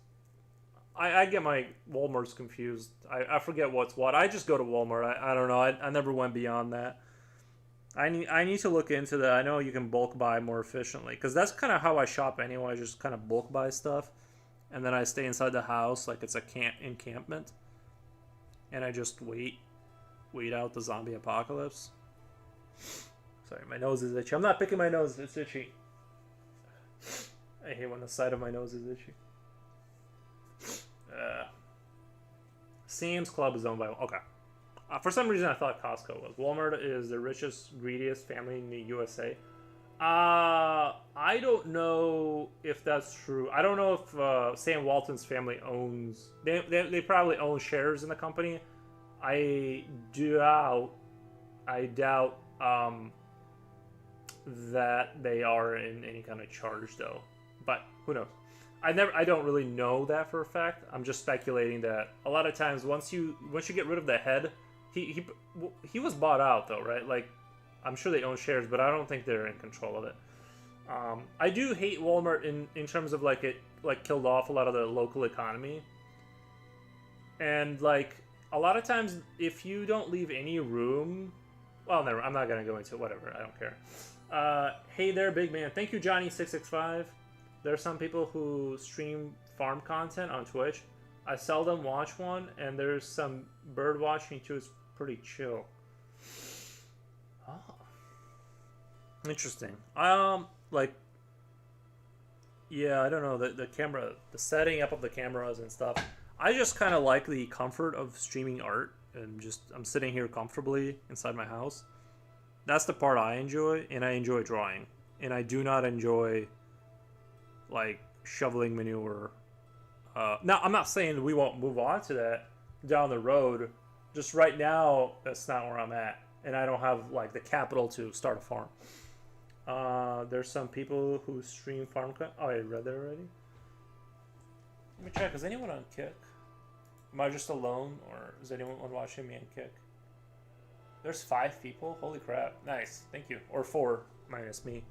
I get my Walmarts confused. I forget what's what. I just go to Walmart. I don't know. I never went beyond that. I need to look into that. I know you can bulk buy more efficiently, because that's kind of how I shop anyway. I just kind of bulk buy stuff, and then I stay inside the house like it's a encampment, and I just wait out the zombie apocalypse. Sorry, my nose is itchy. I'm not picking my nose. It's itchy. I hate when the side of my nose is itchy. Sam's Club is owned by... Okay. For some reason, I thought Costco was. Walmart is the richest, greediest family in the USA. I don't know if that's true. I don't know if Sam Walton's family owns... They probably own shares in the company. I doubt that they are in any kind of charge, though. But who knows? I don't really know that for a fact. I'm just speculating that a lot of times once you get rid of the head, he was bought out though, right? Like I'm sure they own shares, but I don't think they're in control of it. I do hate Walmart in terms of like it like killed off a lot of the local economy, and like a lot of times if you don't leave any room, well, never. I'm not gonna go into it. Whatever. I don't care. Hey there, big man. Thank you, Johnny665. There are some people who stream farm content on Twitch. I seldom watch one, and there's some bird watching too. It's pretty chill. Oh, interesting. Like, yeah, I don't know the camera, the setting up of the cameras and stuff. I just kind of like the comfort of streaming art, and just I'm sitting here comfortably inside my house. That's the part I enjoy, and I enjoy drawing, and I do not enjoy like shoveling manure. Now, I'm not saying we won't move on to that down the road. Just right now, that's not where I'm at, and I don't have like the capital to start a farm. There's some people who stream farm. Oh, I read that already. Let me check. Is anyone on Kick? Am I just alone, or is anyone watching me on Kick? There's 5 people. Holy crap! Nice. Thank you. Or 4 minus me.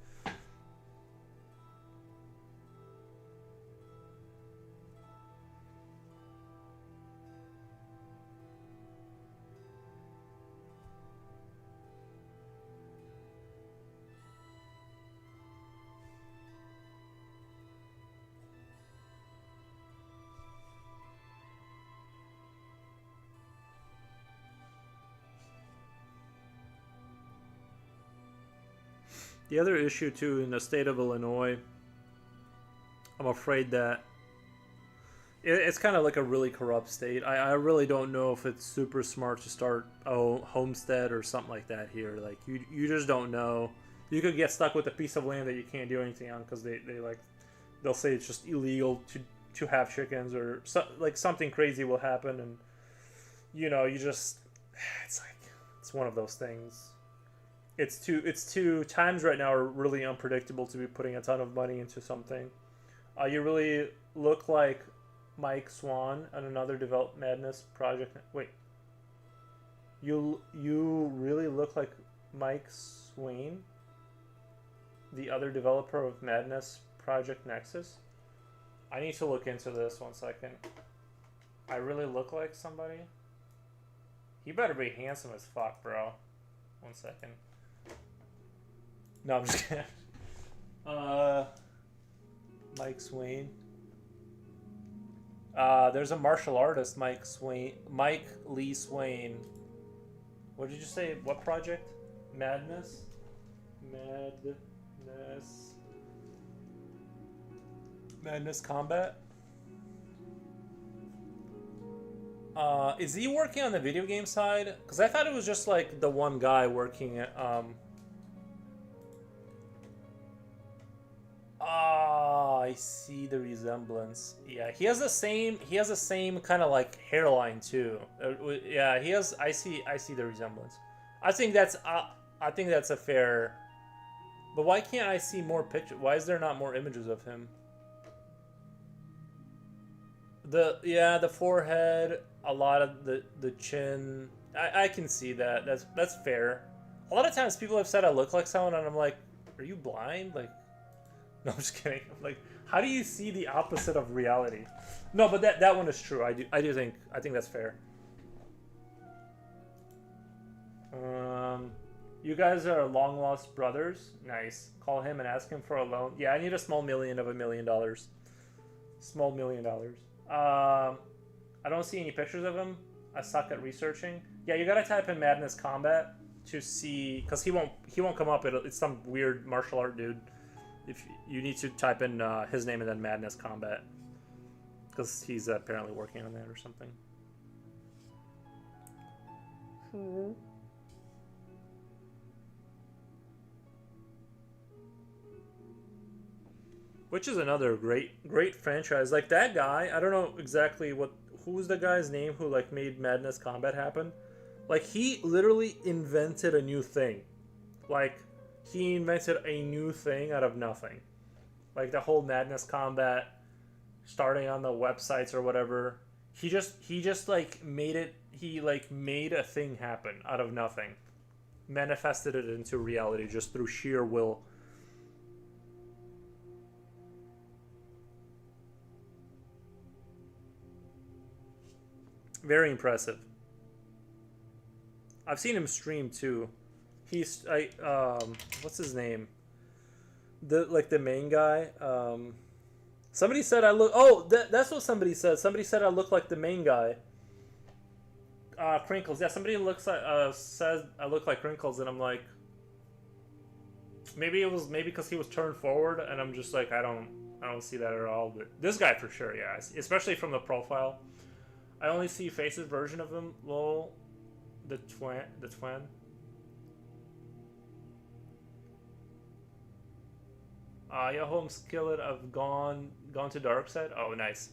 The other issue too in the state of Illinois, I'm afraid that it's kind of like a really corrupt state. I really don't know if it's super smart to start a homestead or something like that here. Like you just don't know. You could get stuck with a piece of land that you can't do anything on because they'll say it's just illegal to have chickens, or like something crazy will happen, and you just it's one of those things. It's too times right now are really unpredictable to be putting a ton of money into something. You really look like Mike Swan on another Develop Madness project. Wait, you really look like Mike Swain, the other developer of Madness Project Nexus. I need to look into this 1 second. I really look like somebody. He better be handsome as fuck, bro. 1 second. No, I'm just kidding. Mike Swain. There's a martial artist, Mike Lee Swain. What did you say? What project? Madness? Madness Combat? Is he working on the video game side? Because I thought it was just like the one guy working at, I see the resemblance. Yeah, he has the same kind of like hairline too. Yeah, he has. I see the resemblance. I think that's a fair. But why can't I see more pictures? Why is there not more images of him? The forehead, a lot of the chin. I can see that. That's fair. A lot of times people have said I look like someone, and I'm like, are you blind? Like, no, I'm just kidding. I'm like, how do you see the opposite of reality? No, but that one is true. I think that's fair. You guys are long lost brothers. Nice. Call him and ask him for a loan. Yeah, I need a small million of $1 million. Small $1 million. I don't see any pictures of him. I suck at researching. Yeah, you gotta type in Madness Combat to see, because he won't come up. It's some weird martial art dude. If you need to type in his name and then Madness Combat, because he's apparently working on that or something. Which is another great franchise. Like that guy, I don't know exactly who's the guy's name who like made Madness Combat happen. Like he literally invented a new thing. Like he invented a new thing out of nothing. Like the whole Madness Combat starting on the websites or whatever. He just like made it. He like made a thing happen out of nothing. manifested it into reality just through sheer will. Very impressive. I've seen him stream too. What's his name? The main guy. Somebody said I look. Oh, that's what somebody said. Somebody said I look like the main guy. Crinkles. Yeah, somebody says I look like Crinkles, and I'm like, maybe because he was turned forward, and I'm just like I don't see that at all. But this guy for sure, yeah, especially from the profile. I only see Face's version of him. Lol, the twin. Your home skillet of gone to dark side. Oh, nice.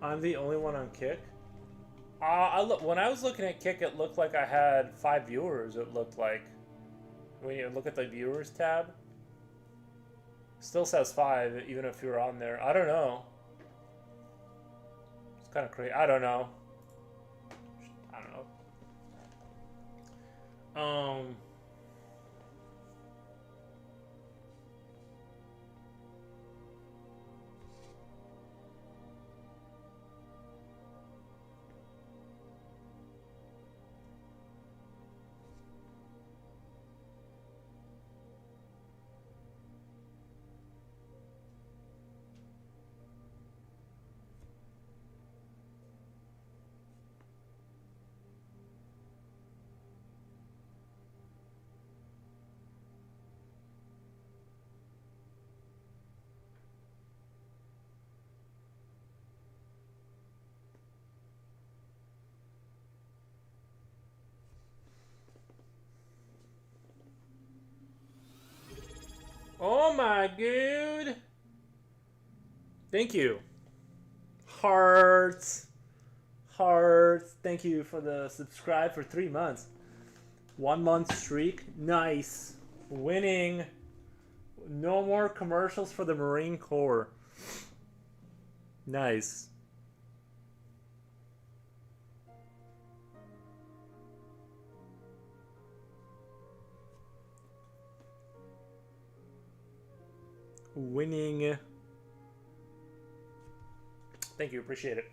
I'm the only one on Kick. When I was looking at Kick, it looked like I had 5 viewers. It looked like when you look at the viewers tab, still says 5 even if you're on there. I don't know. It's kind of crazy. I don't know. Um. Oh my dude. Thank you. Hearts. Hearts. Thank you for the subscribe for 3 months. 1 month streak. Nice. Winning. No more commercials for the Marine Corps. Nice. Winning. Thank you. Appreciate it.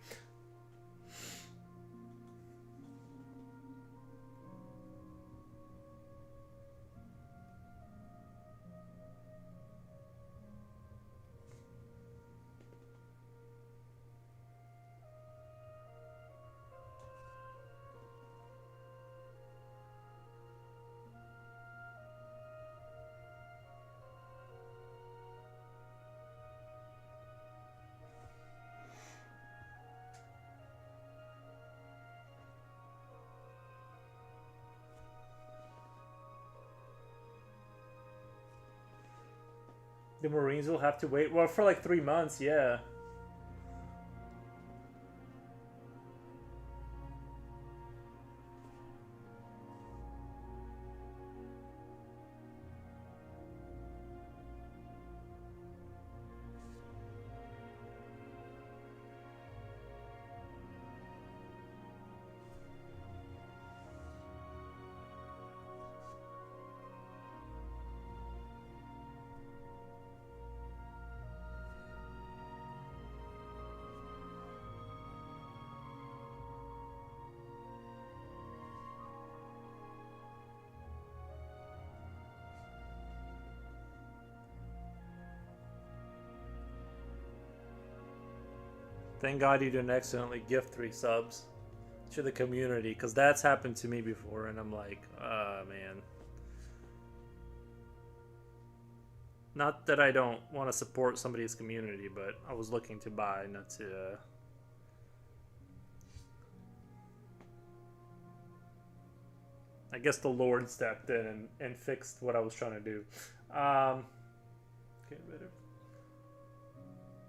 The Marines will have to wait. Well, for like 3 months, yeah. Thank God you didn't accidentally gift 3 subs to the community, because that's happened to me before, and I'm like, man. Not that I don't want to support somebody's community, but I was looking to buy, not to. I guess the Lord stepped in and fixed what I was trying to do. Get rid of.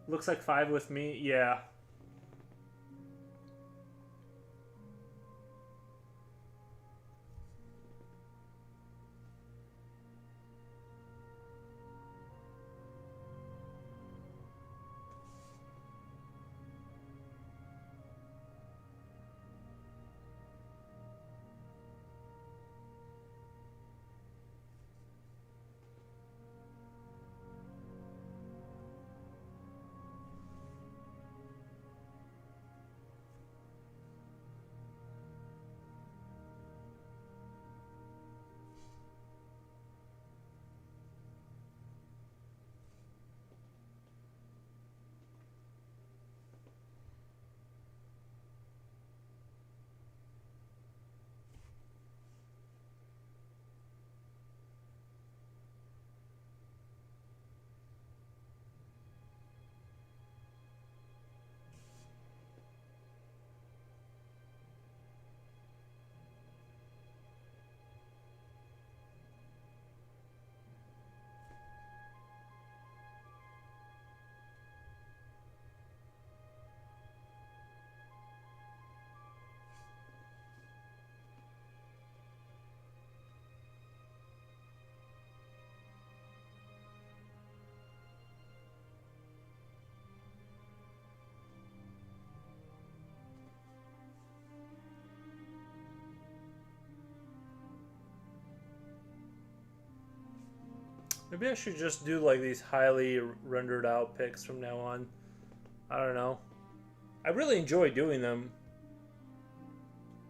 Looks like 5 with me. Yeah. Maybe I should just do like these highly rendered out pics from now on. I don't know. I really enjoy doing them.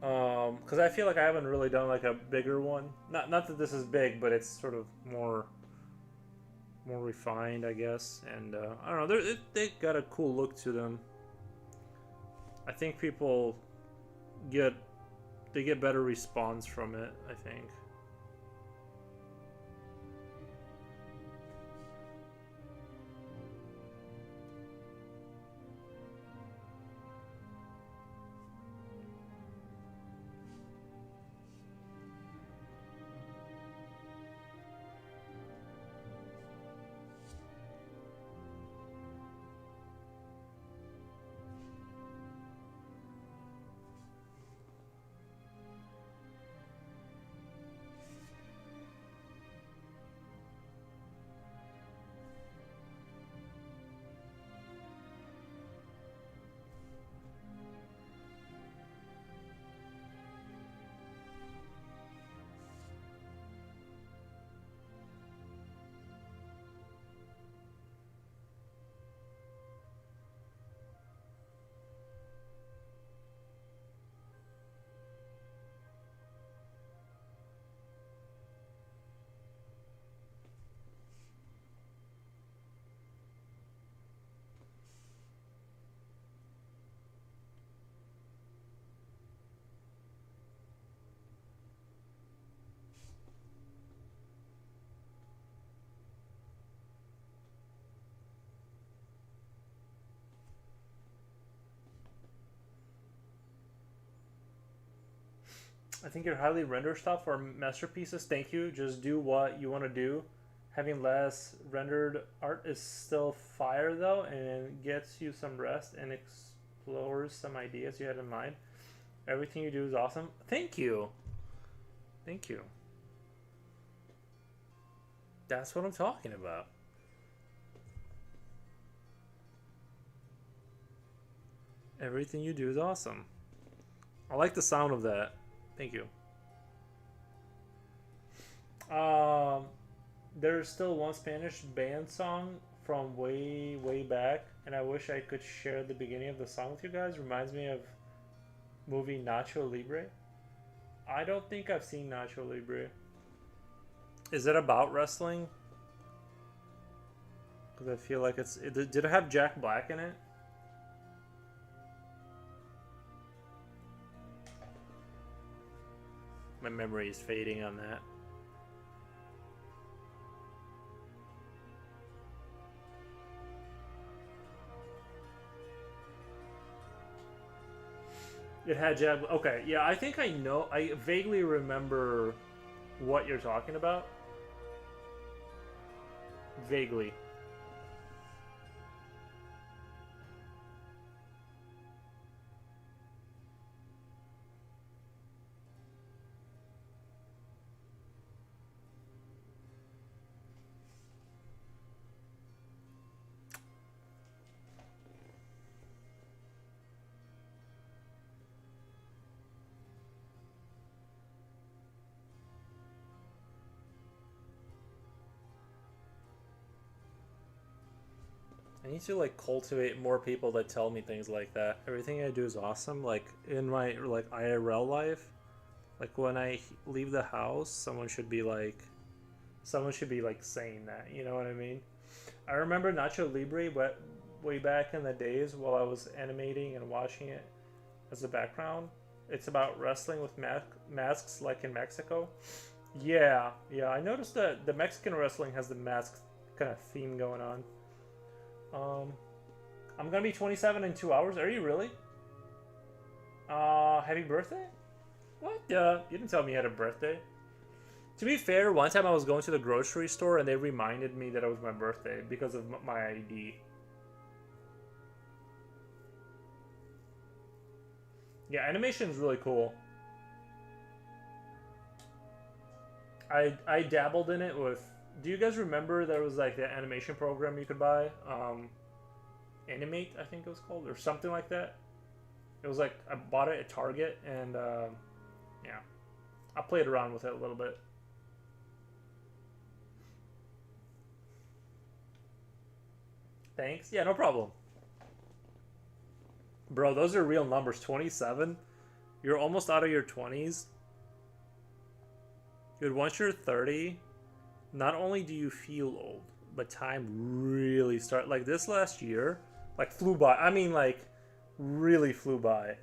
Because I feel like I haven't really done like a bigger one. Not that this is big, but it's sort of more refined, I guess. And I don't know. They got a cool look to them. I think people get better response from it, I think. I think your highly rendered stuff are masterpieces. Thank you. Just do what you want to do. Having less rendered art is still fire though, and gets you some rest and explores some ideas you had in mind. Everything you do is awesome. Thank you. Thank you. That's what I'm talking about. Everything you do is awesome. I like the sound of that. Thank you. There's still one Spanish band song from way back, and I wish I could share the beginning of the song with you guys. Reminds me of movie Nacho Libre. I don't think I've seen Nacho Libre. Is it about wrestling? Because I feel like it's. Did it have Jack Black in it? My memory is fading on that. It had Jack. Okay, yeah, I think I know. I vaguely remember what you're talking about. Vaguely. I need to like cultivate more people that tell me things like that. Everything I do is awesome. Like in my like IRL life, like when I leave the house, someone should be like saying that. You know what I mean? I remember Nacho Libre, but way back in the days while I was animating and watching it as a background. It's about wrestling with masks, like in Mexico. Yeah, yeah. I noticed that the Mexican wrestling has the mask kind of theme going on. I'm gonna be 27 in 2 hours. Are you really? Happy birthday? What? You didn't tell me you had a birthday. To be fair, one time I was going to the grocery store and they reminded me that it was my birthday because of my ID. Yeah, animation is really cool. I dabbled in it with. Do you guys remember there was like the animation program you could buy? Animate, I think it was called, or something like that. It was like I bought it at Target, and yeah, I played around with it a little bit. Thanks. Yeah, no problem. Bro, those are real numbers. 27. You're almost out of your 20s. Dude, once you're 30, not only do you feel old, but time really start like this last year, like flew by. I mean, like really flew by.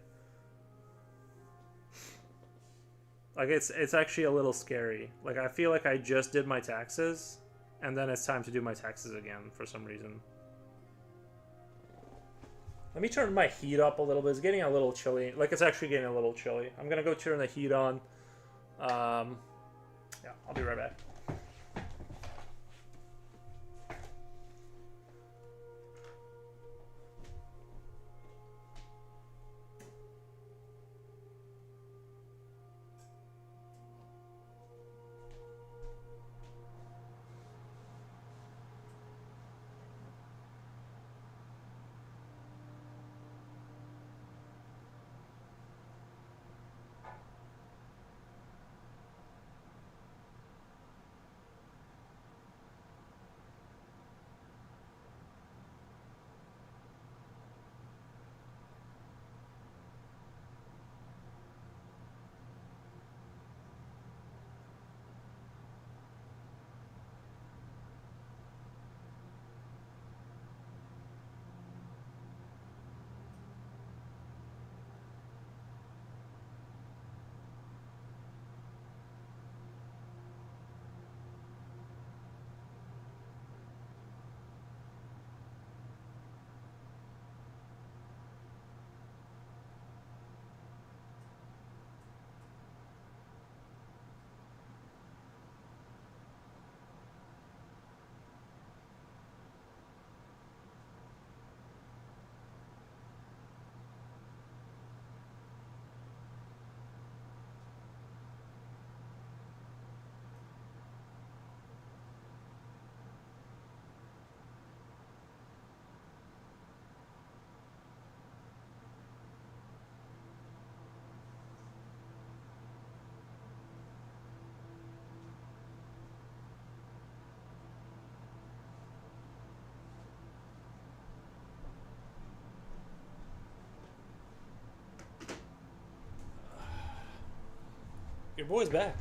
Like it's actually a little scary. Like I feel like I just did my taxes, and then it's time to do my taxes again for some reason. Let me turn my heat up a little bit. It's getting a little chilly. Like it's actually getting a little chilly. I'm gonna go turn the heat on. Yeah, I'll be right back. Your boy's back.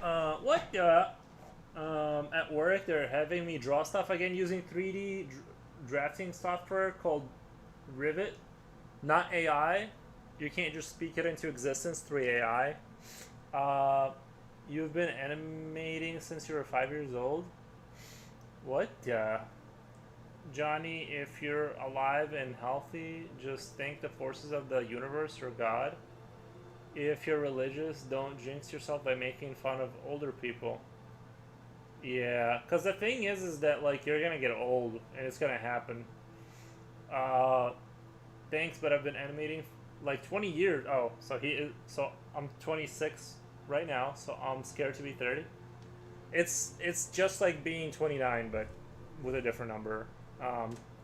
What? At work, they're having me draw stuff again using 3D drafting software called Rivet, not AI. You can't just speak it into existence through AI. Uh, you've been animating since you were 5 years old. What? Johnny, if you're alive and healthy, just thank the forces of the universe or God. If you're religious, don't jinx yourself by making fun of older people. Yeah, because the thing is that like you're gonna get old and it's gonna happen. Uh, thanks, but I've been animating like 20 years. Oh, so he is. So I'm 26 right now, so I'm scared to be 30. It's just like being 29, but with a different number.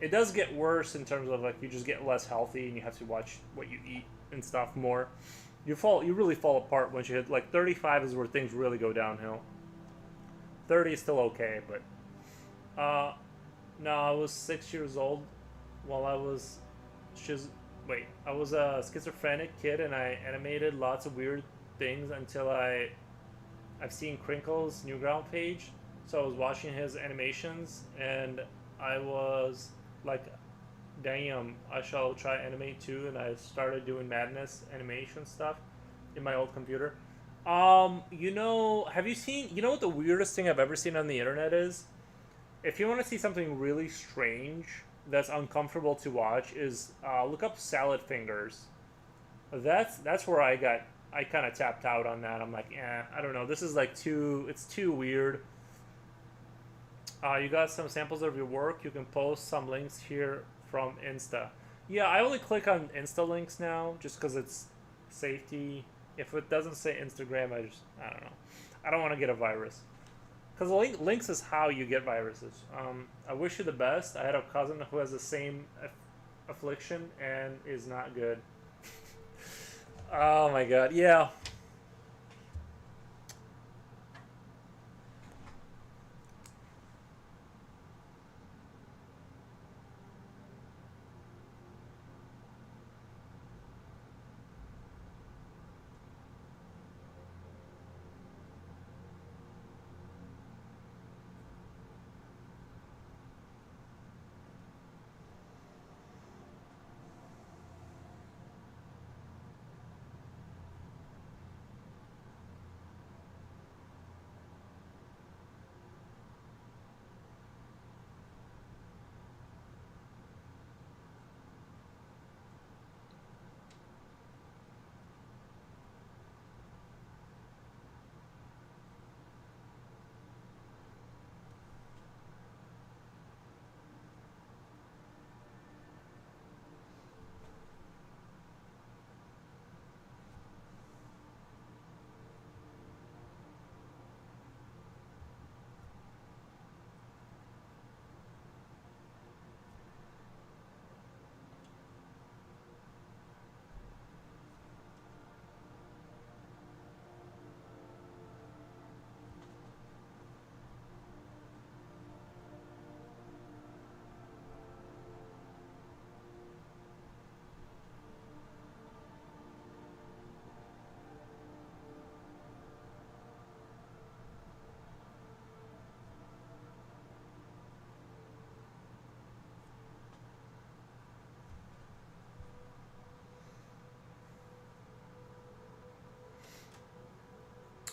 It does get worse in terms of like you just get less healthy and you have to watch what you eat and stuff more. You really fall apart once you hit like 35 is where things really go downhill. 30 is still okay, but no, I was 6 years old while I was shiz. Wait, I was a schizophrenic kid and I animated lots of weird things until I've seen Crinkle's Newground page. So I was watching his animations and I was like, damn, I shall try animate too. And I started doing madness animation stuff in my old computer. Have you seen, what the weirdest thing I've ever seen on the internet is? If you want to see something really strange that's uncomfortable to watch, is look up salad fingers. That's where I kind of tapped out on that. I'm like, I don't know. This is like it's too weird. You got some samples of your work. You can post some links here from Insta. Yeah, I only click on Insta links now just because it's safety. If it doesn't say Instagram, I don't know. I don't want to get a virus. Because links is how you get viruses. I wish you the best. I had a cousin who has the same affliction and is not good. Oh my god, yeah.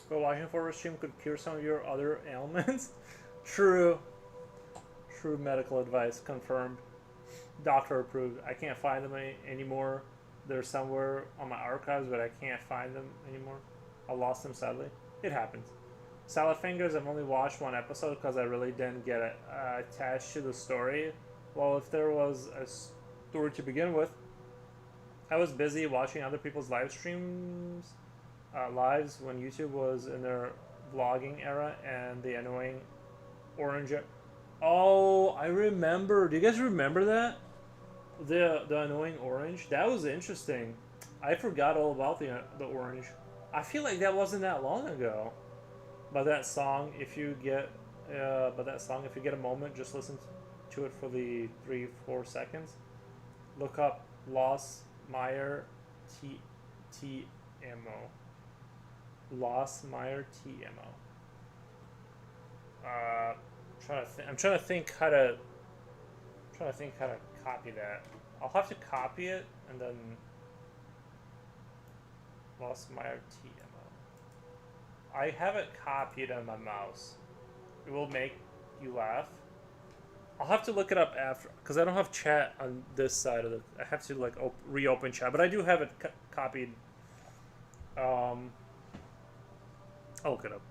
But watching forward stream could cure some of your other ailments. True. True medical advice confirmed. Doctor approved. I can't find them anymore. They're somewhere on my archives, but I can't find them anymore. I lost them sadly. It happens. Salad Fingers, I've only watched one episode because I really didn't get attached to the story. Well, if there was a story to begin with, I was busy watching other people's live streams, lives when YouTube was in their vlogging era and the annoying orange. Oh, I remember. Do you guys remember that? The annoying orange. That was interesting. I forgot all about the orange. I feel like that wasn't that long ago. But that song, if you get, a moment, just listen to it for the 3-4 seconds. Look up Lost Meyer T M O. Lost Meyer TMO. I'm trying to think how to. Trying to think how to copy that. I'll have to copy it and then Lost Meyer TMO. I have it copied on my mouse. It will make you laugh. I'll have to look it up after because I don't have chat on this side of the. I have to like reopen chat, but I do have it copied. I'll look it up.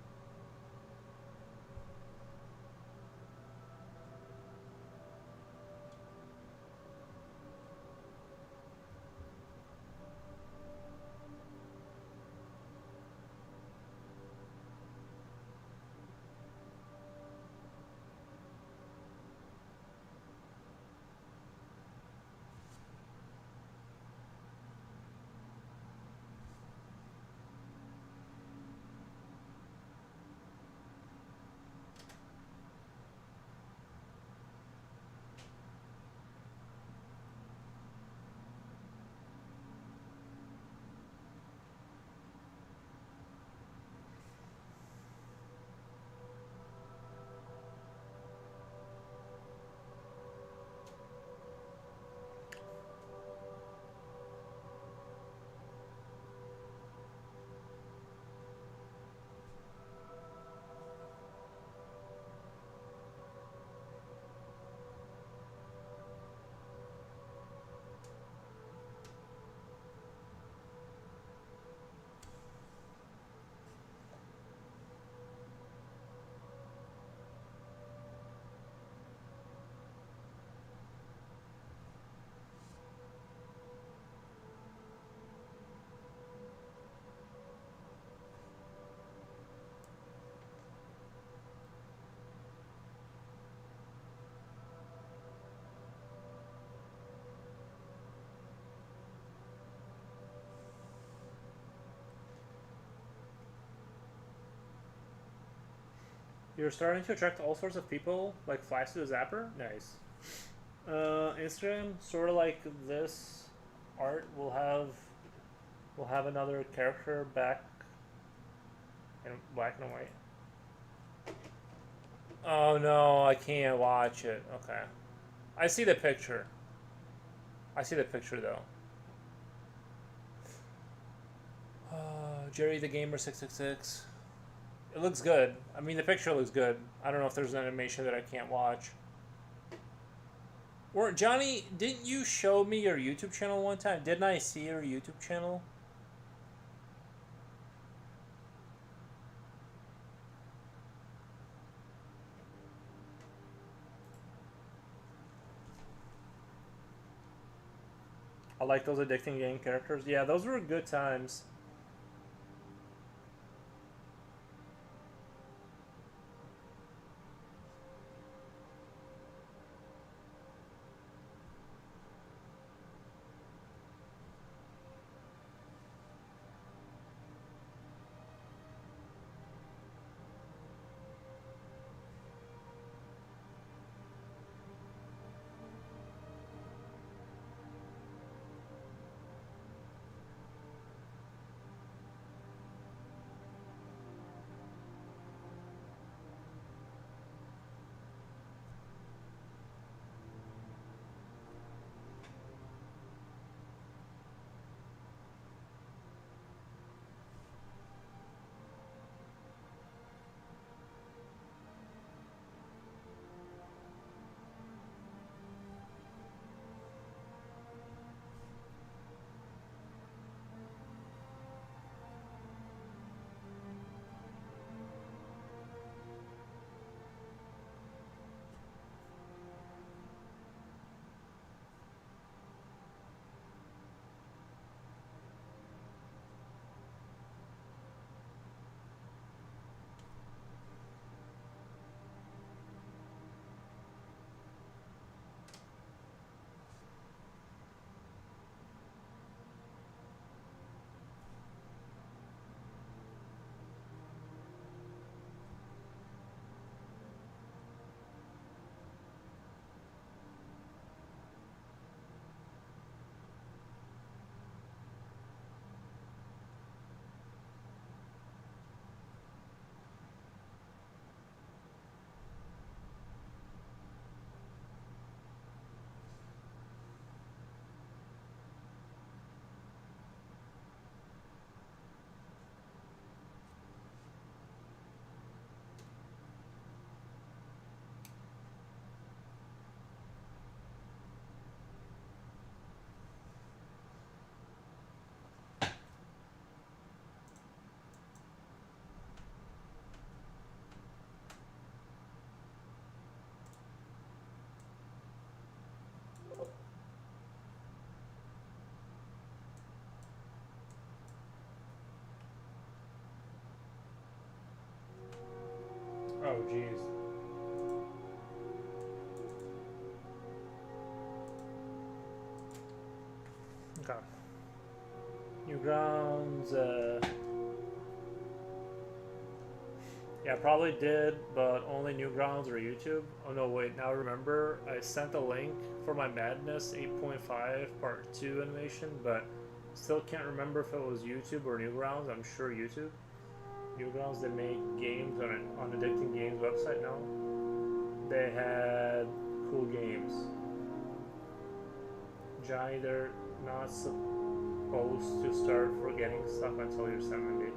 You're starting to attract all sorts of people, like flies to the zapper. Nice. Instagram, sort of like this art, will have another character back in black and white. Oh no, I can't watch it. Okay, I see the picture. I see the picture though. Jerry the Gamer 666. It looks good. I mean, the picture looks good. I don't know if there's an animation that I can't watch. Or Johnny, didn't you show me your YouTube channel one time? Didn't I see your YouTube channel? I like those addicting game characters. Yeah, those were good times. Oh, jeez. Okay. Newgrounds, yeah, probably did, but only Newgrounds or YouTube. Oh no, wait, now I remember I sent a link for my Madness 8.5 Part 2 animation, but still can't remember if it was YouTube or Newgrounds. I'm sure YouTube. Newgrounds, they make games on Addicting Games website now. They had cool games. Johnny, they're not supposed to start forgetting stuff until you're 70.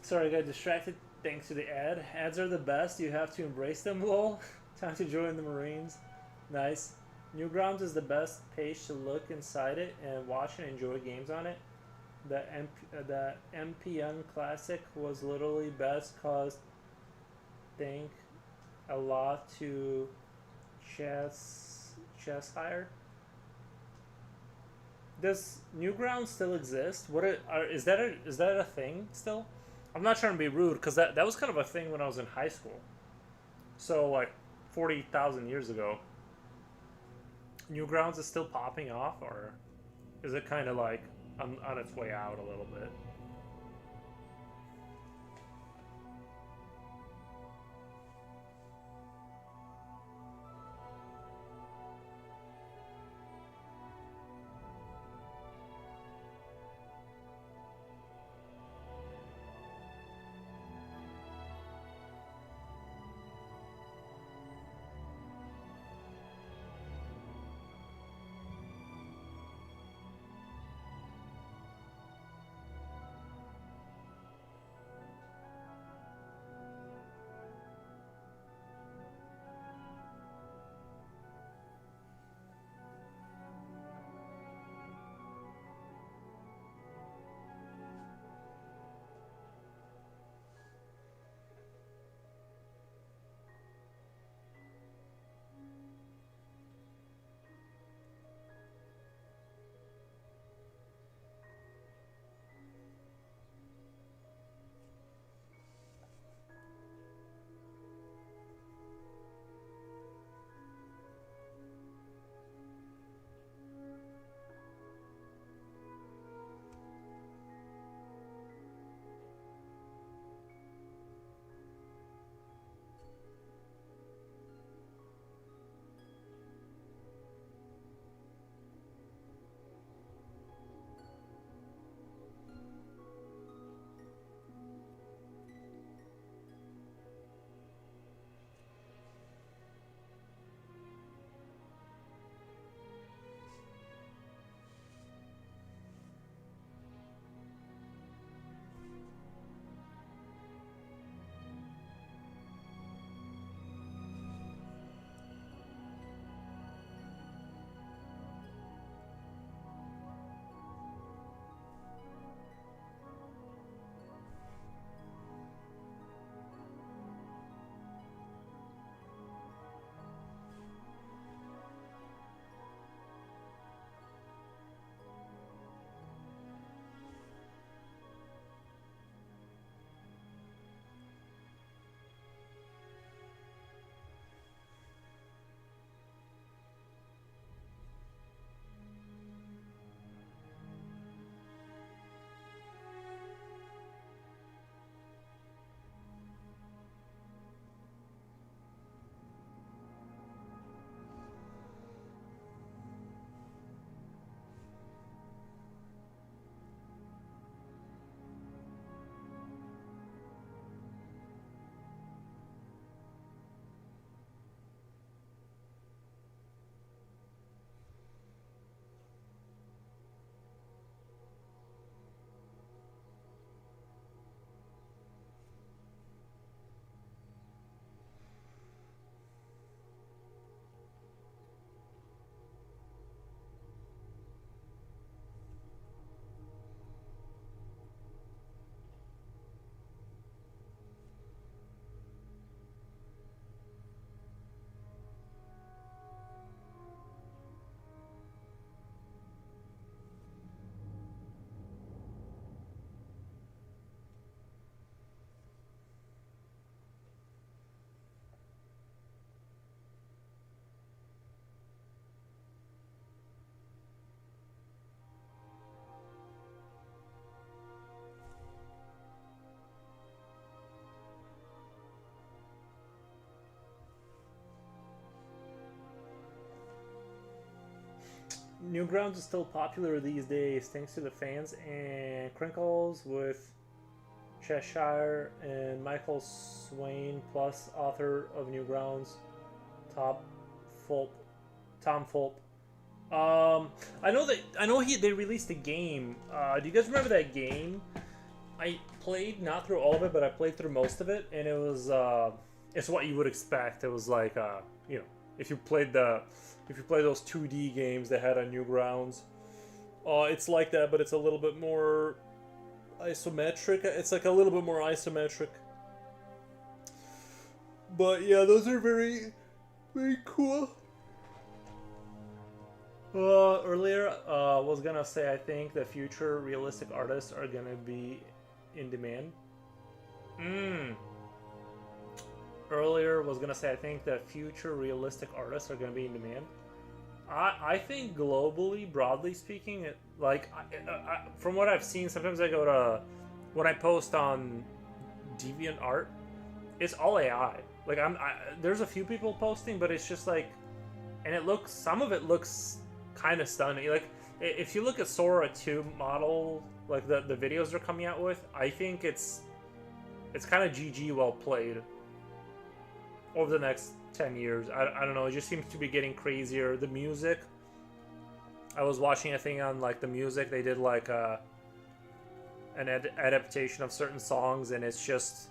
Sorry, I got distracted thanks to the ad. Ads are the best. You have to embrace them, lol. Time to join the Marines. Nice. Newgrounds is the best page to look inside it and watch and enjoy games on it. The MPN Classic was literally best cause thank a lot to Cheshire. Does Newgrounds still exist? Is that a thing still? I'm not trying to be rude because that was kind of a thing when I was in high school. So like 40,000 years ago. Newgrounds is still popping off, or is it kind of like on its way out a little bit? Newgrounds is still popular these days thanks to the fans and Crinkles with Cheshire and Michael Swain, plus author of Newgrounds, Top Fulp, Tom Fulp. I know they released a game. Do you guys remember that game? I played not through all of it, but I played through most of it, and it was it's what you would expect. It was like you know, if you played those 2D games they had on Newgrounds, it's like that, but it's a little bit more isometric. It's like a little bit more isometric. But yeah, those are very, very cool. Earlier, was gonna say I think the future realistic artists are gonna be in demand. Earlier was gonna say I think that future realistic artists are gonna be in demand. I think globally, broadly speaking, from what I've seen, sometimes I go to when I post on DeviantArt, it's all AI. Like there's a few people posting, but it's just like, and some of it looks kind of stunning. Like if you look at Sora 2 model, like the videos they're coming out with, I think it's kind of GG well played over the next 10 years. I don't know, it just seems to be getting crazier. The music, I was watching a thing on like the music, they did like an adaptation of certain songs, and it's just,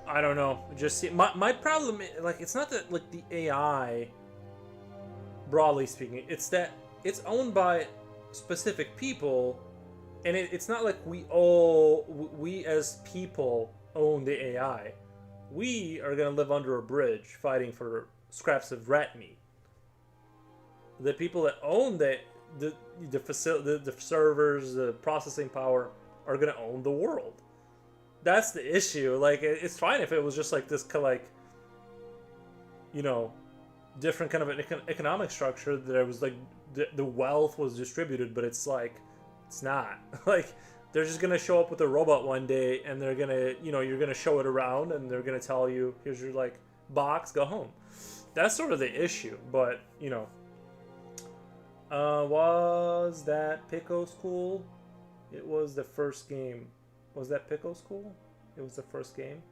I don't know, just my problem, like, it's not that like the AI, broadly speaking, it's that it's owned by specific people, and it's not like we as people own the AI. We are gonna live under a bridge fighting for scraps of rat meat. The people that own the servers, the processing power, are gonna own the world. That's the issue. Like, it's fine if it was just like this, like, you know, different kind of an economic structure. There was like the wealth was distributed, but it's like, it's not. Like, they're just gonna show up with a robot one day, and they're gonna, you know, you're gonna show it around, and they're gonna tell you, here's your like box, go home. That's sort of the issue. But you know, was that Pico School? It was the first game. Was that Pico School? It was the first game.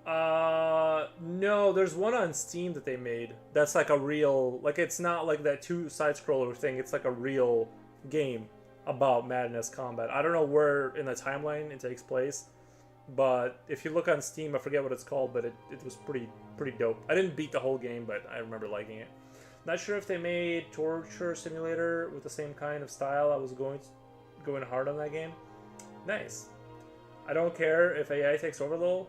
No, there's one on Steam that they made. That's like a real, like, it's not like that two side scroller thing. It's like a real game about Madness Combat. I don't know where in the timeline it takes place, but if you look on Steam, I forget what it's called, but it was pretty dope. I didn't beat the whole game, but I remember liking it. Not sure if they made Torture Simulator with the same kind of style. I was going hard on that game. Nice. I don't care if AI takes over though.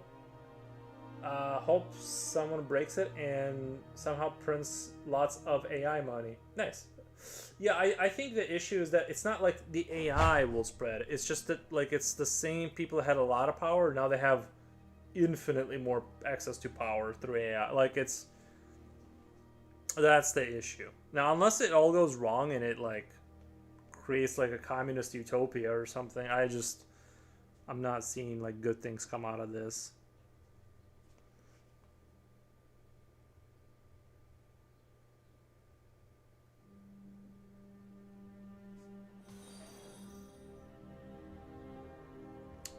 Hope someone breaks it and somehow prints lots of AI money. Nice. Yeah, I think the issue is that it's not like the AI will spread. It's just that, like, it's the same people that had a lot of power. Now they have infinitely more access to power through AI. Like, that's the issue. Now, unless it all goes wrong and it, like, creates, like, a communist utopia or something, I'm not seeing, like, good things come out of this.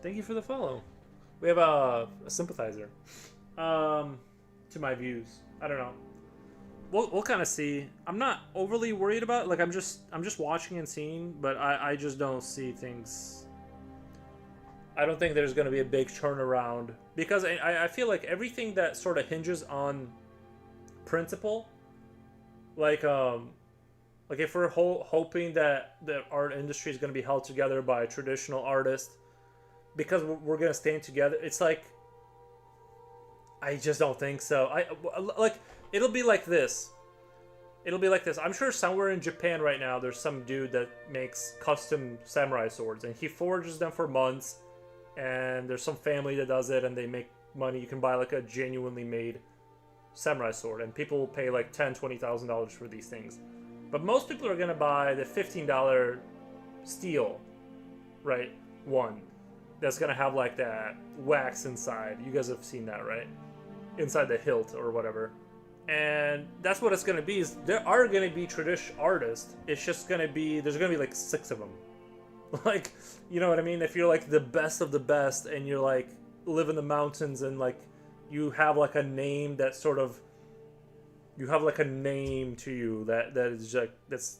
Thank you for the follow. We have a sympathizer to my views. I don't know. We'll kind of see. I'm not overly worried about it. Like, I'm just watching and seeing, but I just don't see things. I don't think there's going to be a big turnaround, because I feel like everything that sort of hinges on principle, like if we're hoping that the art industry is going to be held together by traditional artists, because we're going to stand together, it's like, I just don't think so. It'll be like this. I'm sure somewhere in Japan right now, there's some dude that makes custom samurai swords, and he forges them for months, and there's some family that does it, and they make money. You can buy like a genuinely made samurai sword, and people will pay like $10,000, $20,000 for these things. But most people are going to buy the $15 steel, right? One. That's going to have like that wax inside. You guys have seen that, right? Inside the hilt or whatever. And that's what it's gonna be. Is there are gonna be traditional artists. It's just gonna be there's gonna be like 6 of them. Like, you know what I mean? If you're like the best of the best, and you're like live in the mountains, and like you have like a name that sort of you have like a name to you that is like that's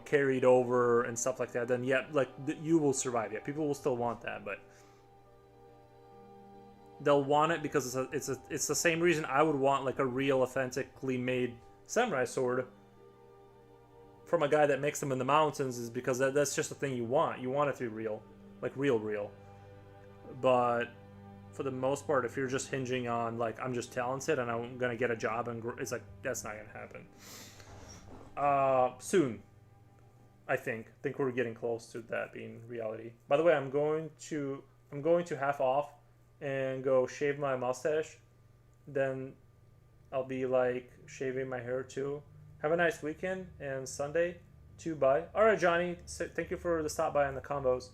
carried over and stuff like that, then yeah, like you will survive. Yeah, people will still want that, but they'll want it because it's the same reason I would want like a real authentically made samurai sword from a guy that makes them in the mountains, is because that's just the thing you want. You want it to be real, like real. But for the most part, if you're just hinging on like I'm just talented and I'm gonna get a job and it's like that's not gonna happen. Soon, I think we're getting close to that being reality. By the way, I'm going to half off and go shave my mustache. Then I'll be like shaving my hair too. Have a nice weekend and Sunday too. Bye. All right, Johnny. Thank you for the stop by on the combos.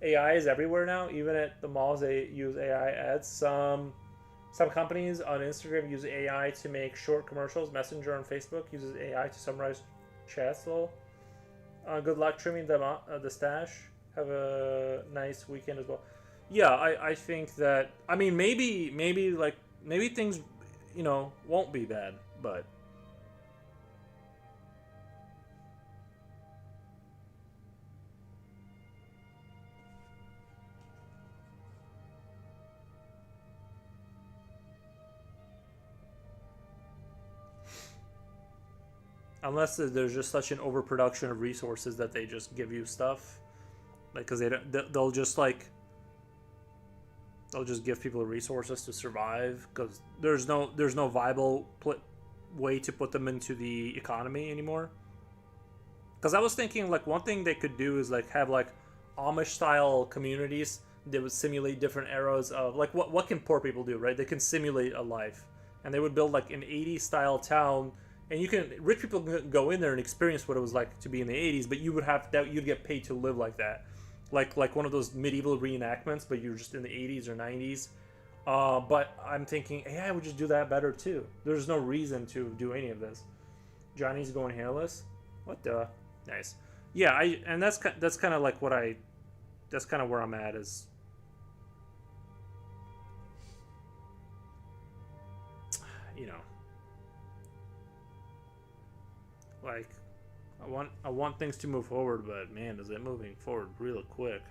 AI is everywhere now. Even at the malls, they use AI ads. Some companies on Instagram use AI to make short commercials. Messenger on Facebook uses AI to summarize chats. Good luck trimming the stash. Have a nice weekend as well. Yeah, I think that. I mean, maybe things, won't be bad, but. Unless there's just such an overproduction of resources that they just give you stuff, like because they'll just give people resources to survive because there's no viable way to put them into the economy anymore. Because I was thinking like one thing they could do is like have like Amish style communities that would simulate different eras of like what can poor people do, right? They can simulate a life, and they would build like an 80s style town. And rich people can go in there and experience what it was like to be in the 80s, but you'd get paid to live like that, like one of those medieval reenactments, but you're just in the 80s or 90s. But I'm thinking AI would just do that better too. There's no reason to do any of this. Johnny's going hairless. What the? Nice. Yeah, and that's kind of like that's kind of where I'm at is. Like, I want things to move forward, but man, is it moving forward real quick.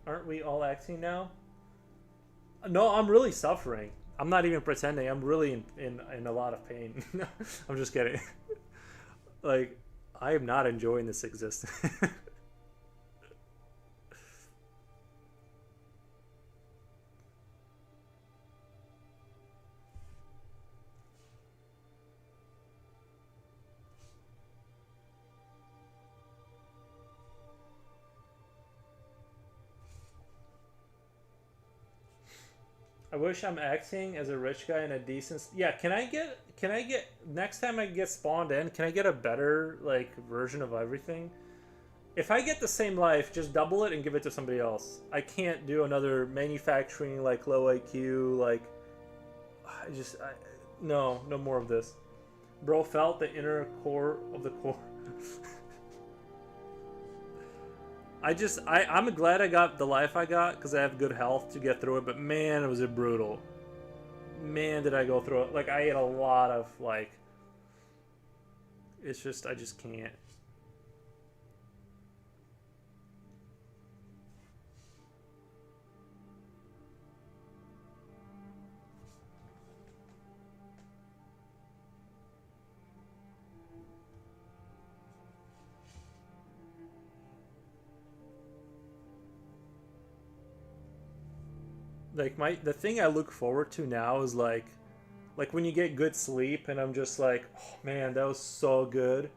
Aren't we all acting now? No, I'm really suffering. I'm not even pretending. I'm really in a lot of pain. I'm just kidding. Like, I am not enjoying this existence. I wish I'm acting as a rich guy in a decent. Yeah, can I get next time I get spawned in? Can I get a better like version of everything? If I get the same life, just double it and give it to somebody else. I can't do another manufacturing like low IQ like. No more of this. Bro felt the inner core of the core. I'm glad I got the life I got because I have good health to get through it. But man, was it brutal. Man, did I go through it. Like I ate a lot of like. It's just I just can't. like the thing I look forward to now is like when you get good sleep and I'm just like, oh man, that was so good.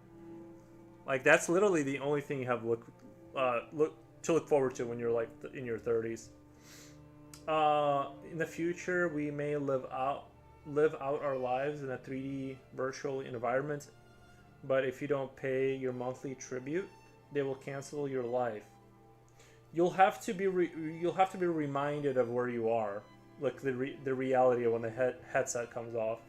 Like that's literally the only thing you have look forward to when you're like in your 30s. In the future, we may live out our lives in a 3D virtual environment, but if you don't pay your monthly tribute, they will cancel your life. You'll have to be reminded of where you are, like the reality of when the headset comes off.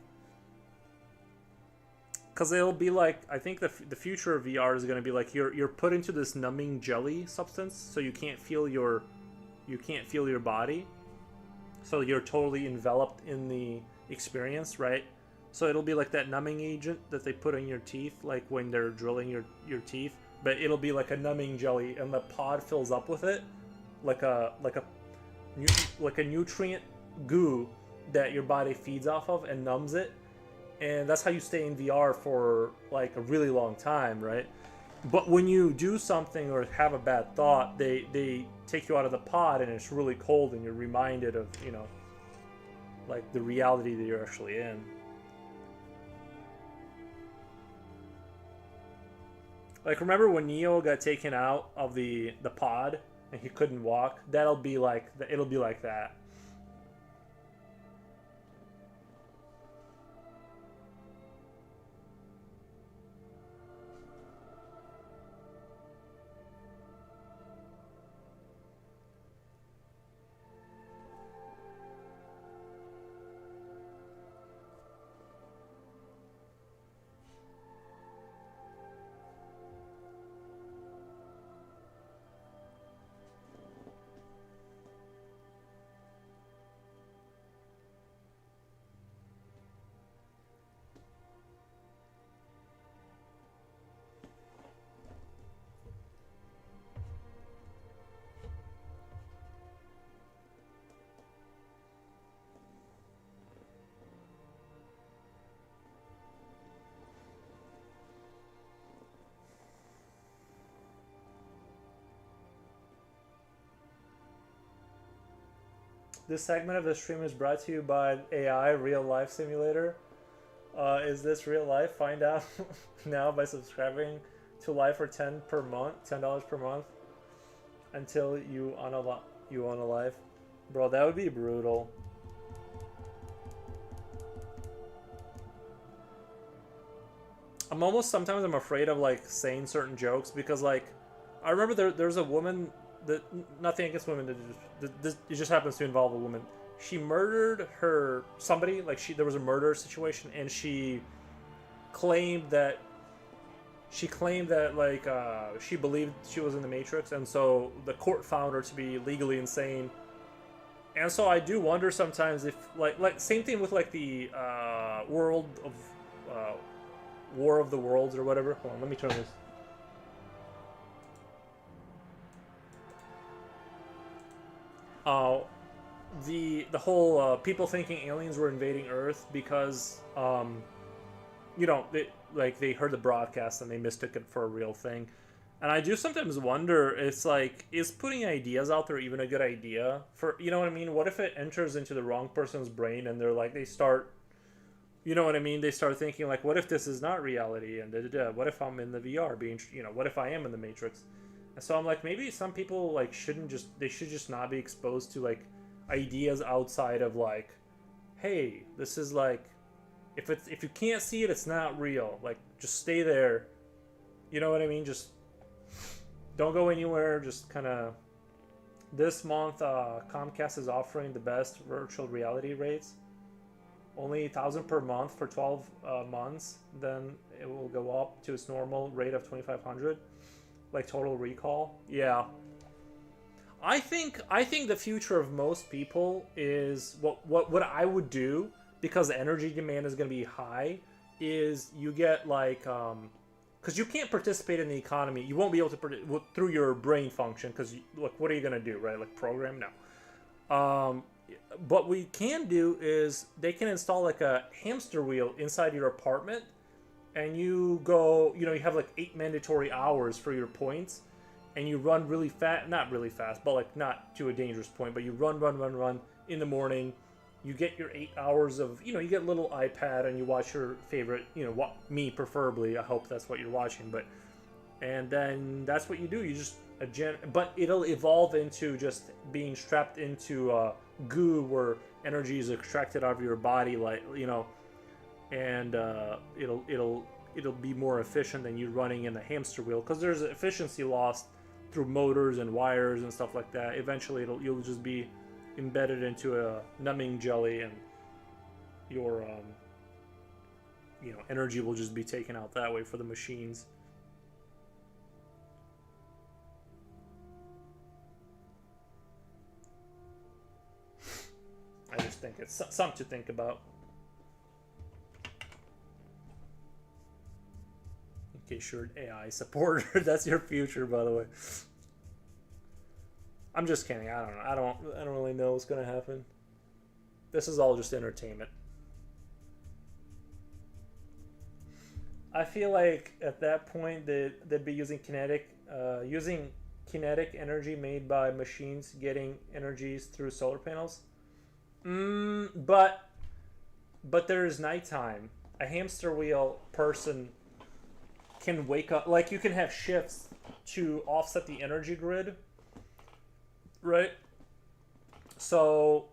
Because it'll be like, I think the future of VR is going to be like you're put into this numbing jelly substance, so you can't feel your body, so you're totally enveloped in the experience, right? So it'll be like that numbing agent that they put in your teeth, like when they're drilling your teeth, but it'll be like a numbing jelly, and the pod fills up with it, like a nutrient goo that your body feeds off of and numbs it, and that's how you stay in VR for like a really long time, right? But when you do something or have a bad thought, they take you out of the pod and it's really cold and you're reminded of, like the reality that you're actually in. Like remember when Neo got taken out of the pod and he couldn't walk? It'll be like that. This segment of the stream is brought to you by AI Real Life Simulator. Is this real life? Find out now by subscribing to Life for $10 per month, until you own a life. Bro, that would be brutal. Sometimes I'm afraid of like saying certain jokes because like I remember there's a woman that, nothing against women, it just happens to involve a woman. She murdered somebody, like there was a murder situation, and she claimed that like she believed she was in the Matrix, and so the court found her to be legally insane. And so I do wonder sometimes if like same thing with like the world of War of the Worlds or whatever. Hold on, let me turn this. The whole people thinking aliens were invading Earth because they heard the broadcast and they mistook it for a real thing. And I do sometimes wonder, it's like, is putting ideas out there even a good idea? For, you know what I mean? What if it enters into the wrong person's brain and they're like, they start, you know what I mean? They start thinking like, what if this is not reality? And what if I'm in the VR being, what if I am in the Matrix? And so I'm like, maybe some people like should just not be exposed to like ideas outside of like, hey, this is like, if you can't see it, it's not real. Like, just stay there. You know what I mean? Just don't go anywhere. Just kind of. This month, Comcast is offering the best virtual reality rates. Only $1,000 per month for 12 months. Then it will go up to its normal rate of $2,500. Like Total Recall. Yeah. I think the future of most people is what I would do, because the energy demand is going to be high, is you get like because you can't participate in the economy. You won't be able to through your brain function, because look, what are you going to do, right? Like program? No. What we can do is they can install like a hamster wheel inside your apartment, and you go, you have like 8 mandatory hours for your points, and you run really fast, not really fast, but like not to a dangerous point, but you run in the morning. You get your 8 hours of, you get a little iPad and you watch your favorite, me preferably. I hope that's what you're watching, but and then that's what you do. You just but it'll evolve into just being strapped into goo where energy is extracted out of your body, like and it'll be more efficient than you running in a hamster wheel, because there's efficiency lost through motors and wires and stuff like that. Eventually you'll just be embedded into a numbing jelly, and your energy will just be taken out that way for the machines. I just think it's something to think about. In case you're an AI supporter, that's your future, by the way. I'm just kidding. I don't know. I don't really know what's gonna happen. This is all just entertainment. I feel like at that point they'd be using kinetic energy made by machines getting energies through solar panels. But there is nighttime. A hamster wheel person can wake up, like you can have shifts to offset the energy grid, right? So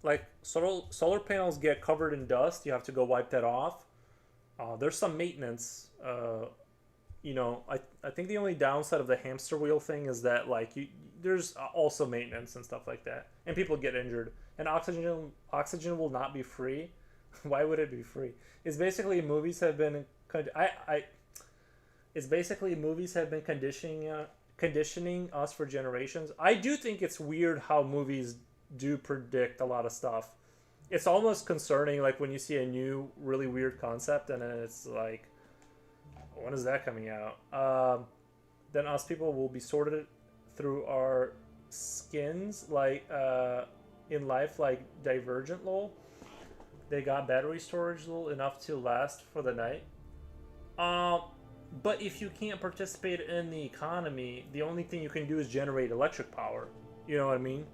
like solar panels get covered in dust. You have to go wipe that off. There's some maintenance. I think the only downside of the hamster wheel thing is that there's also maintenance and stuff like that, and people get injured. And oxygen will not be free. Why would it be free? It's basically movies have been conditioning us for generations. I do think it's weird how movies do predict a lot of stuff. It's almost concerning, like when you see a new really weird concept and then it's like, when is that coming out? Then us people will be sorted through our skins, like in life, like Divergent lol. They got battery storage lol enough to last for the night. But if you can't participate in the economy, the only thing you can do is generate electric power. You know what I mean?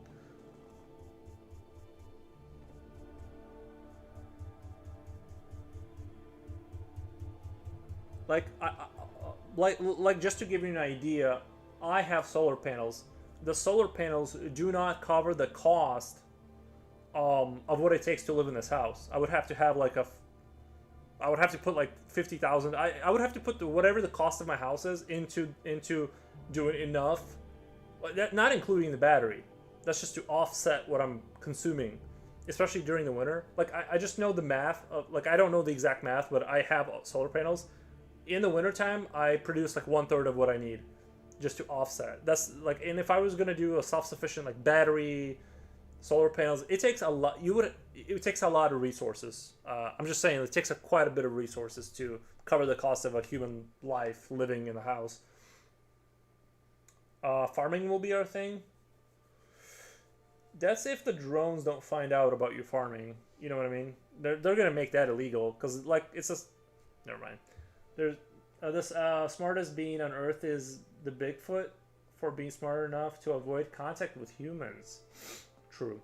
Like just to give you an idea, I have solar panels. The solar panels do not cover the cost of what it takes to live in this house. I would have to have I would have to put like 50,000. I would have to put whatever the cost of my house is into doing enough, not including the battery. That's just to offset what I'm consuming, especially during the winter. Like I just know the math of, like, I don't know the exact math, but I have solar panels. In the wintertime, I produce like 1/3 of what I need just to offset. That's like, and if I was gonna do a self-sufficient like battery, solar panels, it takes a lot. It takes a lot of resources. I'm just saying it takes quite a bit of resources to cover the cost of a human life living in the house. Farming will be our thing. That's if the drones don't find out about you farming. You know what I mean? They're gonna make that illegal because like it's just, never mind. There's this smartest being on Earth is the Bigfoot for being smart enough to avoid contact with humans. True.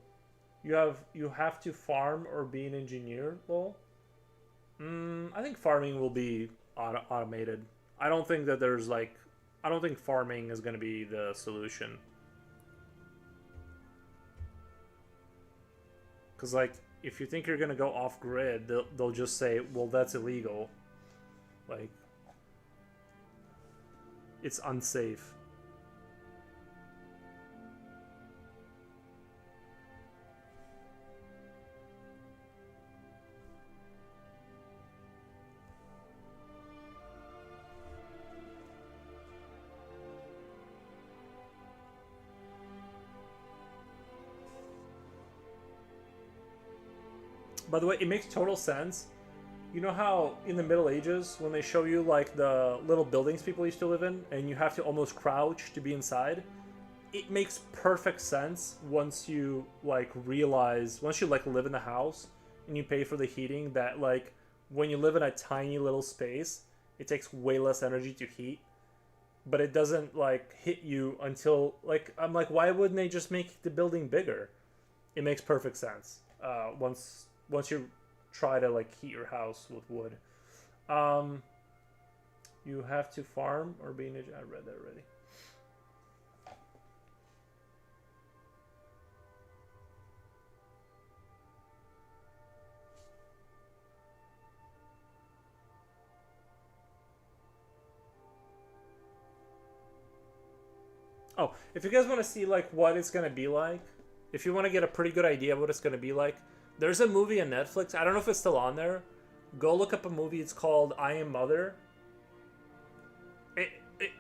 You have to farm or be an engineer, lol. I think farming will be automated. I don't think that there's like, I don't think farming is going to be the solution. Because like, if you think you're going to go off grid, they'll just say, well, that's illegal. Like, it's unsafe. By the way, it makes total sense. You know how in the Middle Ages, when they show you like the little buildings people used to live in, and you have to almost crouch to be inside? It makes perfect sense once you like realize, once you like live in the house and you pay for the heating, that like when you live in a tiny little space, it takes way less energy to heat. but it doesn't like hit you until like I'm like, why wouldn't they just make the building bigger? It makes perfect sense. Once you try to like heat your house with wood. Um, you have to farm or be ninja. I read that already. Oh, if you guys want to see like what it's gonna be like, if you want to get a pretty good idea of what it's gonna be like, there's a movie on Netflix. I don't know if it's still on there. Go look up a movie. It's called I Am Mother.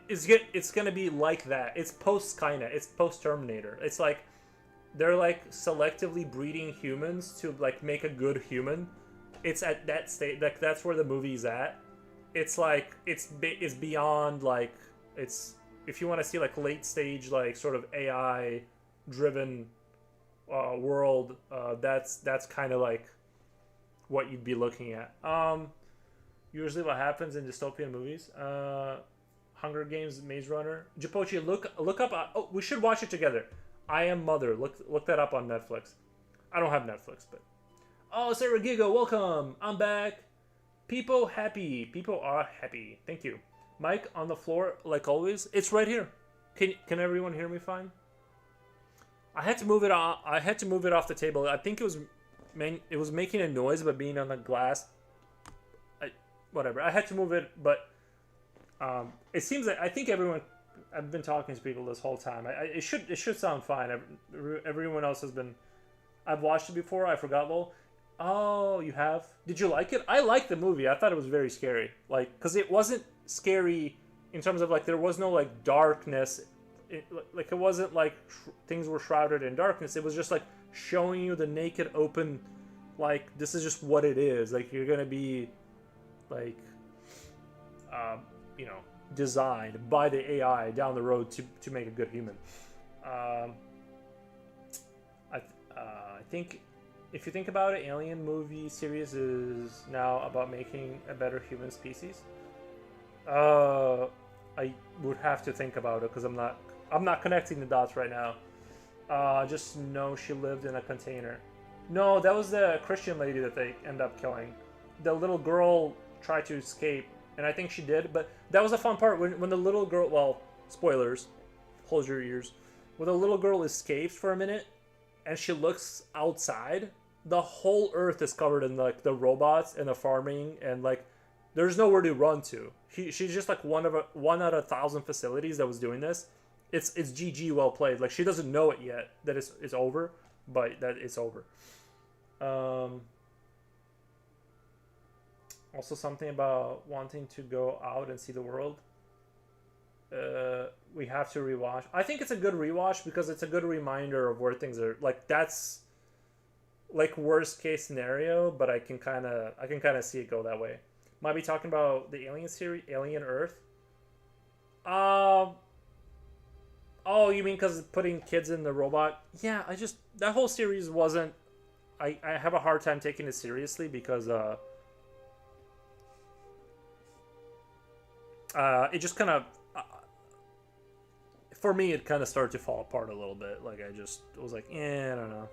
It's gonna be like that. It's post Skynet. It's post Terminator. It's like they're like selectively breeding humans to like make a good human. It's at that state. Like that's where the movie's at. It's like it's beyond like it's if you want to see like late stage like sort of AI driven world. That's kind of like what you'd be looking at. Usually what happens in dystopian movies. Hunger Games, Maze Runner. Japochi, look up. Oh, we should watch it together. I Am Mother. Look that up on Netflix. I don't have Netflix, but oh, Sarah Gigo, welcome. I'm back. People happy. People are happy. Thank you. Mike on the floor like always. It's right here. Can everyone hear me fine? I had to move it off. I had to move it off the table. I think it was making a noise, but being on the glass. Whatever. I had to move it, but it seems that I think everyone. I've been talking to people this whole time. It should sound fine. Everyone else has been. I've watched it before. I forgot. Lol. Oh, you have? Did you like it? I liked the movie. I thought it was very scary. Like, because it wasn't scary in terms of like there was no like darkness. Like it wasn't like things were shrouded in darkness. It was just like showing you the naked, open. Like this is just what it is. Like you're gonna be, like, you know, designed by the AI down the road to make a good human. I think if you think about it, Alien movie series is now about making a better human species. I would have to think about it because I'm not connecting the dots right now. Just know she lived in a container. No, that was the Christian lady that they end up killing. The little girl tried to escape, and I think she did, but that was a fun part when the little girl. Well, spoilers. Close your ears. When the little girl escapes for a minute, and she looks outside, the whole Earth is covered in like the robots and the farming, and like there's nowhere to run to. She's just like one out of 1,000 facilities that was doing this. It's GG, well played. Like she doesn't know it yet that it's over, but that it's over. Also something about wanting to go out and see the world. We have to rewatch. I think it's a good rewatch because it's a good reminder of where things are. Like that's like worst case scenario, but I can kind of see it go that way. Might be talking about the Alien series, Alien Earth. Oh, you mean because putting kids in the robot? Yeah, that whole series wasn't. I have a hard time taking it seriously because it just kind of for me it kind of started to fall apart a little bit. Like I just was like, I don't know.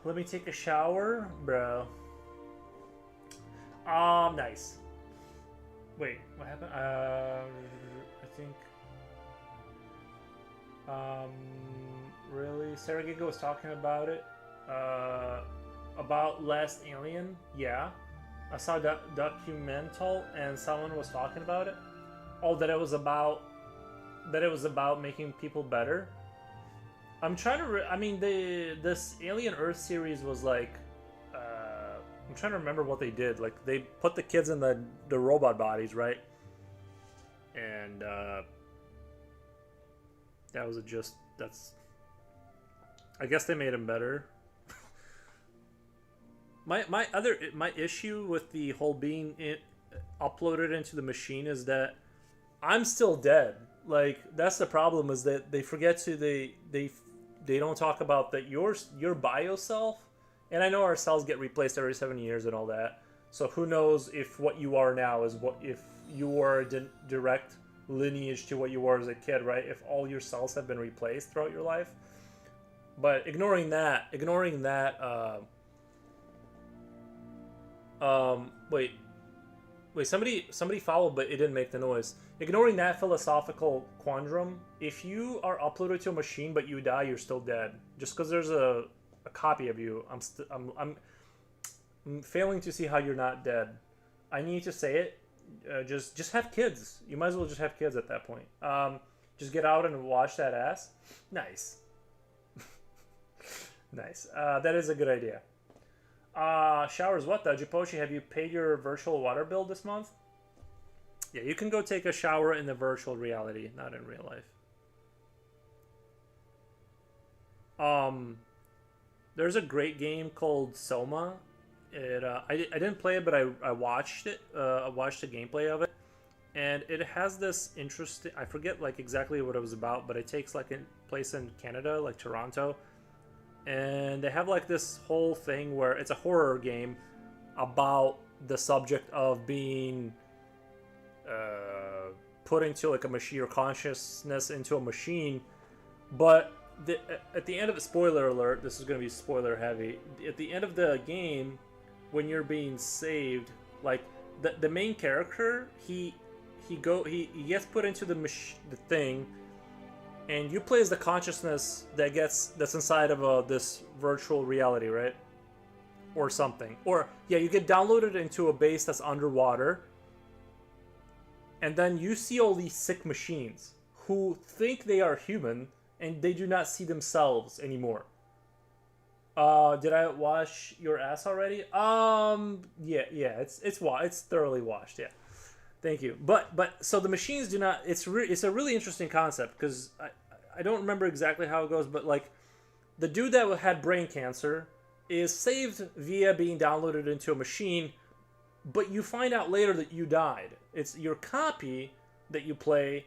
Let me take a shower, bro. Nice. Wait, what happened? I think. Really? Sarah Giga was talking about it. About Last Alien. Yeah. I saw that documental and someone was talking about it. Oh, that it was about making people better. I'm trying to. I mean, this Alien Earth series was like. I'm trying to remember what they did. Like they put the kids in the robot bodies, right? And that was just that's. I guess they made them better. my issue with the whole being uploaded into the machine is that I'm still dead. Like that's the problem, is that they forget to they don't talk about that your bio self, and I know our cells get replaced every 7 years and all that. So who knows if what you are now is what if you are a direct lineage to what you were as a kid, right? If all your cells have been replaced throughout your life. But ignoring that, wait, somebody followed, but it didn't make the noise. Ignoring that philosophical quandrum, if you are uploaded to a machine but you die, you're still dead. Just because there's a copy of you, I'm failing to see how you're not dead. I need to say it. Just have kids. You might as well just have kids at that point. Just get out and wash that ass. Nice. Nice. That is a good idea. Showers, what the? Jiposhi, have you paid your virtual water bill this month? Yeah, you can go take a shower in the virtual reality, not in real life. There's a great game called Soma. I didn't play it, but I watched it. I watched the gameplay of it, and it has this interesting. I forget like exactly what it was about, but it takes like in place in Canada, like Toronto, and they have like this whole thing where it's a horror game about the subject of being put into like a machine, or consciousness into a machine, but at the end of the spoiler alert, this is going to be spoiler heavy. At the end of the game, when you're being saved, like the main character, he gets put into the thing, and you play as the consciousness that's inside of this virtual reality, right? Or something. Or yeah, you get downloaded into a base that's underwater, and then you see all these sick machines who think they are human, and they do not see themselves anymore. Did I wash your ass already? Yeah, it's thoroughly washed. Yeah, thank you. But so the machines do not. It's a really interesting concept, because I don't remember exactly how it goes, but like the dude that had brain cancer is saved via being downloaded into a machine, but you find out later that you died. It's your copy that you play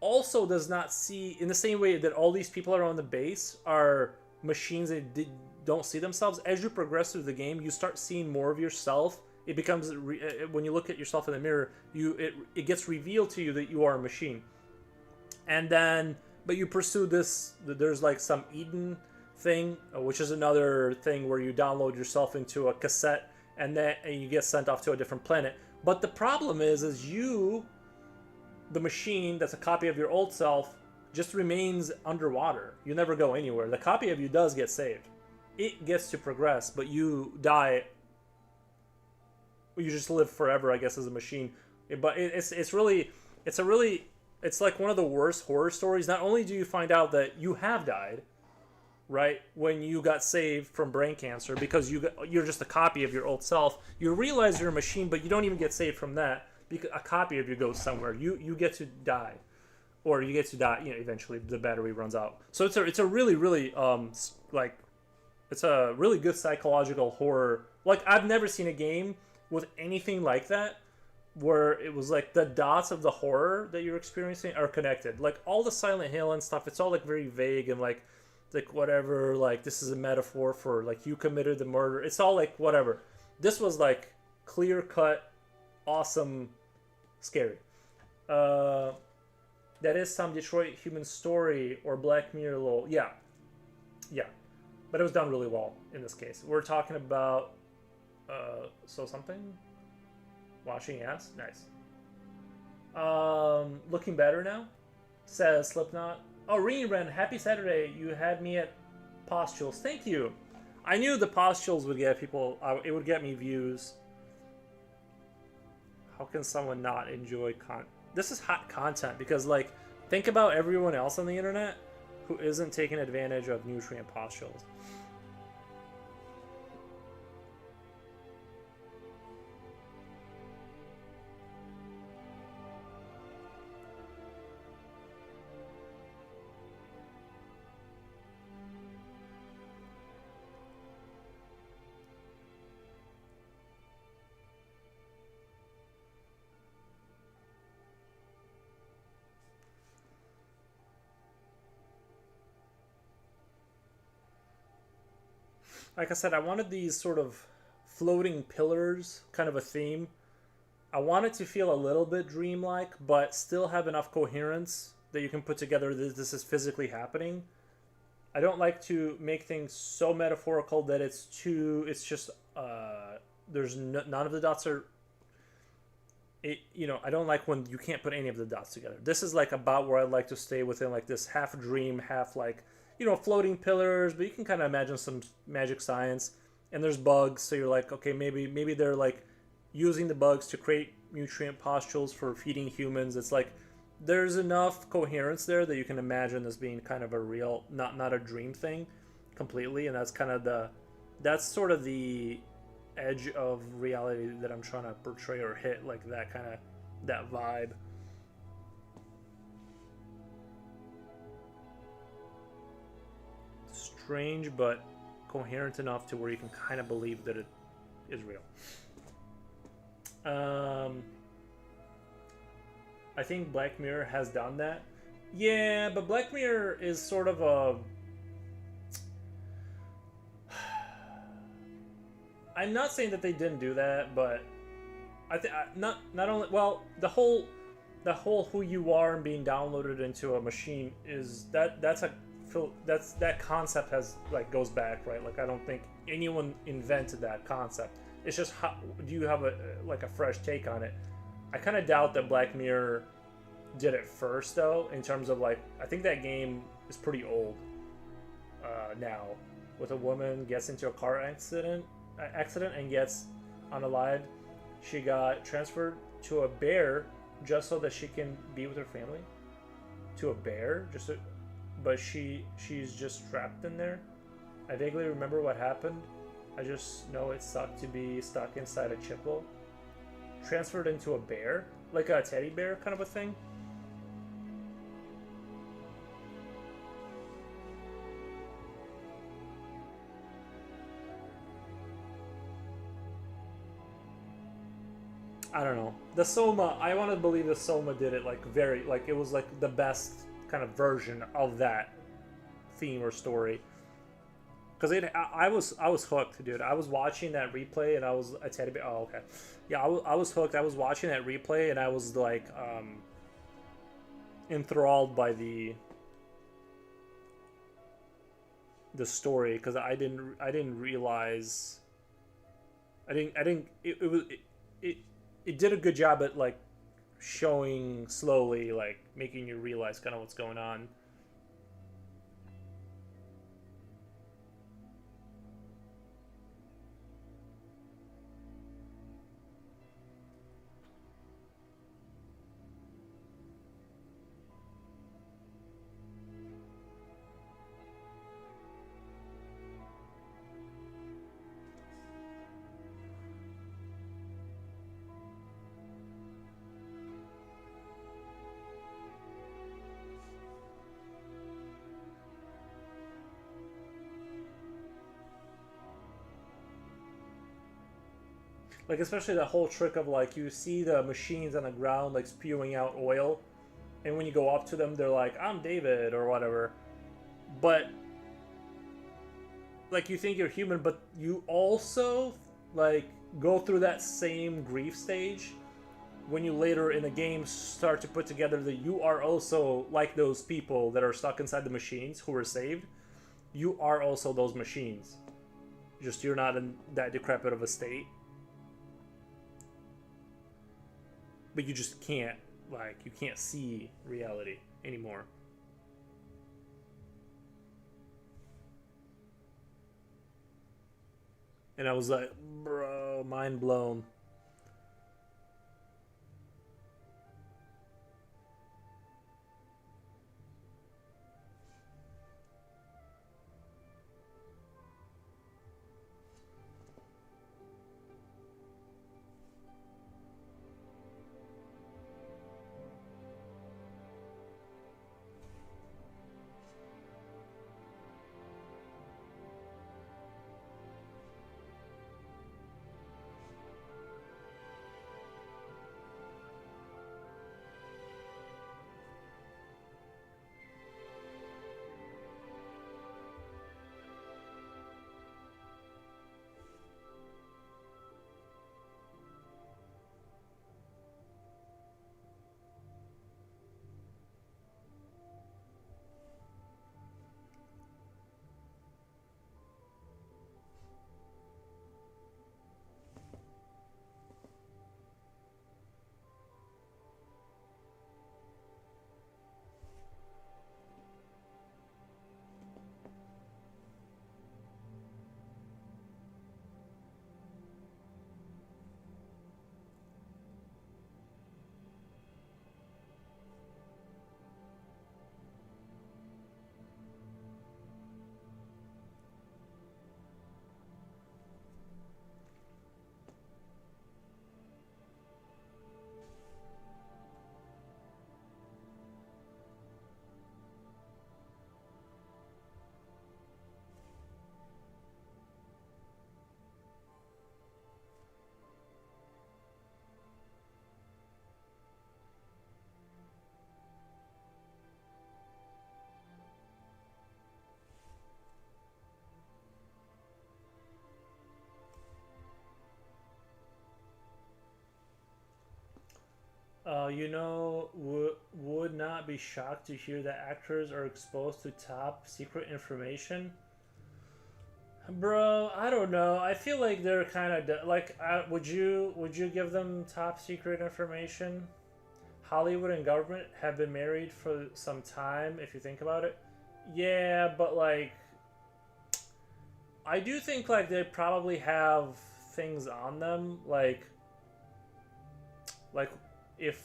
also does not see, in the same way that all these people around the base are machines that don't see themselves. As you progress through the game, you start seeing more of yourself. It becomes, when you look at yourself in the mirror, it gets revealed to you that you are a machine. And then, but you pursue this, there's like some Eden thing, which is another thing where you download yourself into a cassette, and then you get sent off to a different planet. But the problem is you, the machine that's a copy of your old self, just remains underwater. You never go anywhere. The copy of you does get saved. It gets to progress, but you die. You just live forever, I guess, as a machine. But it's like one of the worst horror stories. Not only do you find out that you have died, right, when you got saved from brain cancer, because you're just a copy of your old self. You realize you're a machine, but you don't even get saved from that, because a copy of you goes somewhere. You get to die, or you get to die. Eventually the battery runs out. So it's a really like it's a really good psychological horror. Like I've never seen a game with anything like that, where it was like the dots of the horror that you're experiencing are connected. Like all the Silent Hill and stuff, it's all like very vague and like whatever. Like this is a metaphor for like you committed the murder. It's all like whatever. This was like clear cut, awesome, scary. That is some Detroit Human Story or Black Mirror lol. Yeah. But but it was done really well in this case. We're talking about so something washing ass, nice. Looking better now, says Slipknot. Oh, Ren, happy Saturday! You had me at Pustules. Thank you. I knew the Pustules would get people. It would get me views. How can someone not enjoy This is hot content because, like, think about everyone else on the internet who isn't taking advantage of nutrient pustules. Like I said, I wanted these sort of floating pillars, kind of a theme. I want it to feel a little bit dreamlike, but still have enough coherence that you can put together that this is physically happening. I don't like to make things so metaphorical that it's just, none of the dots are, I don't like when you can't put any of the dots together. This is like about where I'd like to stay within like this half dream, half like, floating pillars, but you can kind of imagine some magic science. And there's bugs, so you're like, okay, maybe they're like using the bugs to create nutrient pustules for feeding humans. It's like there's enough coherence there that you can imagine this being kind of a real, not a dream thing completely. And that's sort of the edge of reality that I'm trying to portray or hit, like that vibe. Strange, but coherent enough to where you can kind of believe that it is real. I think Black Mirror has done that. Yeah, but Black Mirror is sort of a... I'm not saying that they didn't do that, but I think not only, well, the whole who you are and being downloaded into a machine is that concept has goes back, right? Like, I don't think anyone invented that concept. It's just how do you have a fresh take on it? I kind of doubt that Black Mirror did it first, though, in terms of I think that game is pretty old now. With a woman gets into a car accident and gets unalived. She got transferred to a bear just so that she can be with her family. To a bear, but she's just trapped in there. I vaguely remember what happened. I just know it sucked to be stuck inside a chippo. Transferred into a bear? Like a teddy bear kind of a thing? I don't know. The Soma, I want to believe the Soma did it it was the best kind of version of that theme or story. Because I was hooked, dude. I was watching that replay and I was a teddy bear. Oh, okay. Yeah, I was hooked. I was watching that replay and I was enthralled by the story, because I didn't realize it did a good job at showing slowly, making you realize kind of what's going on. Especially that whole trick of you see the machines on the ground spewing out oil, and when you go up to them they're like, I'm David or whatever, but you think you're human, but you also go through that same grief stage when you later in the game start to put together that you are also like those people that are stuck inside the machines who were saved. you are also those machines. Just you're not in that decrepit of a state. But you just can't, like, you can't see reality anymore. And I was like, bro, mind blown. Would not be shocked to hear that actors are exposed to top secret information. Bro, I don't know. I feel like they're kind of like. Would you give them top secret information? Hollywood and government have been married for some time. If you think about it, yeah, but like, I do think like they probably have things on them, like if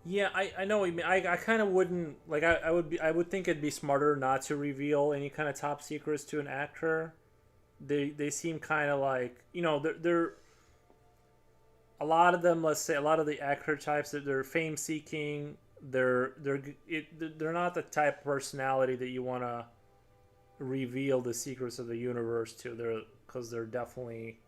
yeah, I know what you mean. I kind of wouldn't like. I would think it'd be smarter not to reveal any kind of top secrets to an actor. They seem kind of like, they're a lot of them. Let's say a lot of the actor types that they're fame seeking. They're not the type of personality that you want to reveal the secrets of the universe to. They're definitely,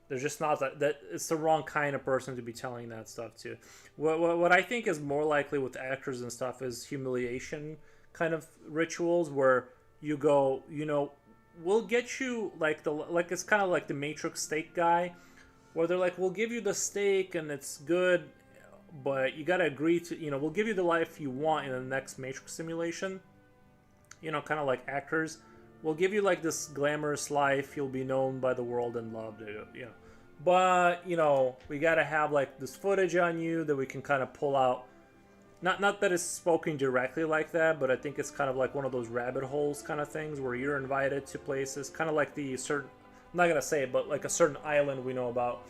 they're just not that it's the wrong kind of person to be telling that stuff to. What I think is more likely with actors and stuff is humiliation kind of rituals where you go, we'll get you like it's kind of like the Matrix steak guy, where they're like, we'll give you the steak and it's good, but you gotta agree to, we'll give you the life you want in the next Matrix simulation. Kind of like actors. We'll give you like this glamorous life. You'll be known by the world and loved. But we gotta have like this footage on you that we can kind of pull out. Not that it's spoken directly like that, but I think it's kind of like one of those rabbit holes kind of things where you're invited to places, kind of like the certain. I'm not gonna say it, but like a certain island we know about,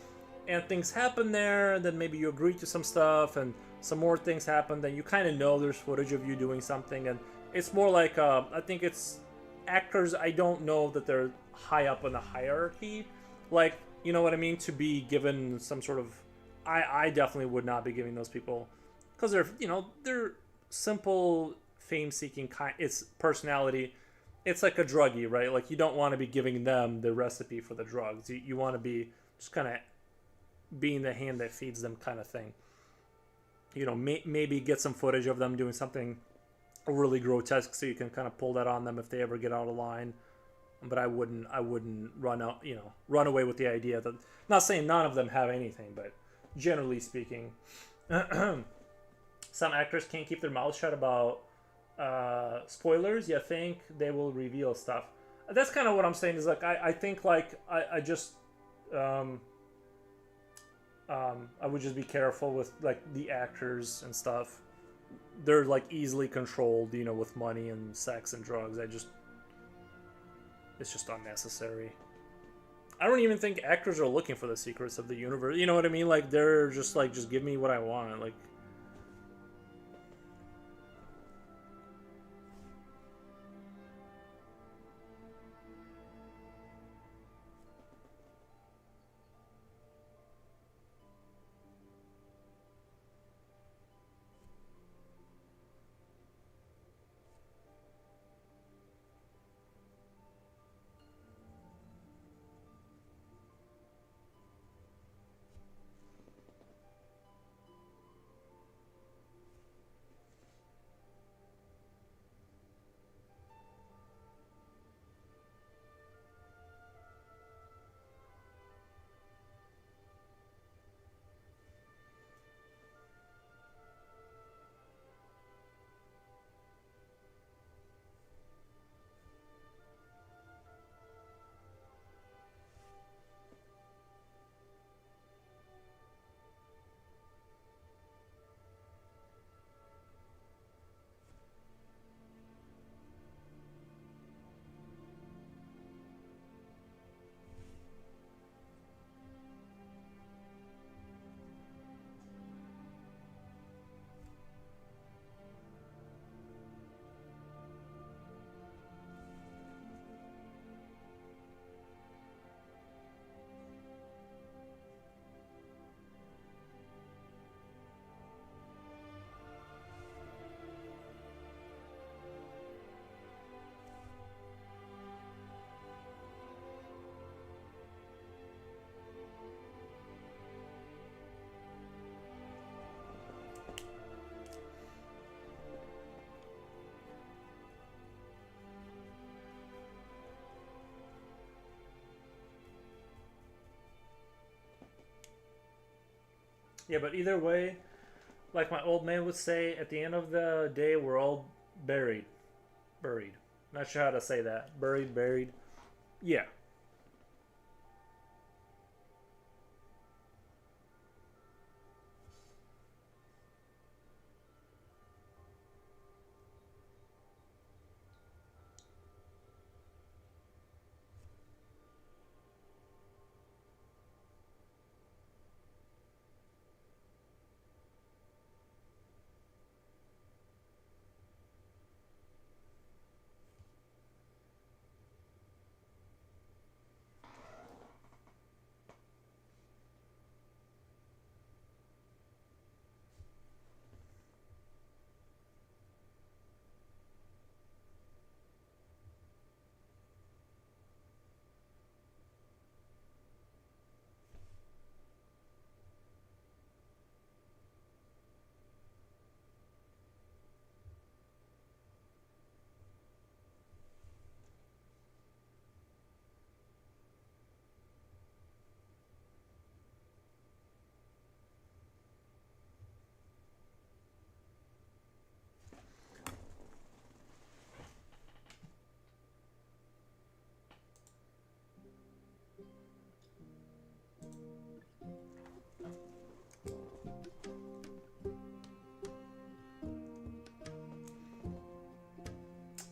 and things happen there, and then maybe you agree to some stuff, and some more things happen. Then you kind of know there's footage of you doing something, and it's more like I think it's actors. I don't know that they're high up in the hierarchy, like, you know what I mean, to be given some sort of. I definitely would not be giving those people, because they're simple fame-seeking kind. It's personality. It's like a druggie, right? Like, you don't want to be giving them the recipe for the drugs. You want to be just kind of being the hand that feeds them kind of thing. Maybe get some footage of them doing something really grotesque so you can kind of pull that on them if they ever get out of line. But I wouldn't run away with the idea that, not saying none of them have anything, but generally speaking, some actors can't keep their mouths shut about spoilers, you think they will reveal stuff. That's kind of what I'm saying. Is like I think like I just um, I would just be careful with like the actors and stuff. They're like easily controlled, you know, with money and sex and drugs. It's just unnecessary. I don't even think actors are looking for the secrets of the universe. You know what I mean? Like they're just like, just give me what I want. Like, yeah, but either way, like my old man would say, at the end of the day, we're all buried. Buried. Not sure how to say that. Buried, buried. Yeah.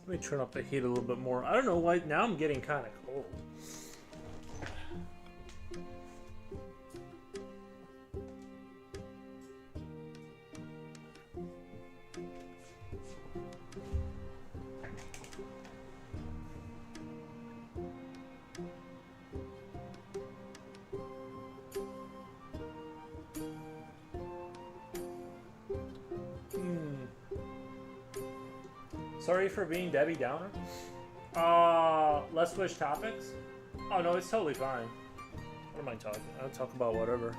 Let me turn up the heat a little bit more. I don't know why. Now I'm getting kind of cold. Sorry for being Debbie Downer. Let's switch topics. Oh no, it's totally fine. What am I talking? I'll talk about whatever.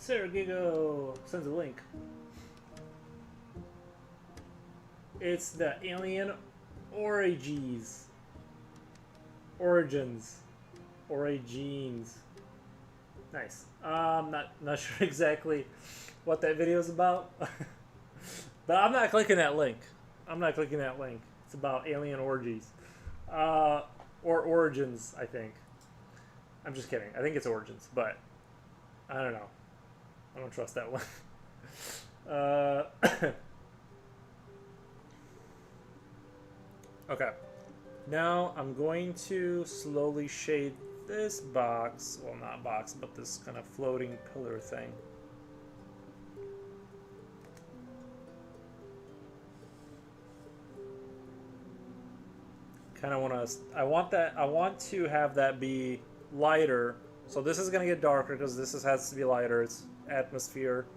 Sergigo sends a link. It's the Alien Origins. Origins. Nice. Not sure exactly what that video is about. But I'm not clicking that link. It's about alien orgies. Or origins, I think. I'm just kidding. I think it's origins, but I don't know. I don't trust that one. Okay. Now I'm going to slowly shade this box. Well, not box, but this kind of floating pillar thing. Kind of want to. I want to have that be lighter. So this is going to get darker because has to be lighter. It's atmosphere.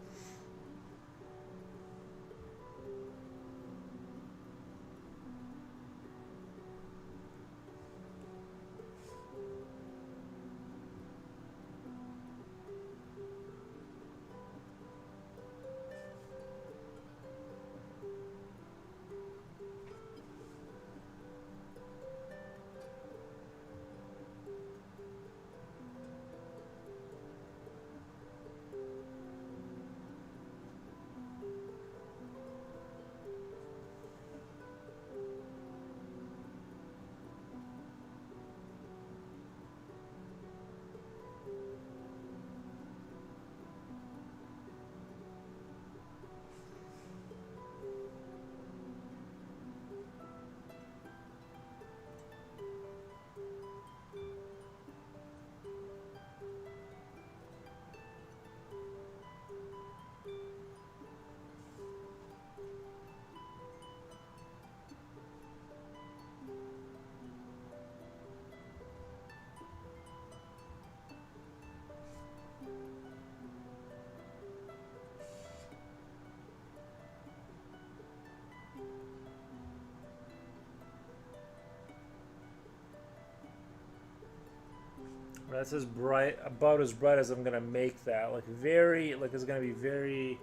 That's as bright, about as bright as I'm gonna make that. Like very, like it's gonna be very.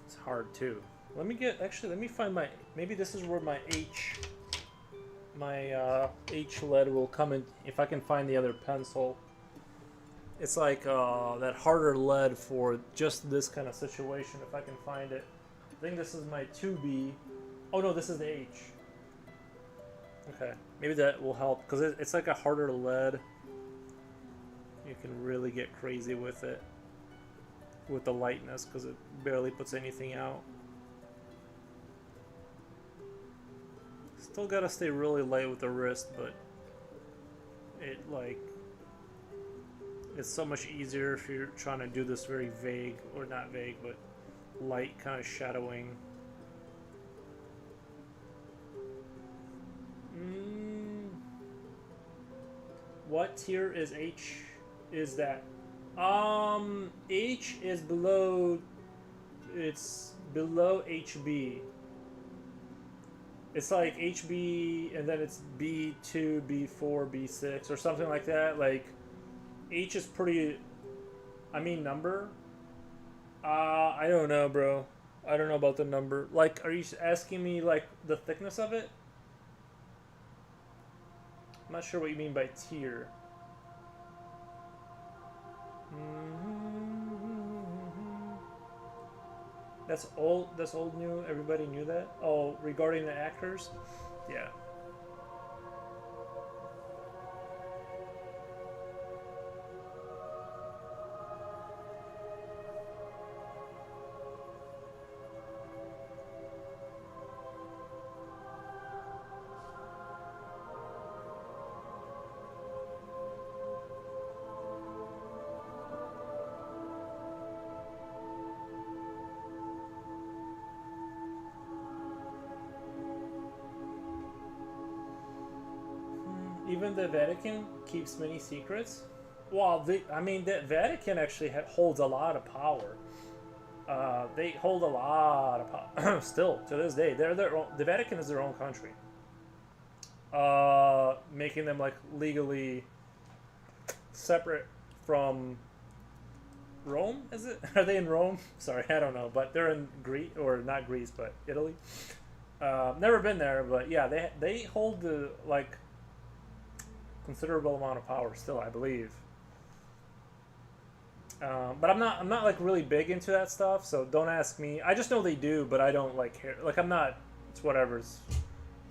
It's hard too. Let me find my. Maybe this is where my H lead will come in if I can find the other pencil. It's like that harder lead for just this kind of situation. If I can find it, I think this is my 2B. Oh no, this is the H. Okay, maybe that will help because it's like a harder lead. You can really get crazy with it, with the lightness, because it barely puts anything out. Still gotta stay really light with the wrist, but it's so much easier if you're trying to do this very vague, or not vague, but light kind of shadowing. What tier is H? Is that? H is below. It's below HB. It's like HB, and then it's B2, B4, B6, or something like that. Like, H is pretty. I mean, number. I don't know, bro. I don't know about the number. Like, are you asking me like the thickness of it? I'm not sure what you mean by tier. That's old. That's old new. Everybody knew that. Oh, regarding the actors, yeah. Even the Vatican keeps many secrets. Well, I mean, the Vatican actually holds a lot of power. They hold a lot of power still to this day. They're their own. The Vatican is their own country, making them like legally separate from Rome, is it? Are they in Rome? Sorry, I don't know, but they're in Greece, or not Greece, but Italy. Never been there, but yeah, they hold the like considerable amount of power still, I believe. But I'm not like really big into that stuff, so don't ask me. I just know they do, but I don't like care. Like I'm not. It's whatever.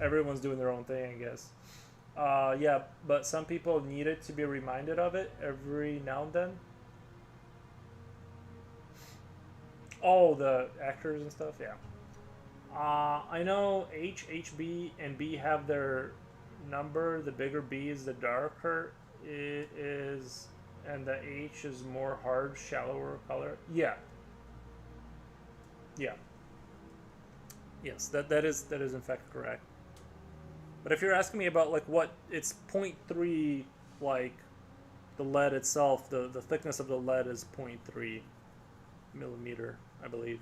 Everyone's doing their own thing, I guess. Yeah, but some people needed to be reminded of it every now and then. Oh, the actors and stuff. Yeah. I know H, B, and B have their number. The bigger B is the darker it is, and the H is more hard, shallower color. Yeah, yeah, yes. That is in fact correct. But if you're asking me about like what it's point 0.3, like the lead itself, the thickness of the lead is point 0.3 millimeter, I believe.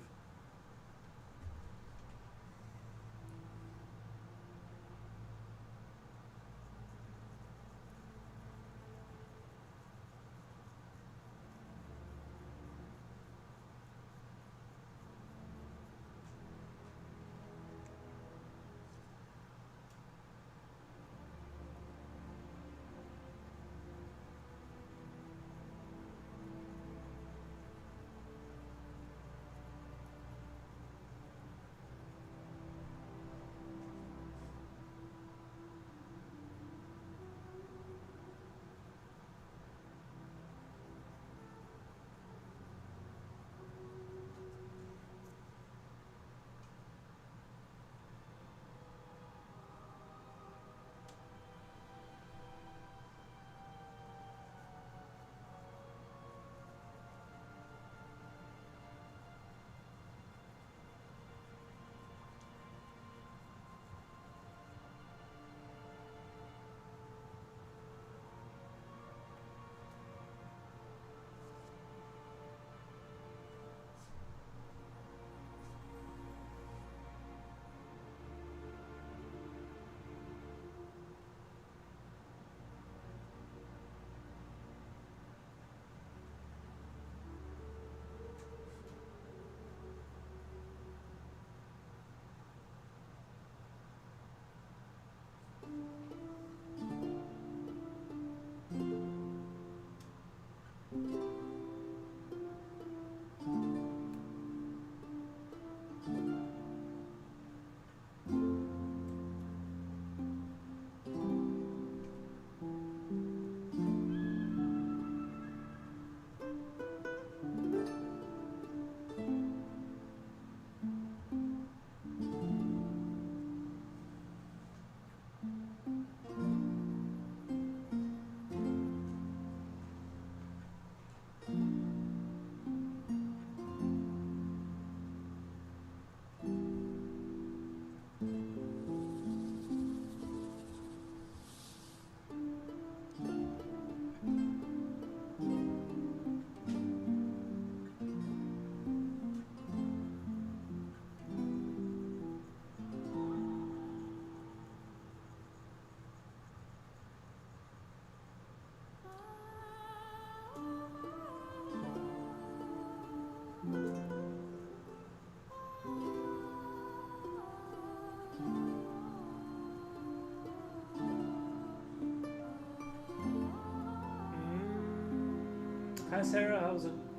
Hi Sarah,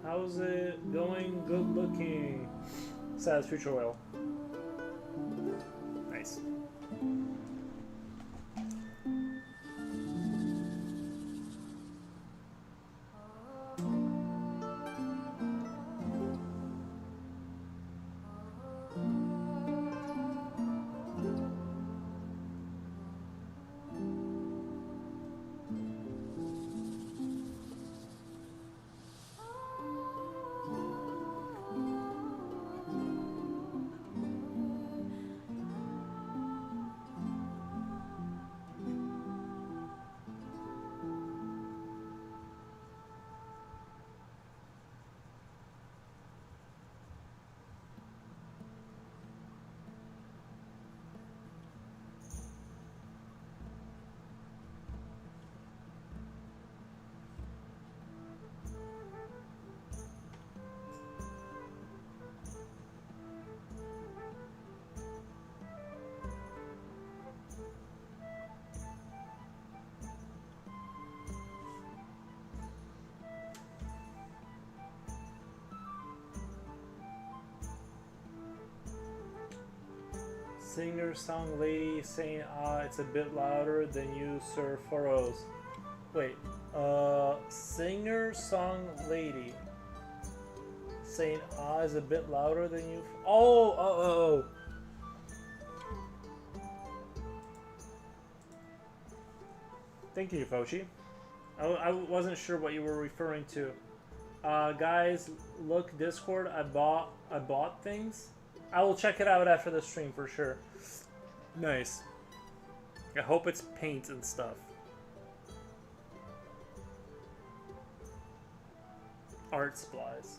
how's it going? Good looking. Says Future Oil. Nice. Singer song lady saying it's a bit louder than you, sir Furrows. Wait, singer song lady saying is a bit louder than you. Oh. Thank you, Fochi. I wasn't sure what you were referring to. Guys, look, Discord. I bought things. I will check it out after the stream for sure. Nice. I hope it's paint and stuff. Art supplies.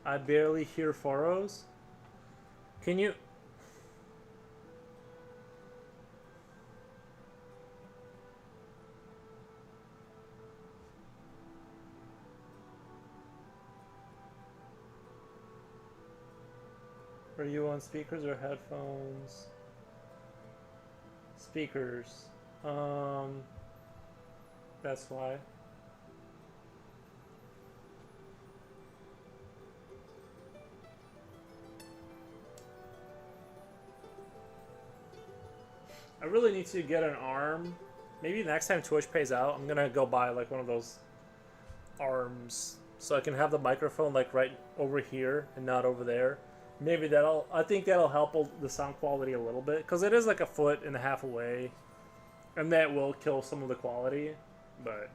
I barely hear Furrows. Can you... Are you on speakers or headphones? Speakers. That's why. I really need to get an arm. Maybe next time Twitch pays out, I'm gonna go buy like one of those arms so I can have the microphone like right over here and not over there. Maybe I think that'll help the sound quality a little bit, because it is like a foot and a half away, and that will kill some of the quality. But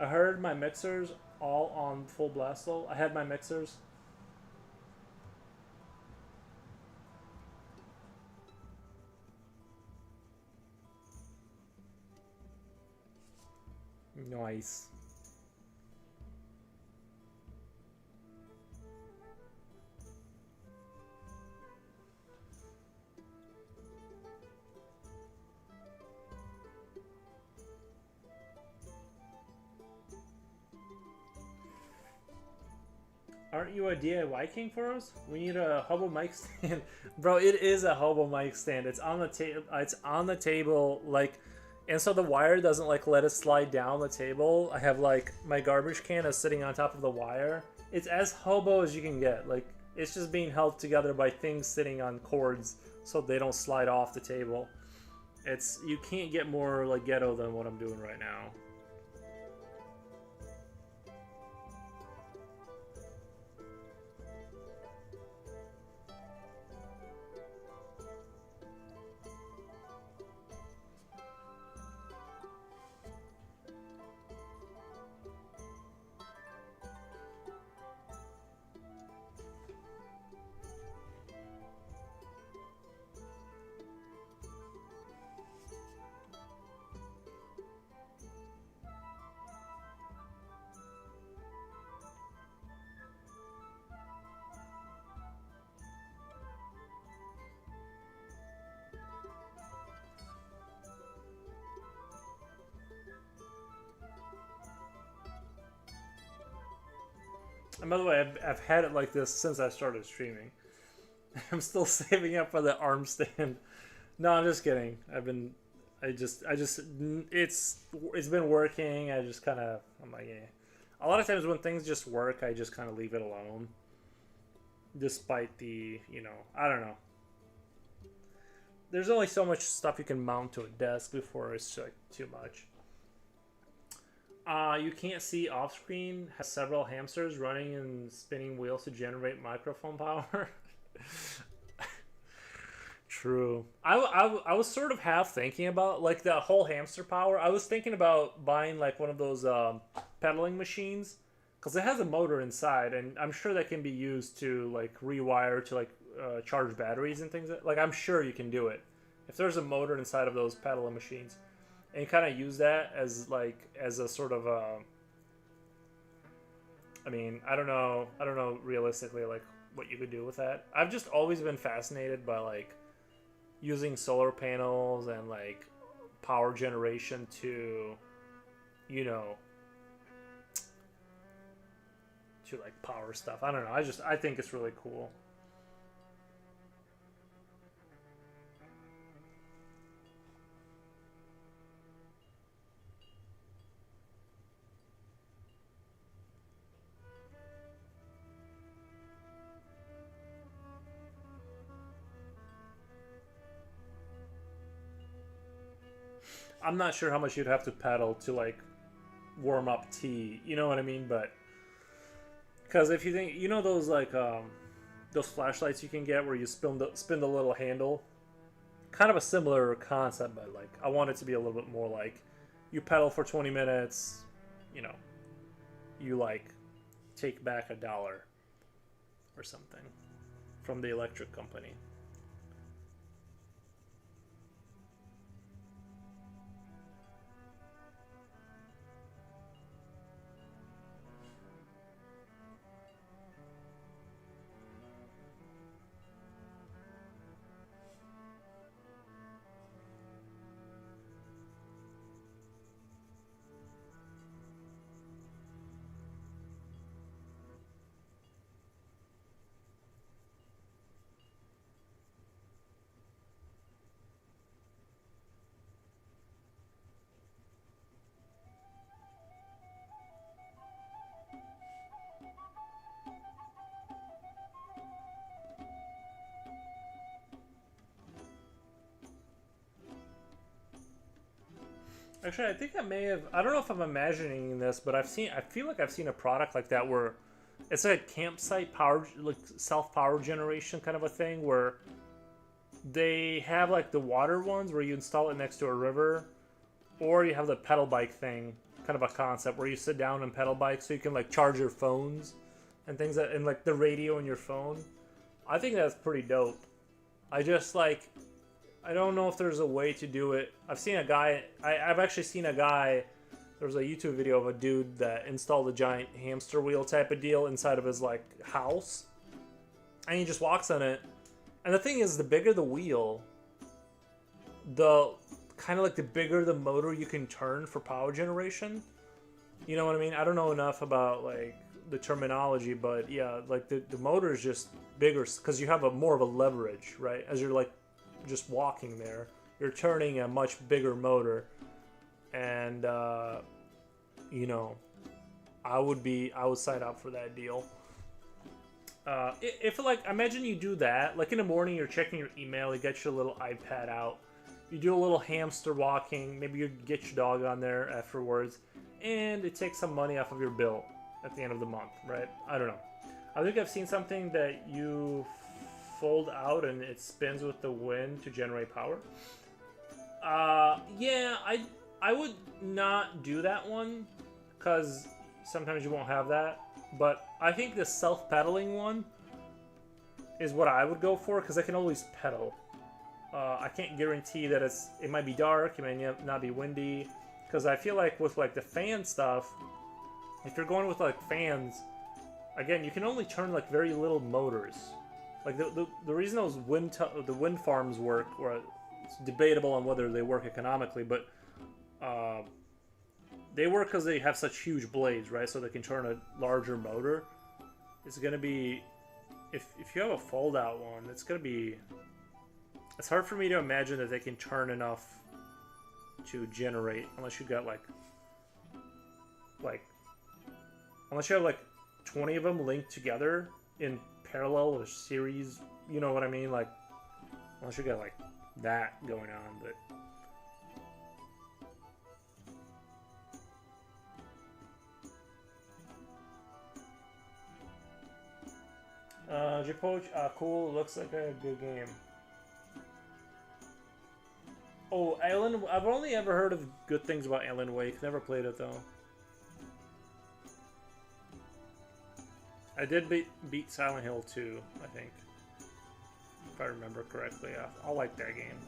I heard my mixers all on full blast though. I had my mixers. Nice. Aren't you a DIY king for us? We need a hobo mic stand. Bro, it is a hobo mic stand. It's on the table. It's on the table, like, and so the wire doesn't like let it slide down the table. I have like my garbage can is sitting on top of the wire. It's as hobo as you can get. Like, it's just being held together by things sitting on cords so they don't slide off the table. You can't get more like ghetto than what I'm doing right now. And by the way, I've had it like this since I started streaming. I'm still saving up for the arm stand. No, I'm just kidding. It's been working. I'm like, yeah. A lot of times when things just work, I just kind of leave it alone. Despite the, I don't know. There's only so much stuff you can mount to a desk before it's like too much. You can't see off screen. Has several hamsters running and spinning wheels to generate microphone power. True. I was sort of half thinking about like the whole hamster power. I was thinking about buying like one of those pedaling machines, because it has a motor inside, and I'm sure that can be used to like rewire to like charge batteries and things. Like, I'm sure you can do it if there's a motor inside of those pedaling machines. And kind of use that as a sort of I mean, I don't know realistically like what you could do with that. I've just always been fascinated by like using solar panels and like power generation to, you know, to like power stuff. I don't know. I think it's really cool. I'm not sure how much you'd have to pedal to like warm up tea. You know what I mean? But because if you think, you know, those flashlights you can get where you spin the little handle, kind of a similar concept, but like I want it to be a little bit more like you pedal for 20 minutes, you know, you like take back $1 or something from the electric company. Actually, I think I may have. I don't know if I'm imagining this, but I've seen. I feel like I've seen a product like that where it's like a campsite power, like self power generation kind of a thing, where they have like the water ones where you install it next to a river, or you have the pedal bike thing, kind of a concept where you sit down and pedal bike, so you can like charge your phones and things that, and like the radio in your phone. I think that's pretty dope. I just like I don't know if there's a way to do it. I've seen a guy. I've actually seen a guy. There was a YouTube video of a dude that installed a giant hamster wheel type of deal inside of his like house, and he just walks on it. And the thing is, the bigger the wheel, the kind of like the bigger the motor you can turn for power generation. You know what I mean? I don't know enough about like the terminology, but yeah, like the motor is just bigger because you have a more of a leverage, right? As you're like just walking there, you're turning a much bigger motor, and you know, I would sign up for that deal. If like imagine you do that, like in the morning you're checking your email, you get your little iPad out, you do a little hamster walking, maybe you get your dog on there afterwards, and it takes some money off of your bill at the end of the month, right? I don't know. I think I've seen something that you fold out and it spins with the wind to generate power. Yeah, I would not do that one because sometimes you won't have that. But I think the self-pedaling one is what I would go for because I can always pedal. I can't guarantee that it might be dark, it may not be windy, because I feel like with like the fan stuff, if you're going with like fans, again, you can only turn like very little motors. Like the reason those the wind farms work, or it's debatable on whether they work economically, but they work because they have such huge blades, right? So they can turn a larger motor. It's gonna be, if you have a fold out one, it's gonna be. It's hard for me to imagine that they can turn enough to generate, unless you got like unless you have like 20 of them linked together in parallel or series, you know what I mean? Like, unless you got like that going on, but. Japoch, cool, looks like a good game. Oh, I've only ever heard of good things about Alan Wake, never played it though. I did beat Silent Hill 2, I think. If I remember correctly. I like that game.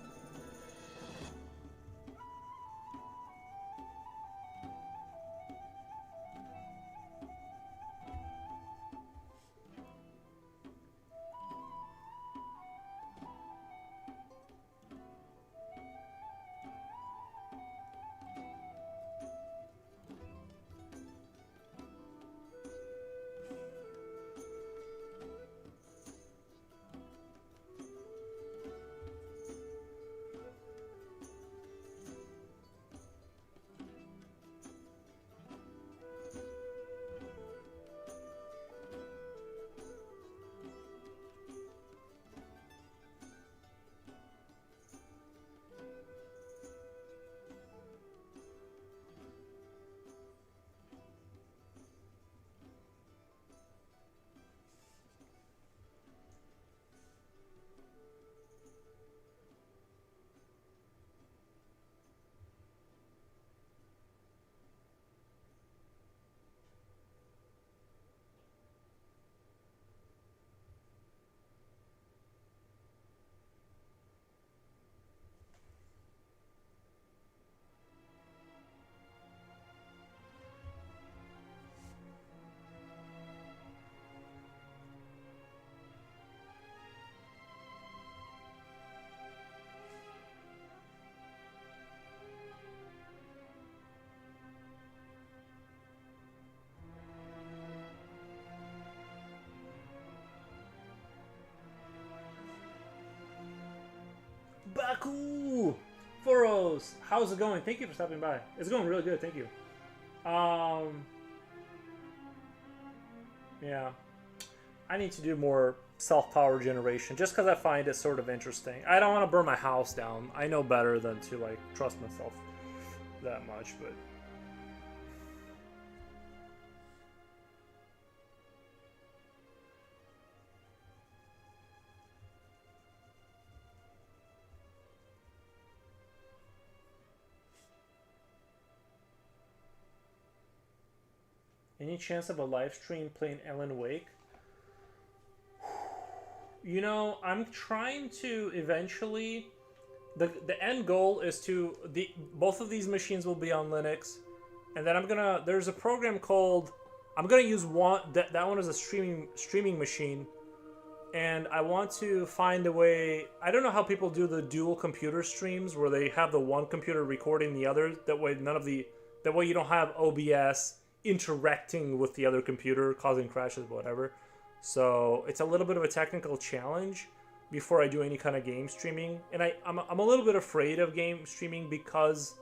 Baku! Foros! How's it going? Thank you for stopping by. It's going really good, thank you. Yeah. I need to do more self-power generation just because I find it sort of interesting. I don't want to burn my house down. I know better than to like trust myself that much, but any chance of a live stream playing Alan Wake? You know, I'm trying to eventually. The end goal is to both of these machines will be on Linux, and then there's a program called I'm gonna use one that one is a streaming machine, and I want to find a way. I don't know how people do the dual computer streams where they have the one computer recording the other. That way that way you don't have OBS interacting with the other computer causing crashes, whatever. So it's a little bit of a technical challenge before I do any kind of game streaming. And I'm a little bit afraid of game streaming because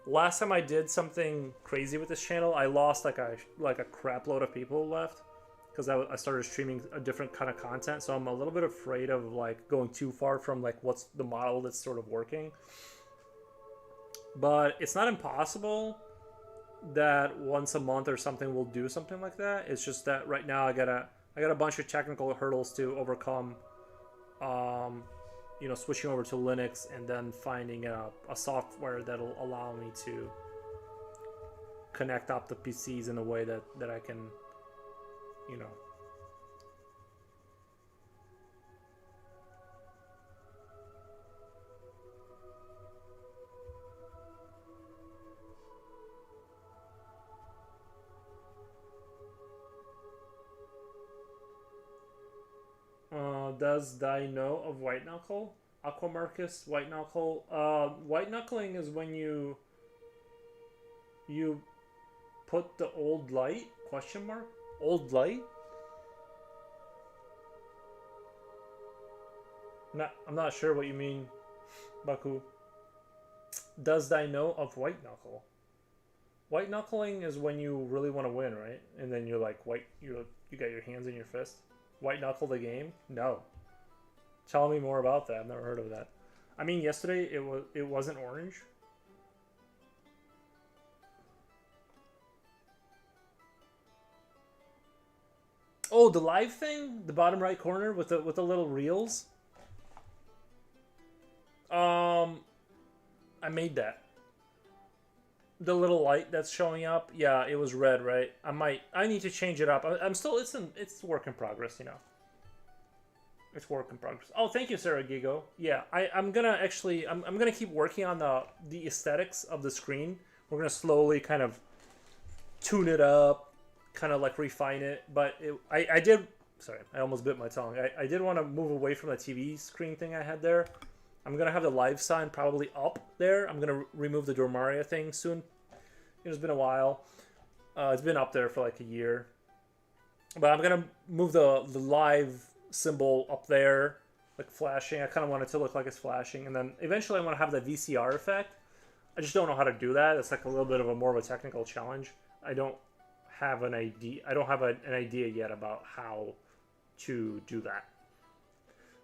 last time I did something crazy with this channel, I lost like a crap load of people left because I started streaming a different kind of content. So I'm a little bit afraid of like going too far from like what's the model that's sort of working. But it's not impossible that once a month or something we'll do something like that. It's just that right now I got a bunch of technical hurdles to overcome. You know, switching over to Linux and then finding a software that'll allow me to connect up the PCs in a way that I can, you know. Does Dai know of white knuckle? Aquamarcus, white knuckle. White knuckling is when you put the old light ? Old light? I'm not sure what you mean, Baku. Does Dai know of white knuckle? White knuckling is when you really want to win, right? And then you're like you got your hands in your fist. White knuckle the game? No. Tell me more about that. I've never heard of that. I mean, yesterday it wasn't orange. Oh, the live thing, the bottom right corner with the little reels. I made that. The little light that's showing up, yeah, it was red, right? I need to change it up. I'm still, it's work in progress, you know. It's work in progress. Oh, thank you, Sarah Gigo. Yeah, I'm gonna keep working on the aesthetics of the screen. We're gonna slowly kind of tune it up, kind of like refine it. But I did, sorry, I almost bit my tongue. I did want to move away from the TV screen thing I had there. I'm gonna have the live sign probably up there. I'm gonna remove the Dormaria thing soon. It's been a while. It's been up there for like a year. But I'm gonna move the live symbol up there, like flashing. I kind of want it to look like it's flashing, and then eventually I want to have the VCR effect. I just don't know how to do that. It's like a little bit of a more of a technical challenge. I don't have an idea. I don't have an idea yet about how to do that.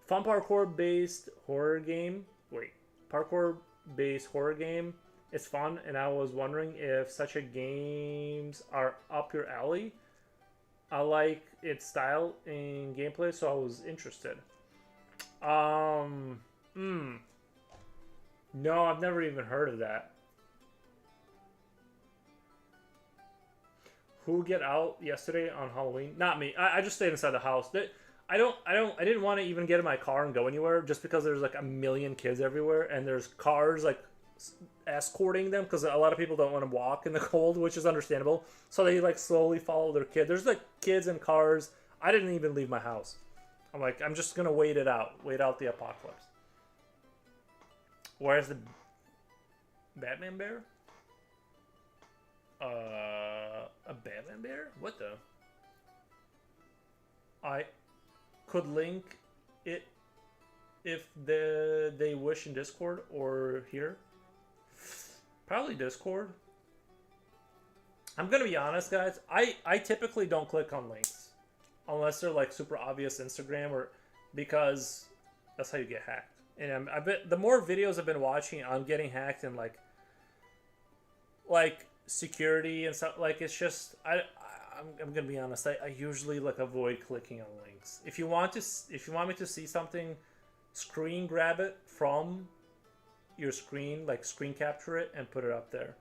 Fun parkour-based horror game. Wait, parkour-based horror game. It's fun, and I was wondering if such a games are up your alley. I like its style and gameplay, so I was interested. No, I've never even heard of that. Who get out yesterday on Halloween? Not me. I just stayed inside the house. I didn't want to even get in my car and go anywhere just because there's like a million kids everywhere and there's cars like escorting them because a lot of people don't want to walk in the cold, which is understandable. So they like slowly follow their kid. There's like kids and cars. I didn't even leave my house. I'm like, I'm just gonna wait out the apocalypse. Where's the Batman bear? A Batman bear? What the? I could link it if they wish in Discord or here. Probably Discord. I'm gonna be honest, guys. I typically don't click on links unless they're like super obvious Instagram or because that's how you get hacked. And I bet the more videos I've been watching, I'm getting hacked and like security and stuff. Like it's just I'm gonna be honest. I usually like avoid clicking on links. If you want me to see something, screen grab it from your screen, like screen capture it and put it up there.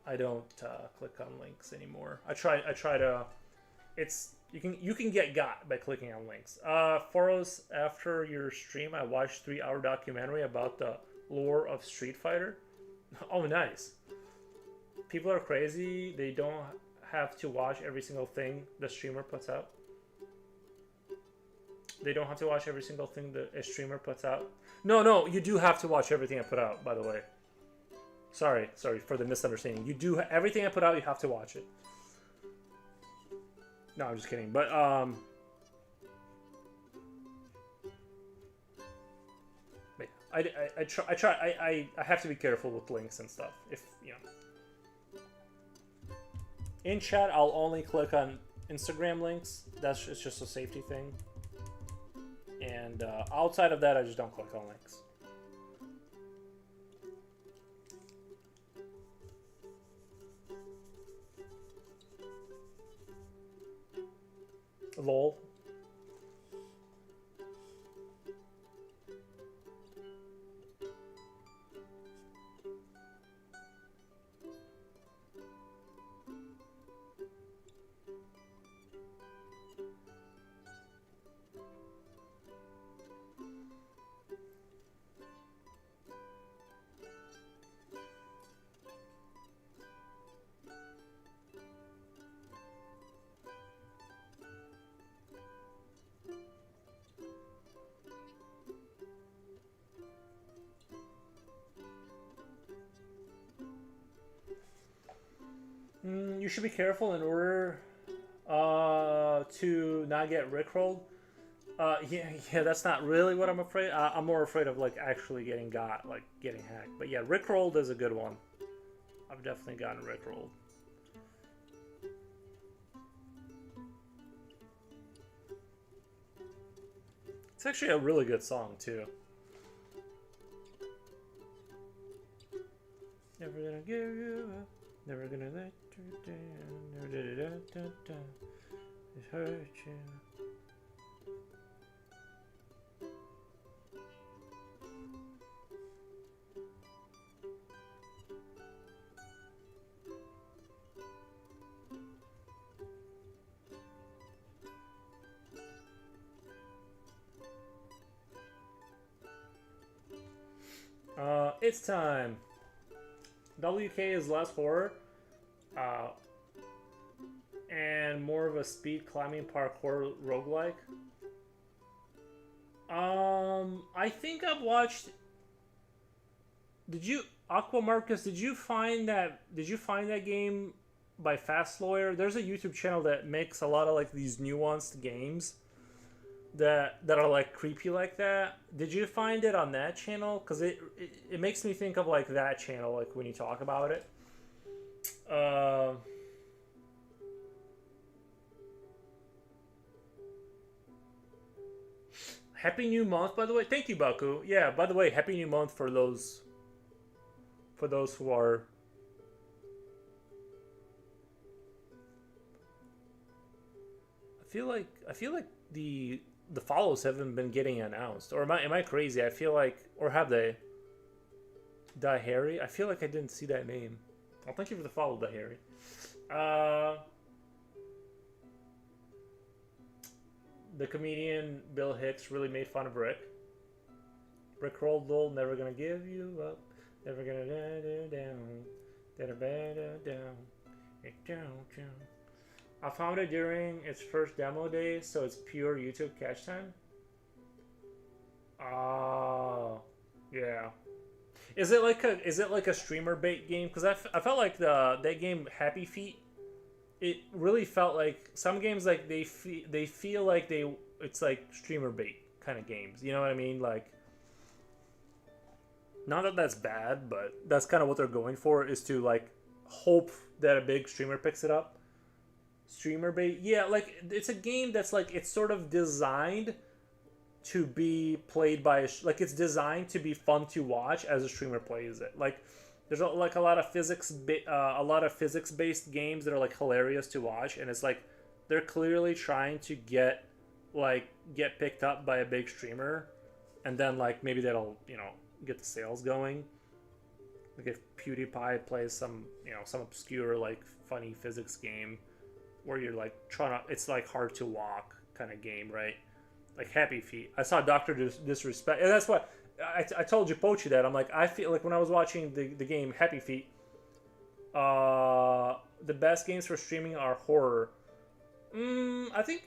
I don't click on links anymore. I try to. It's you can get got by clicking on links. Foros, after your stream, I watched 3-hour documentary about the lore of Street Fighter. Oh, nice. People are crazy. They don't have to watch every single thing the streamer puts out. They don't have to watch every single thing that a streamer puts out. No, you do have to watch everything I put out, by the way. Sorry for the misunderstanding. You do everything I put out, you have to watch it. No, I'm just kidding. But I have to be careful with links and stuff. If you know, in chat, I'll only click on Instagram links. It's just a safety thing. And outside of that, I just don't click on links. Lol. You should be careful in order to not get rickrolled. Yeah, that's not really what I'm afraid. I'm more afraid of like actually getting got, like getting hacked. But yeah, rickrolled is a good one. I've definitely gotten rickrolled. It's actually a really good song too. Never gonna give you up. Never gonna let you down. It hurt you. It's time. WK is less horror, and more of a speed climbing parkour roguelike. I think I've watched. Did you, Aqua Marcus? Did you find that game by Fast Lawyer? There's a YouTube channel that makes a lot of like these nuanced games that are like creepy like that. Did you find it on that channel? Because it makes me think of like that channel, like when you talk about it. Happy New Month, by the way. Thank you, Baku. Yeah, by the way, Happy New Month for those who are. I feel like the follows haven't been getting announced, or am I crazy? I feel like, or have they? Die Harry? I feel like I didn't see that name. I'll thank you for the follow, Die Harry. The comedian Bill Hicks really made fun of Rick. Rick rolled lol, never gonna give you up, never gonna down, down. I found it during its first demo day, so it's pure YouTube catch time. Oh, yeah. Is it like a streamer bait game? Because I felt like that game Happy Feet. It really felt like some games like they feel like it's like streamer bait. kind of games. You know what I mean? Like, not that that's bad, but that's kind of what they're going for, is to like hope that a big streamer picks it up. Streamer bait, yeah, like it's a game that's like it's sort of designed to be played by like it's designed to be fun to watch as a streamer plays it. Like there's like a lot of physics based games that are like hilarious to watch, and it's like they're clearly trying to get picked up by a big streamer, and then like maybe that'll get the sales going. Like if PewDiePie plays some obscure like funny physics game where you're like trying to, it's like hard to walk kind of game, right? Like Happy Feet. I saw Doctor Disrespect, and that's what I told you, Pochi, that I'm like I feel like when I was watching the game Happy Feet, the best games for streaming are horror. I think,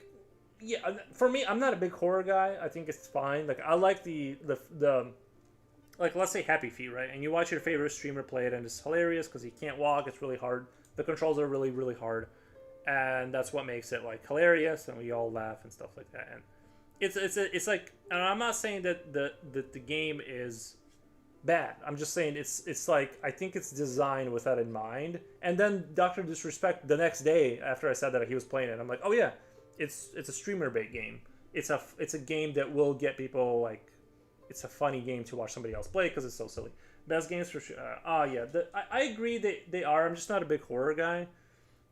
yeah. For me, I'm not a big horror guy. I think it's fine. Like I like the like let's say Happy Feet, right? And you watch your favorite streamer play it, and it's hilarious because he can't walk. It's really hard. The controls are really really hard, and that's what makes it like hilarious, and we all laugh and stuff like that. And it's like, and I'm not saying that the game is bad. I'm just saying it's like I think it's designed with that in mind. And then Doctor Disrespect the next day after I said that he was playing it, I'm like, oh yeah, it's a streamer bait game. It's a game that will get people like. It's a funny game to watch somebody else play because it's so silly. Best games for yeah, I agree they are. I'm just not a big horror guy.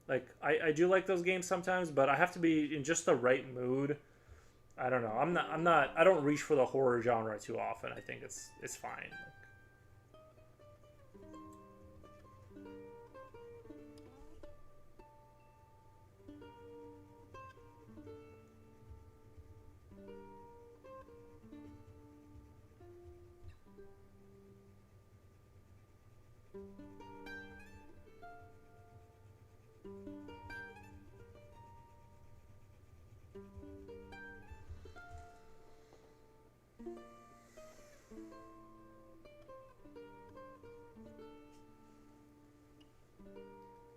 Like I do like those games sometimes, but I have to be in just the right mood. I don't know. I'm not. I don't reach for the horror genre too often. I think it's fine.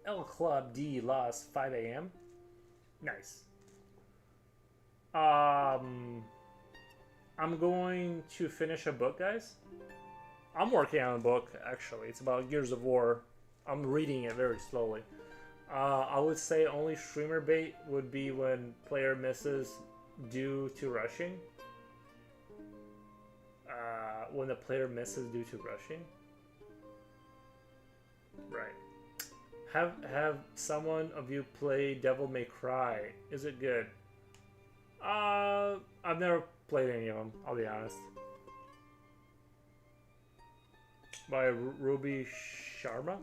El Club de las 5 a.m. Nice. I'm going to finish a book, guys. I'm working on a book, actually. It's about Gears of War. I'm reading it very slowly. I would say only streamer bait would be when player misses due to rushing. When the player misses due to rushing. Right. Have someone of you play Devil May Cry? Is it good? I've never played any of them, I'll be honest. By Ruby Sharma?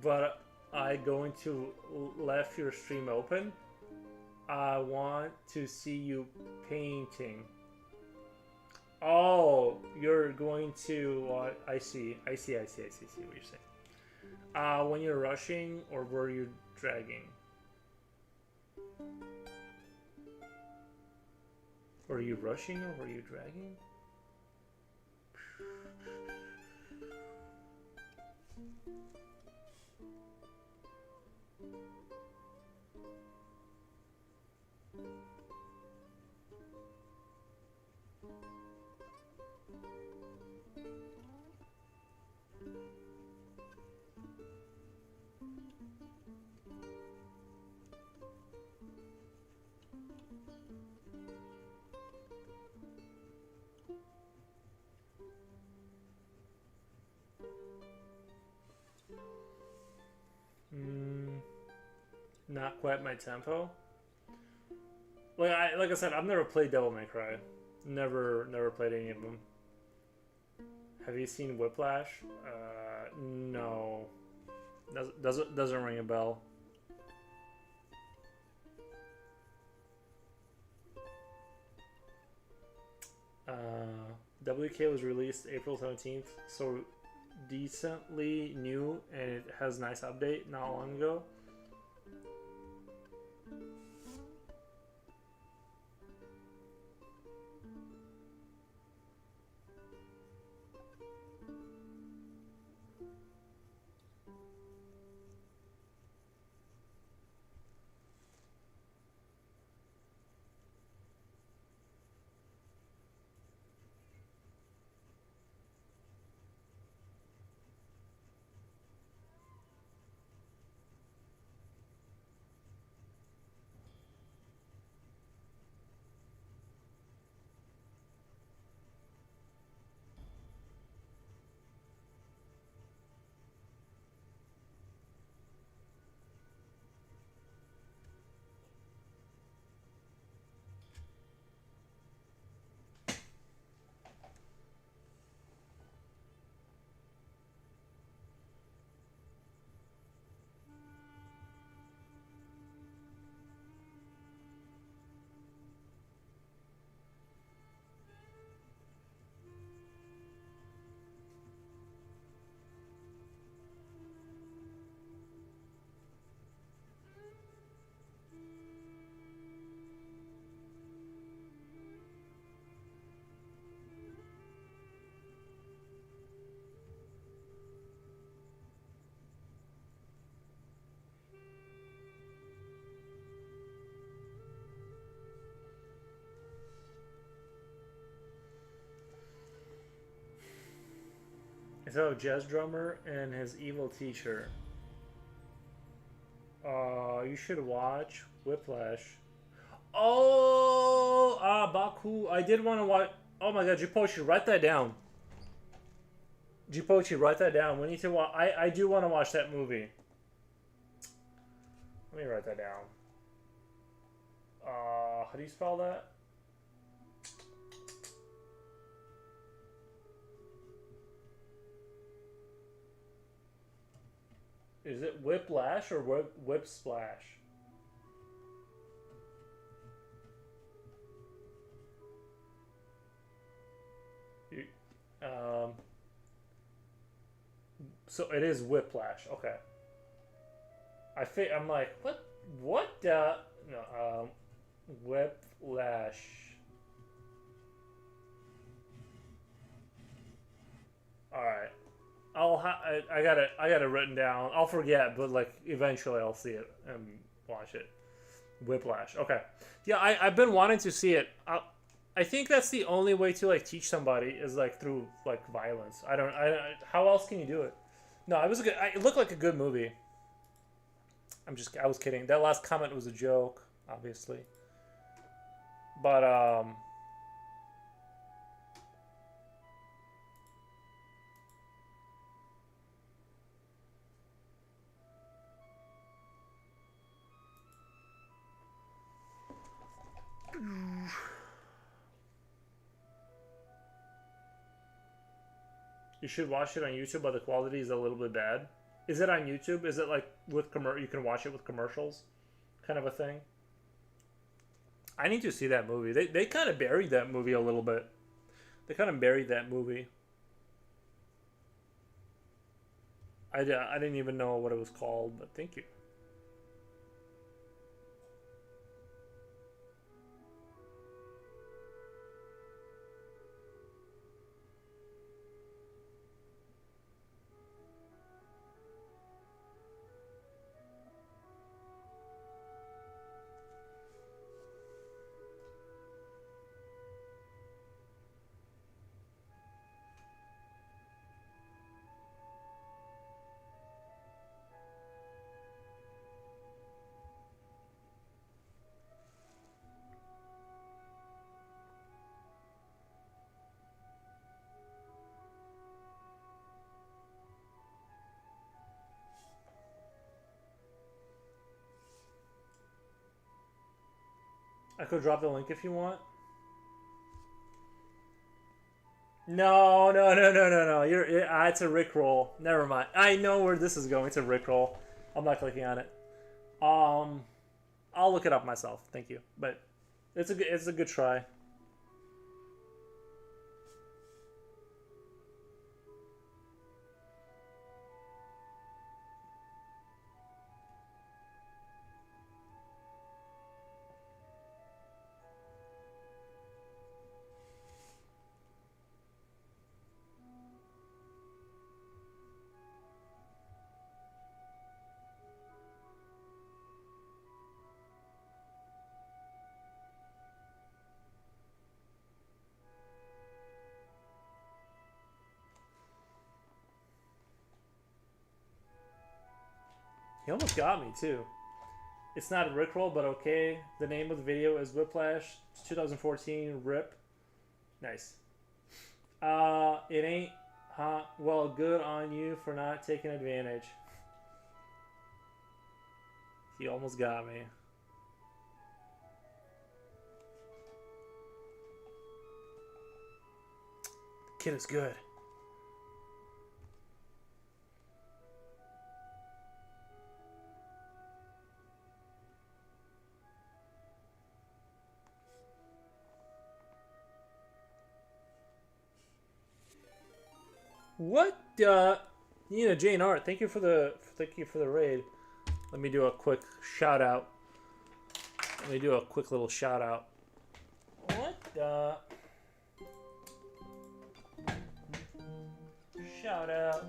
But I going to left your stream open. I want to see you painting. Oh, you're going to. I see what you're saying. When you're rushing, or were you dragging? Were you rushing or were you dragging? Not quite my tempo. Like I said, I've never played Devil May Cry. Never played any of them. Have you seen Whiplash? No. Doesn't ring a bell. WK was released April 17th, so decently new, and it has a nice update not long ago. It's about a jazz drummer and his evil teacher. You should watch Whiplash. Oh, Baku. I did want to watch. Oh my god, Jipochi, write that down. Jipochi, write that down. We need to watch. I do want to watch that movie. Let me write that down. How do you spell that? Is it Whiplash or Whip Splash? So it is Whiplash. Okay. I'm like, what? What? No. Whiplash. All right. I got it written down. I'll forget, but like eventually I'll see it and watch it. Whiplash. Okay. Yeah, I've been wanting to see it. I think that's the only way to like teach somebody is like through like violence. How else can you do it? No, it was a good. It looked like a good movie. I was kidding. That last comment was a joke, obviously. But you should watch it on YouTube, but the quality is a little bit bad. Is it on YouTube? Is it like with you can watch it with commercials, kind of a thing? I need to see that movie. They kind of buried that movie a little bit. They kind of buried that movie. I didn't even know what it was called, but thank you. I could drop the link if you want. No. It's a Rickroll. Never mind. I know where this is going. It's a Rickroll. I'm not clicking on it. I'll look it up myself. Thank you. But it's a good try. He almost got me too. It's not a Rickroll, but okay. The name of the video is Whiplash 2014 RIP. Nice. It ain't, huh? Well, good on you for not taking advantage. He almost got me. The kid is good. What? Nina Jane Art, thank you for the raid. Let me do a quick shout out. Let me do a quick little shout out. What? Shout out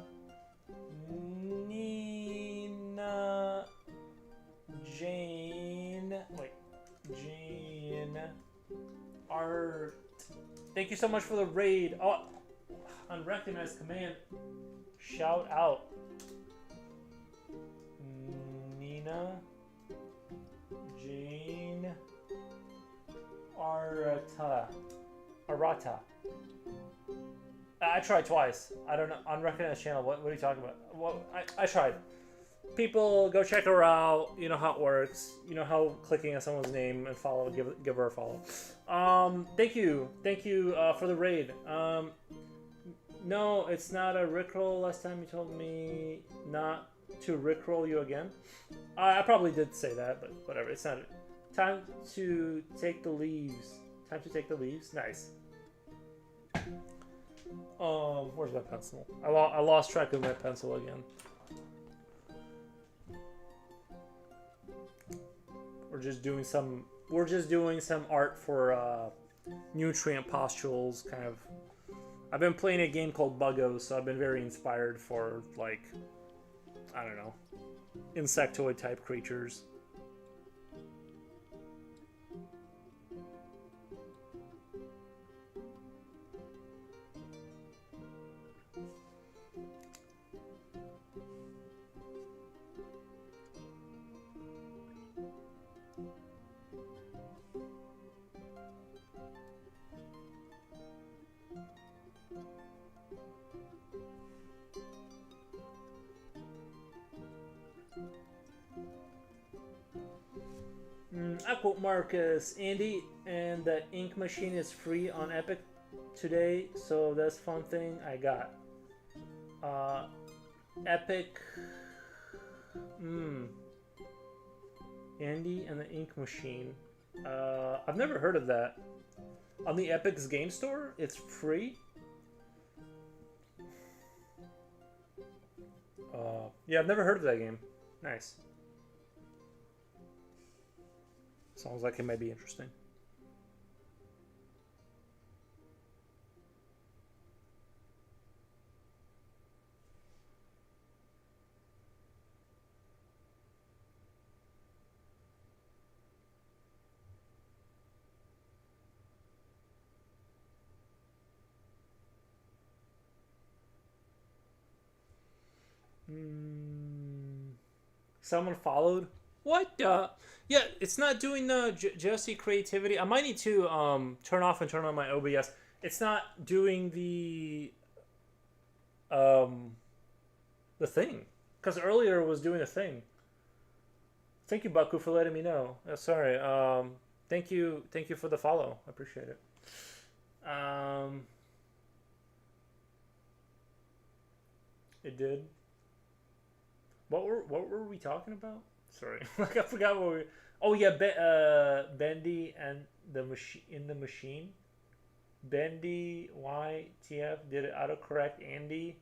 Nina Jane. Wait, Jane Art. Thank you so much for the raid. Oh, unrecognized command. Shout out Nina Jane Arata. I tried twice. I don't know. Unrecognized channel. What are you talking about? Well, I tried. People, go check her out. You know how it works. You know how clicking on someone's name and follow, give her a follow. Thank you for the raid. No, it's not a Rickroll. Last time you told me not to Rickroll you again. I probably did say that, but whatever. It's not. Time to take the leaves. Time to take the leaves. Nice. Where's my pencil? I lost track of my pencil again. We're just doing some art for nutrient pustules, kind of. I've been playing a game called Buggos, so I've been very inspired for, like, I don't know, insectoid type creatures. I quote Marcus, Andy, and the ink machine is free on Epic today, so that's fun thing I got. Epic. Andy and the ink machine. I've never heard of that. On the Epic's game store, it's free. Yeah, I've never heard of that game. Nice. Sounds like it might be interesting. Someone followed? What? Yeah, it's not doing the Jesse creativity. I might need to turn off and turn on my OBS. It's not doing the thing, because earlier it was doing a thing. Thank you, Baku, for letting me know. Sorry. Thank you for the follow. I appreciate it. It did. What were we talking about? Sorry, like I forgot what we. Oh yeah, Bendy and the machine. Bendy YTF did it autocorrect Andy.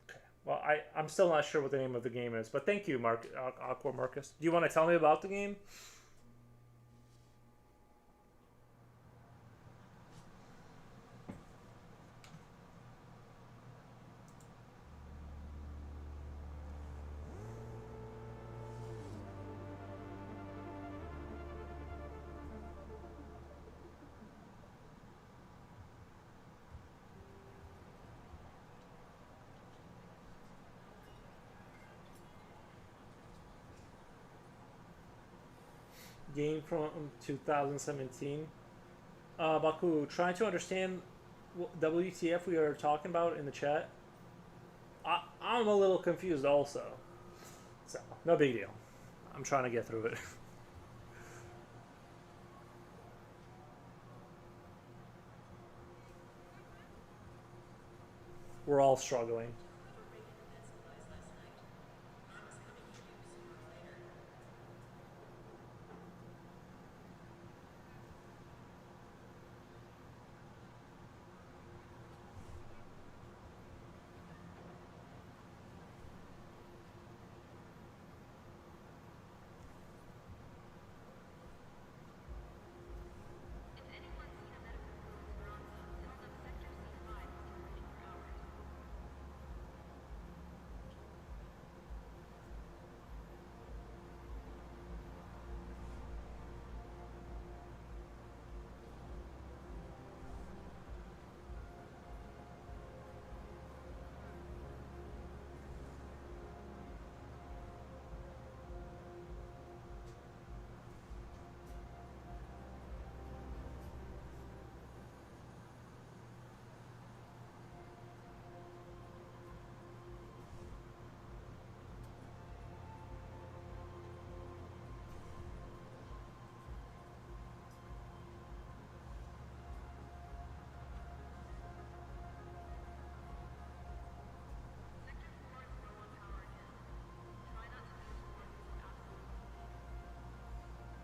Okay, well I'm still not sure what the name of the game is, but thank you, Aqua Marcus. Do you want to tell me about the game? game from 2017. Baku, trying to understand what WTF we are talking about in the chat. I'm a little confused also. So, no big deal. I'm trying to get through it. We're all struggling. If anyone's seen a medical crew in Esperanza, tell them Sector C5 has been waiting for hours. Sector 4 is low on power again. Try not to lose more before absolutely leaving.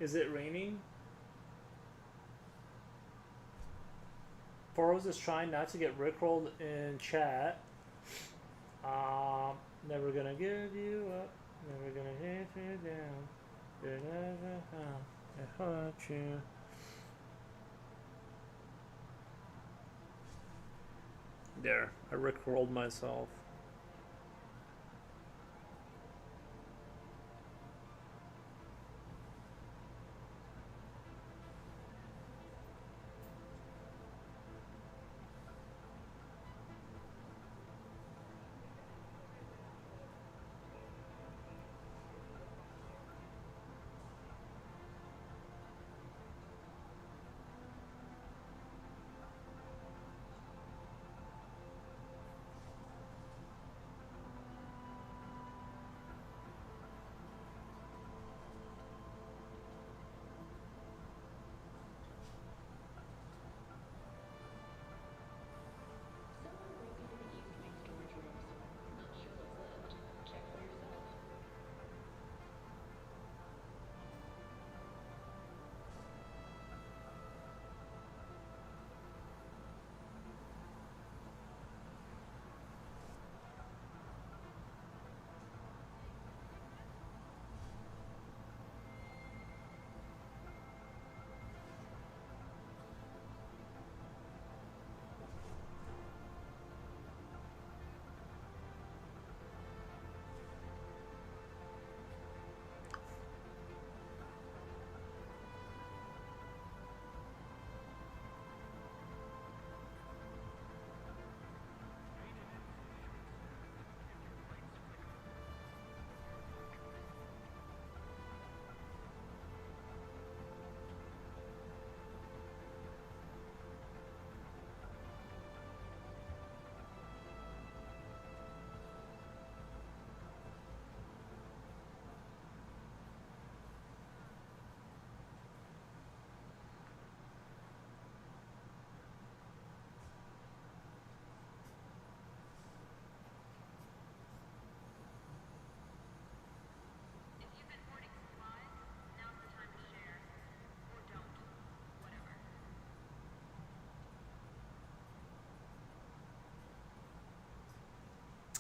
Is it raining? Foros is trying not to get rickrolled in chat. Never gonna give you up. Never gonna hit you down. You're never how I hurt you. There, I rickrolled myself.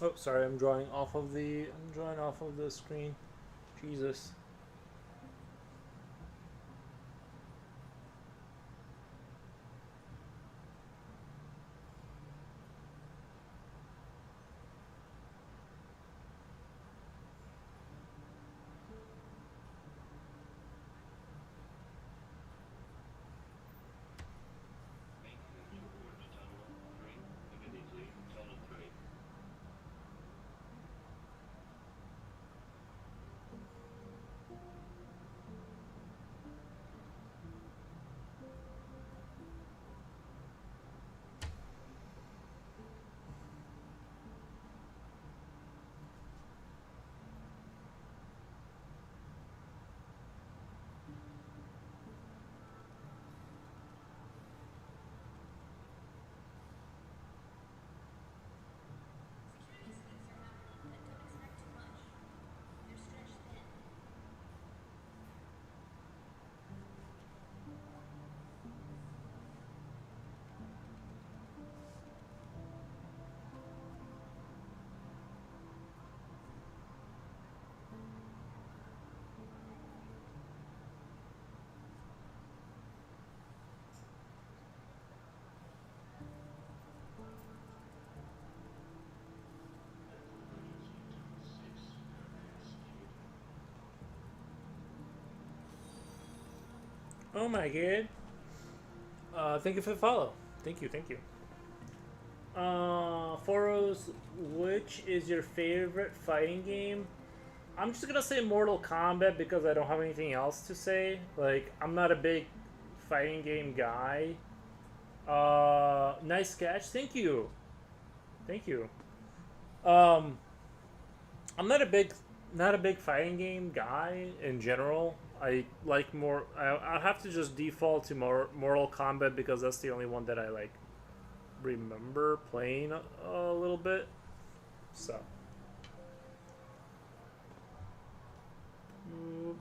Oh, sorry, I'm drawing off of the screen. Jesus. Maintenance reports tunnel 3, immediately tunnel 3. Oh my god. Thank you for the follow. Thank you, thank you. Foros, which is your favorite fighting game? I'm just gonna say Mortal Kombat because I don't have anything else to say. Like, I'm not a big fighting game guy. Nice catch. Thank you. Thank you. Um, I'm not a big fighting game guy in general. I like more. I have to just default to Mortal Kombat because that's the only one that I like remember playing a little bit. So,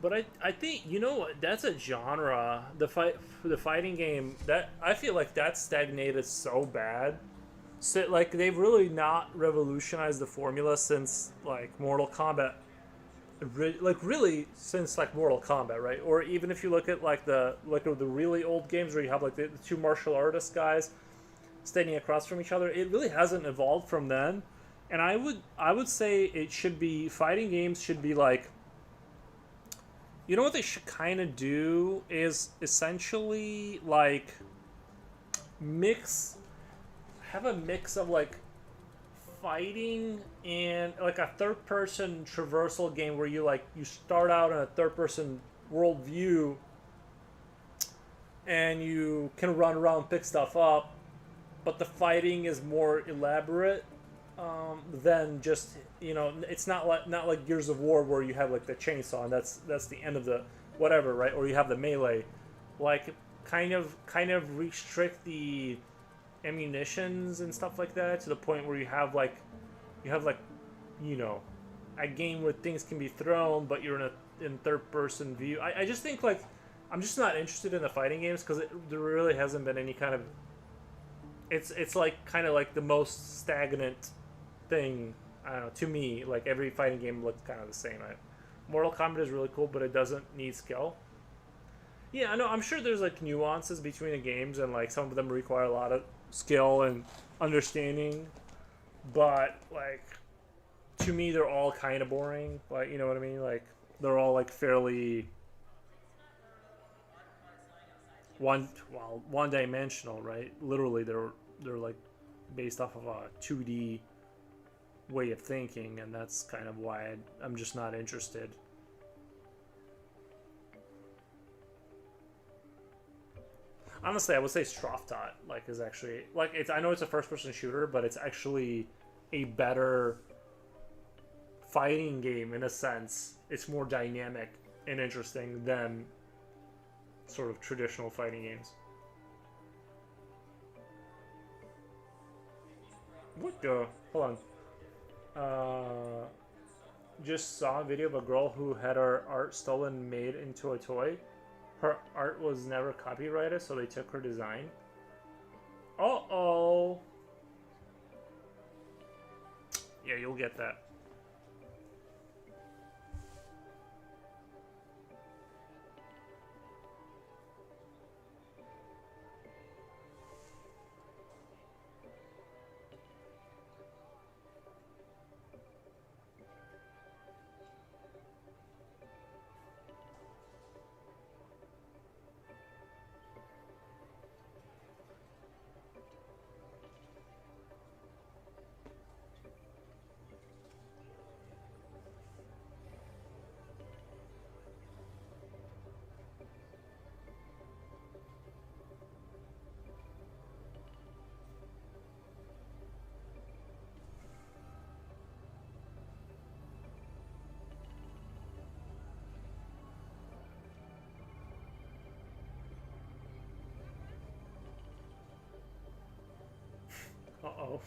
but I think you know what, that's a genre, the fighting game, that I feel like that's stagnated so bad. So like they've really not revolutionized the formula since like Mortal Kombat, like really since like Mortal Kombat, right? Or even if you look at the really old games where you have like the two martial artist guys standing across from each other, it really hasn't evolved from then. And I would say it should be, fighting games should be like, you know what they should kind of do is essentially like mix have a mix of like fighting and like a third person traversal game where you start out in a third person world view and you can run around, pick stuff up, but the fighting is more elaborate than just, it's not like Gears of War where you have like the chainsaw and that's the end of the whatever, right? Or you have the melee, like kind of restrict the ammunitions and stuff like that to the point where you have like you know a game where things can be thrown but you're in third person view. I just think like I'm just not interested in the fighting games because there really hasn't been any kind of, it's like kind of like the most stagnant thing. I don't know, to me like every fighting game looks kind of the same. Mortal Kombat is really cool but it doesn't need skill. Yeah, I know. I'm sure there's like nuances between the games, and like some of them require a lot of skill and understanding. But like to me, they're all kind of boring. Like, you know what I mean? Like they're all like fairly one dimensional, right? Literally, they're like based off of a 2D way of thinking, and that's kind of why I'm just not interested. Honestly, I would say Straftot like is actually like, it's, I know it's a first person shooter, but it's actually a better fighting game in a sense. It's more dynamic and interesting than sort of traditional fighting games. What the? Hold on. Just saw a video of a girl who had her art stolen and made into a toy. Her art was never copyrighted, so they took her design. Uh oh. Yeah, you'll get that. Uh-oh.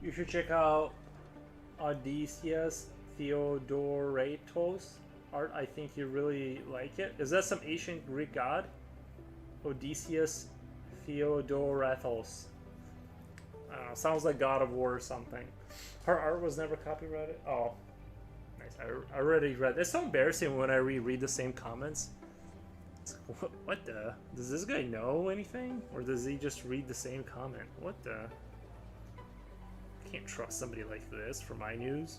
You should check out Odysseus Theodoratos art. I think you really like it. Is that some ancient Greek god? Odysseus Theodoratos. I don't know, sounds like God of War or something. Her art was never copyrighted. Oh, nice. I already read. It's so embarrassing when I reread the same comments. It's, what the? Does this guy know anything? Or does he just read the same comment? What the? I can't trust somebody like this for my news.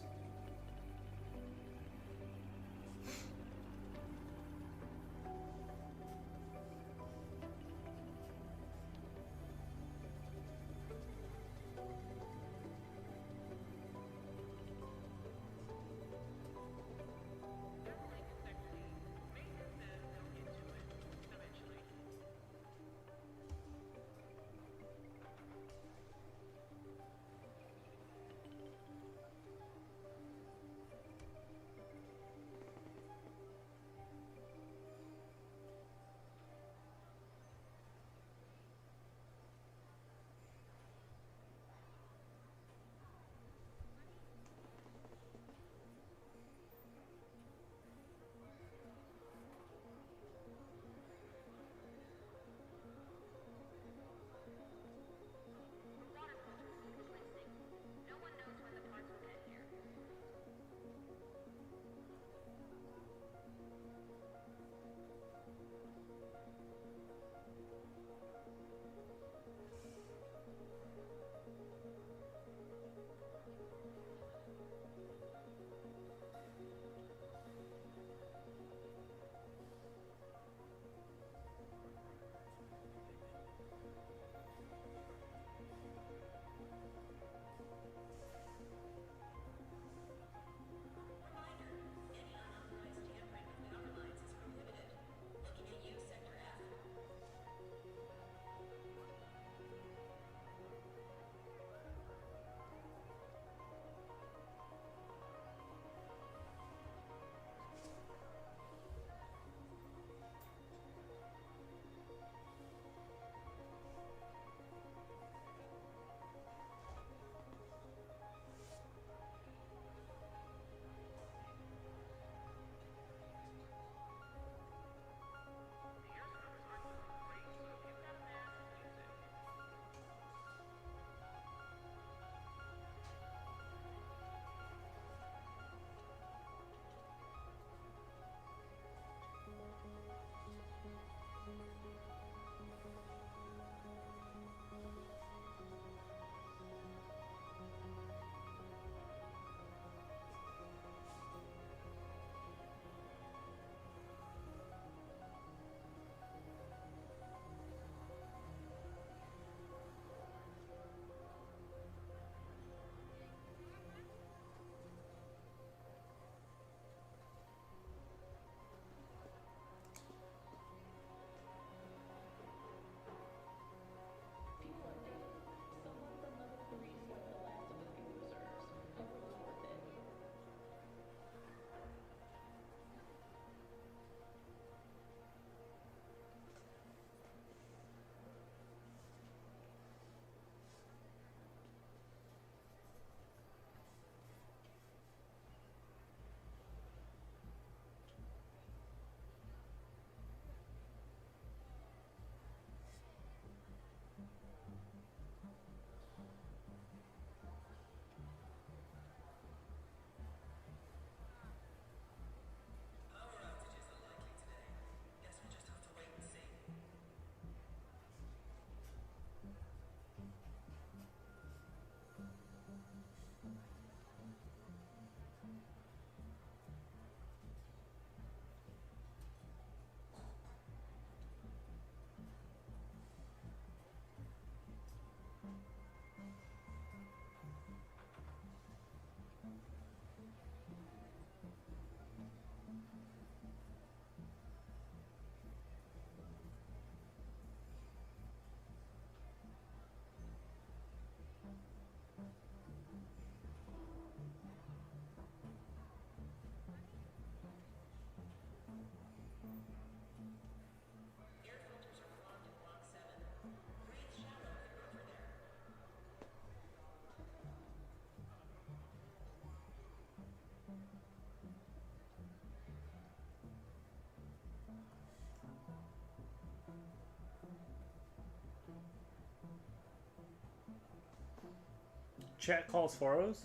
Chat calls Phoros.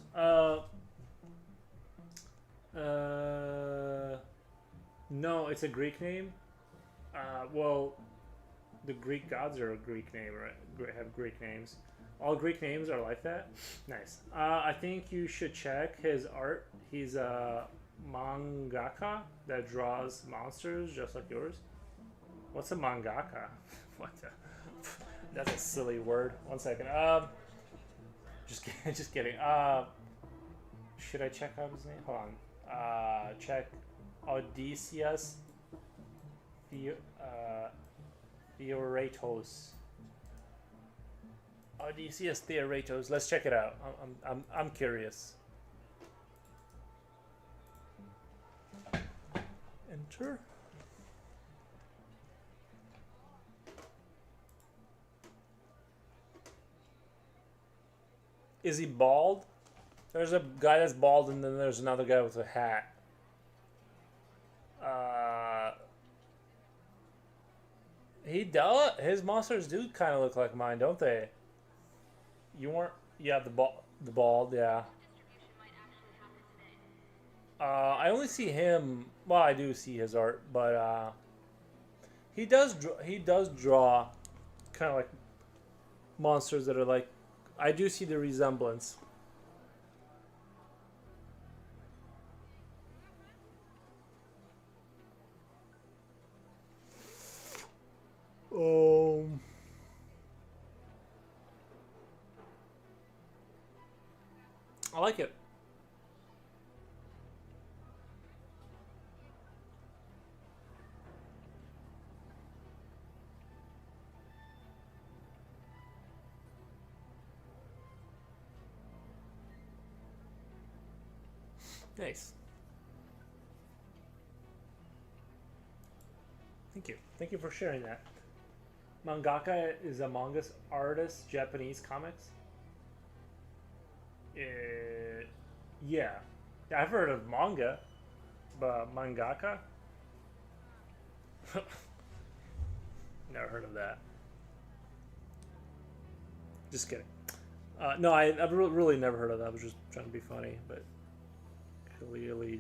No, it's a Greek name. Well, the Greek gods are a Greek name, right? Have Greek names. All Greek names are like that. Nice. I think you should check his art. He's a mangaka that draws monsters just like yours. What's a mangaka? What the? That's a silly word. One second. Just kidding. Should I check out his name? Hold on. Check Odysseus Theoratos. Odysseus Theoratos. Let's check it out. I'm curious. Enter. Is he bald? There's a guy that's bald, and then there's another guy with a hat. He does. His monsters do kind of look like mine, don't they? You weren't. Yeah, the bald. Yeah. Distribution might actually happen today. I only see him. Well, I do see his art, but he does. He does draw kind of like monsters that are like. I do see the resemblance. I like it. Nice. Thank you. Thank you for sharing that. Mangaka is a manga artist, Japanese comics. Yeah. I've heard of manga, but mangaka? Never heard of that. Just kidding. No, I've really never heard of that. I was just trying to be funny, but clearly.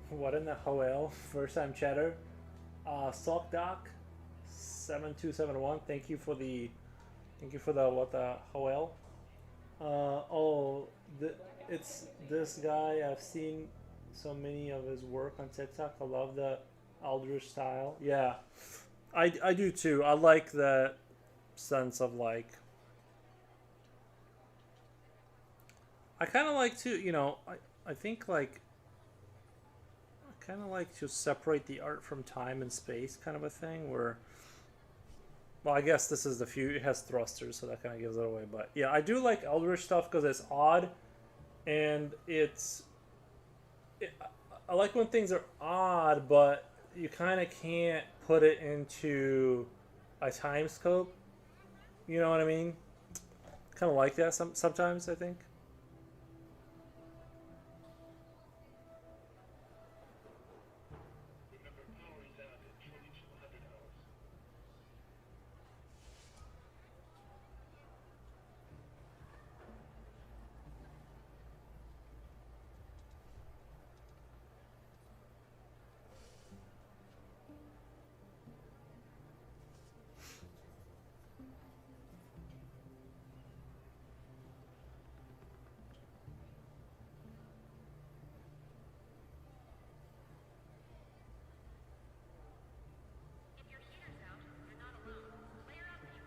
What in the hell? First time chatter. Sockdoc 7271. Thank you for the what the hell? It's this guy. I've seen so many of his work on TikTok. I love the Eldritch style. Yeah, I do too. I like that sense of like. I kind of like to, I think like kind of like to separate the art from time and space, kind of a thing. Where, well, I guess this is it has thrusters, so that kind of gives it away. But yeah, I do like Eldritch stuff because it's odd, and I like when things are odd, but you kind of can't put it into a time scope. You know what I mean? Kind of like that sometimes, I think. Remember, power is out at 2200 hours. If your heater's out, you're not alone. Layer up, people.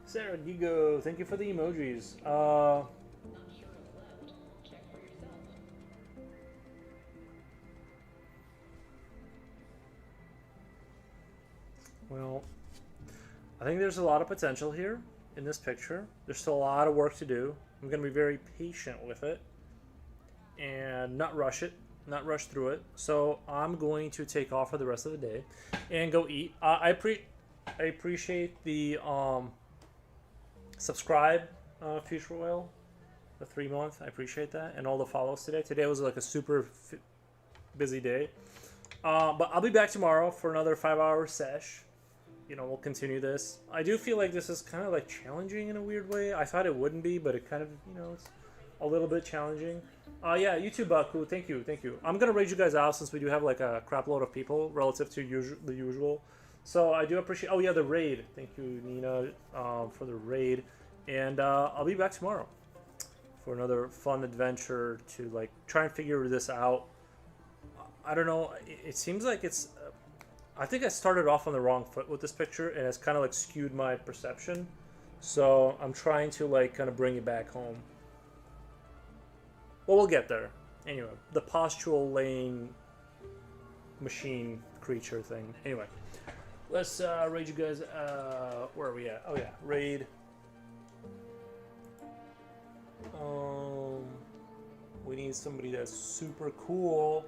Sarah Gigo, thank you for the emojis. Not sure what's left. Check for yourself. Well, I think there's a lot of potential here in this picture. There's still a lot of work to do. I'm going to be very patient with it and not rush it, not rush through it. So I'm going to take off for the rest of the day and go eat. I appreciate the subscribe, Future Whale, the 3 month. I appreciate that, and all the follows today. Today was like a super busy day. But I'll be back tomorrow for another 5 hour sesh. You know, we'll continue this. I do feel like this is kind of like challenging in a weird way. I thought it wouldn't be, but it kind of, you know, it's a little bit challenging. Yeah, YouTube Baku, thank you. I'm gonna raid you guys out since we do have like a crap load of people relative to the usual. So I do appreciate. Oh yeah, the raid. Thank you, Nina, for the raid, and I'll be back tomorrow for another fun adventure to like try and figure this out. I don't know. It seems like it's. I think I started off on the wrong foot with this picture, and it's kind of like skewed my perception. So I'm trying to like kind of bring it back home. Well, we'll get there. Anyway, the postural laying machine creature thing. Anyway, let's raid you guys. Where are we at? Oh yeah, raid. We need somebody that's super cool.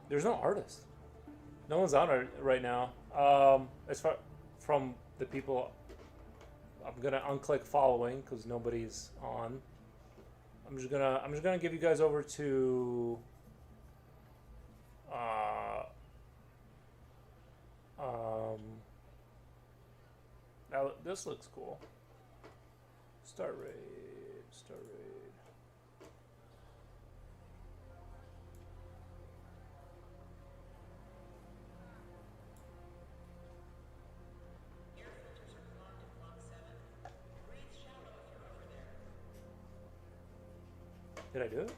There's no artist. No one's on it right now. As far from the people, I'm gonna unclick following because nobody's on. I'm just gonna give you guys over to. Now this looks cool. Start raid. Air filters are clogged in block 7. Breathe shallow if you're over there. Did I do it?